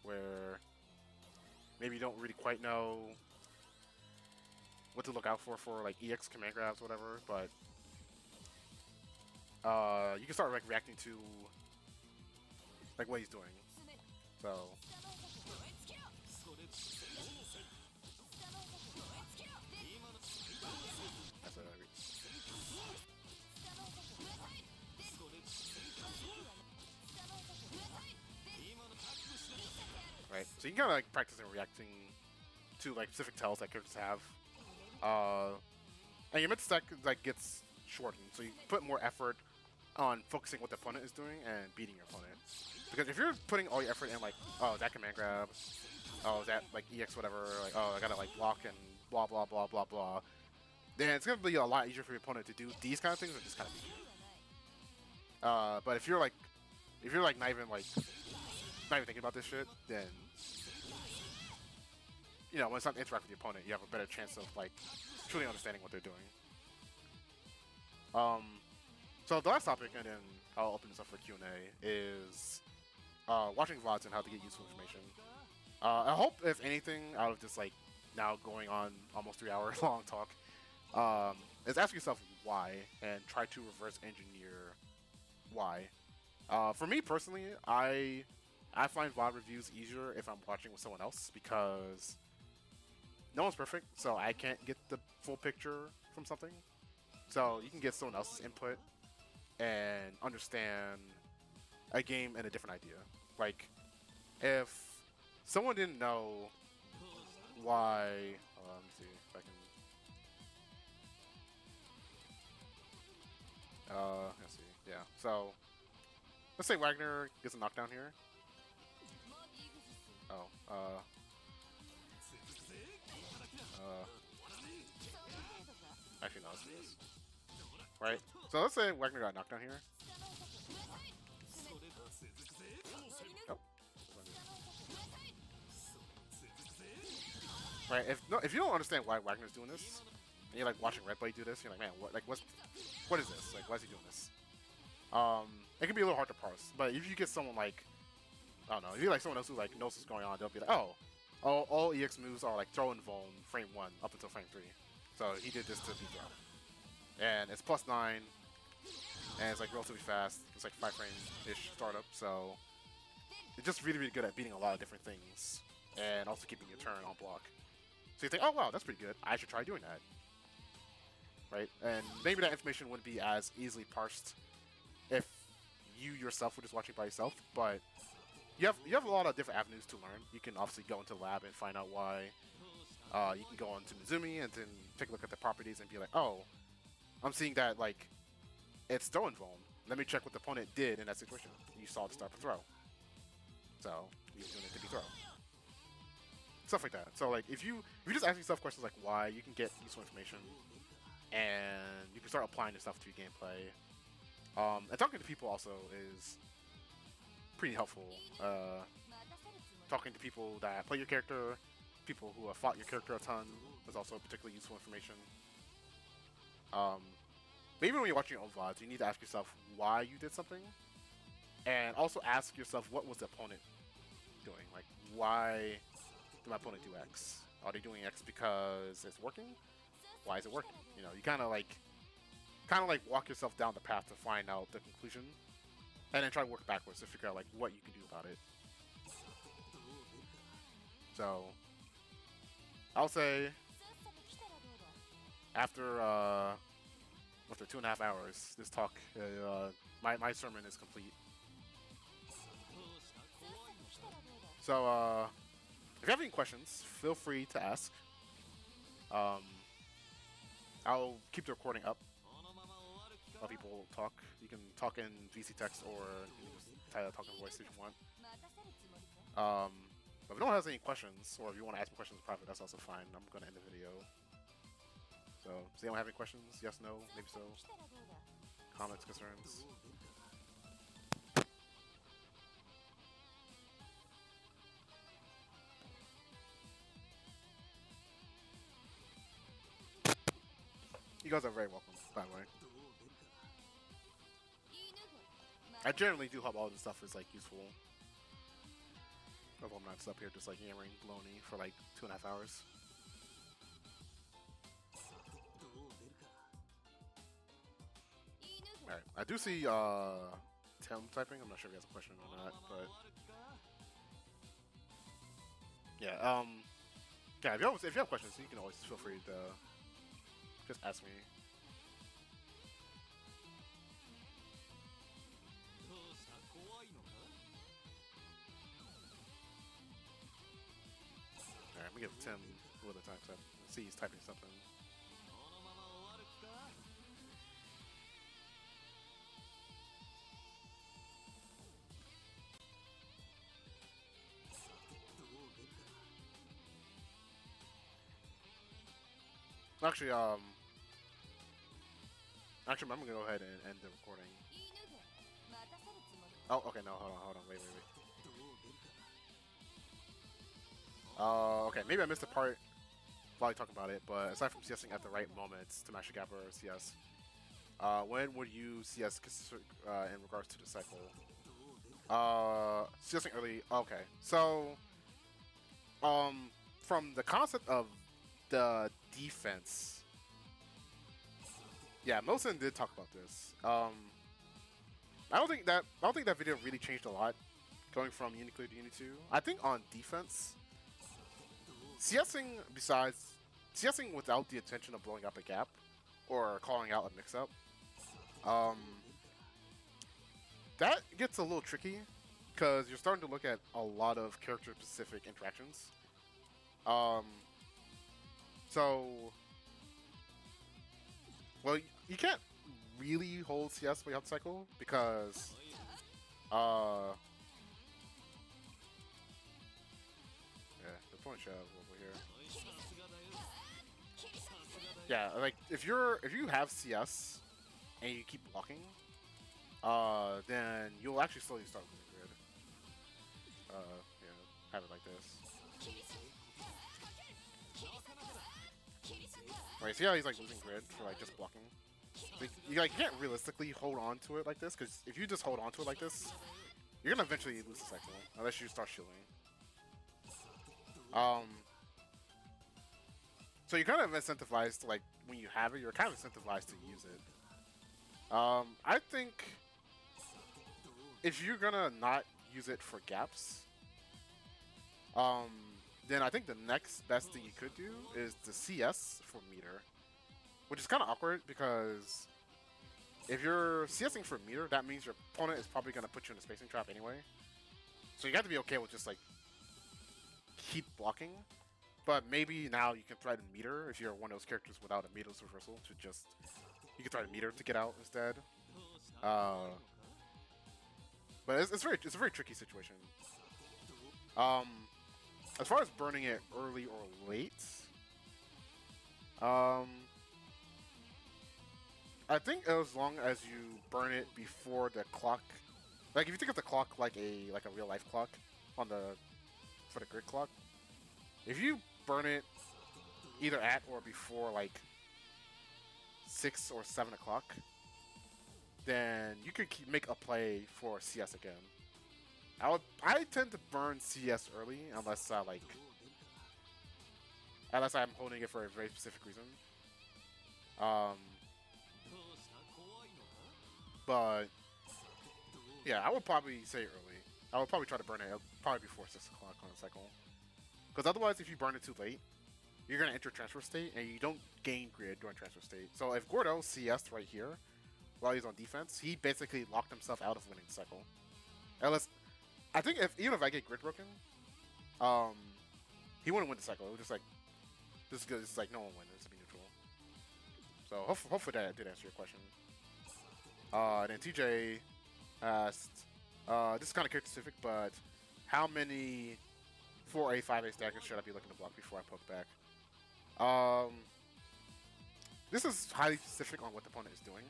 where maybe you don't really quite know what to look out for like EX command grabs, or whatever. But you can start like reacting to like what he's doing. So. That's what I mean. Right, so you can kind of like practice and reacting to like specific tells that characters have, and your mid stack like gets shortened, so you put more effort on focusing what the opponent is doing and beating your opponent. Because if you're putting all your effort in like, oh, that command grab, oh, that like EX whatever, like, oh, I gotta like block and blah blah blah blah blah, then it's gonna be a lot easier for your opponent to do these kind of things and just kind of beat you. But if you're like not even thinking about this shit, then you know when it's time to interact with the opponent, you have a better chance of like truly understanding what they're doing. So the last topic, and then I'll open this up for Q&A, is watching VODs and how to get useful information. I hope, if anything, out of this like now going on almost 3 hour long talk, is ask yourself why and try to reverse engineer why. For me personally, I find VOD reviews easier if I'm watching with someone else because no one's perfect, so I can't get the full picture from something. So you can get someone else's input and understand a game and a different idea. Like, if someone didn't know why, let me see if I can. Let's see. Yeah. So let's say Wagner gets a knockdown here. Oh. Uh. Actually, no. Let's do this. Right. So let's say Wagner got knocked down here. Oh. Right. If you don't understand why Wagner's doing this, and you're like watching Red Blade do this, you're like, man, what is this? Like, why is he doing this? It can be a little hard to parse. But if you get someone like, I don't know, if you like someone else who like knows what's going on, they'll be like, oh, all EX moves are like throw and Vuln frame 1 up until frame 3. So he did this to beat throw. And it's +9, and it's like relatively fast. It's like 5 frame-ish startup, so it's just really, really good at beating a lot of different things, and also keeping your turn on block. So you think, oh wow, that's pretty good. I should try doing that, right? And maybe that information wouldn't be as easily parsed if you yourself were just watching by yourself, but you have a lot of different avenues to learn. You can obviously go into the lab and find out why. You can go on to Mizumi and then take a look at the properties and be like, oh, I'm seeing that like it's throw and Vuln. Let me check what the opponent did in that situation. You saw the start of throw, so you're doing it to be throw. Stuff like that. So like if you just ask yourself questions like why, you can get useful information, and you can start applying this stuff to your gameplay. And talking to people also is pretty helpful. Talking to people that play your character, people who have fought your character a ton, is also particularly useful information. But even when you're watching your own VODs, you need to ask yourself why you did something, and also ask yourself what was the opponent doing. Like, why did my opponent do X? Are they doing X because it's working? Why is it working? You know, you kind of like walk yourself down the path to find out the conclusion, and then try to work backwards to figure out like what you can do about it. So I'll say after 2.5 hours, this talk, my sermon is complete. So if you have any questions, feel free to ask. I'll keep the recording up while people talk. You can talk in VC text, or you can just try to talk in voice if you want. But if no one has any questions, or if you want to ask me questions in private, that's also fine. I'm going to end the video. So, does anyone have any questions? Yes, no, maybe so? Comments, concerns? You guys are very welcome, by the way. I generally do hope all this stuff is like useful. I hope I'm not up here just like yammering baloney for like 2.5 hours. Alright, I do see Tim typing. I'm not sure if he has a question or not, but yeah, yeah, if you have questions, you can always feel free to just ask me. Alright, let me give Tim a little time to see he's typing something. Actually, I'm gonna go ahead and end the recording. Oh, okay, no, hold on, wait. Okay, maybe I missed the part while you talking about it, but aside from CSing at the right moments to match the gap or CS, when would you CS in regards to the cycle? CSing early, okay. So, from the concept of the defense, yeah, Mosin did talk about this. I don't think that video really changed a lot, going from Uniclear to Uni2. I think on defense, CSing without the intention of blowing up a gap or calling out a mix-up, that gets a little tricky because you're starting to look at a lot of character-specific interactions. So, well, you can't really hold CS way out the cycle because yeah, the point should have over here. Yeah, like if you have CS and you keep blocking, then you'll actually slowly start losing grid. Yeah, have it like this. Right, see how he's like losing grid for like just blocking? Like, you like can't realistically hold on to it like this, because if you just hold on to it like this, you're gonna eventually lose the cycle unless you start shielding. So you're kind of incentivized, like when you have it, you're kind of incentivized to use it. I think if you're gonna not use it for gaps, then I think the next best thing you could do is the CS for meter, which is kind of awkward because if you're CSing for meter, that means your opponent is probably gonna put you in a spacing trap anyway. So you have to be okay with just like keep blocking. But maybe now you can threaten meter if you're one of those characters without a meter's reversal to just you can threaten meter to get out instead. But it's a very tricky situation. As far as burning it early or late, I think as long as you burn it before the clock, like if you think of the clock like a real life clock on the for the grid clock, if you burn it either at or before like 6 or 7 o'clock, then you could make a play for CS again. I tend to burn CS early unless unless I'm holding it for a very specific reason. But yeah, I would probably say early. I would probably try to burn it probably before 6 o'clock on the cycle. Because otherwise, if you burn it too late, you're gonna enter transfer state and you don't gain grid during transfer state. So if Gordo CS'd right here while he's on defense, he basically locked himself out of winning the cycle. Unless I think even if I get grid broken, he wouldn't win the cycle. It was just like this is good. It's like no one wins. It's be neutral. So hopefully that did answer your question. And then TJ asked, this is kind of character specific, but how many 4A 5A stackers should I be looking to block before I poke back? This is highly specific on what the opponent is doing,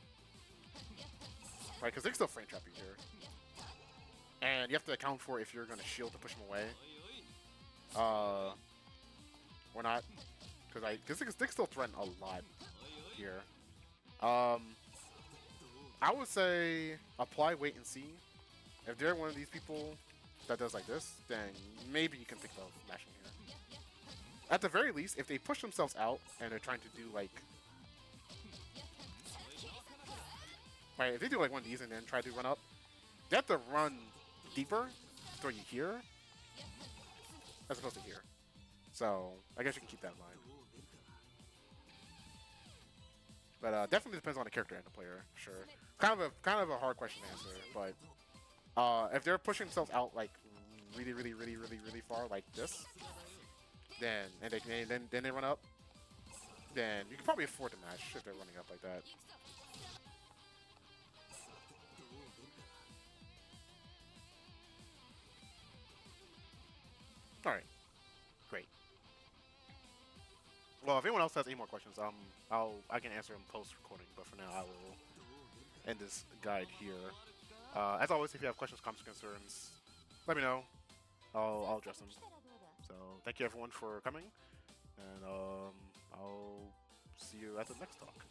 right? Because they can still frame trap you here. And you have to account for if you're going to shield to push him away. Or not. Because they can still threaten a lot here. I would say apply wait and see. If they're one of these people that does like this, then maybe you can think about mashing here. At the very least, if they push themselves out and they're trying to do like... Right, if they do like one of these and then try to run up, they have to run deeper to throw you here as opposed to here. So I guess you can keep that in mind. But definitely depends on the character and the player, for sure. Kind of a hard question to answer, but if they're pushing themselves out like really far like this, then they run up, then you can probably afford to match if they're running up like that. All right, great. Well, if anyone else has any more questions, I can answer them post recording. But for now, I will end this guide here. As always, if you have questions, comments, concerns, let me know. I'll address them. So thank you everyone for coming, and I'll see you at the next talk.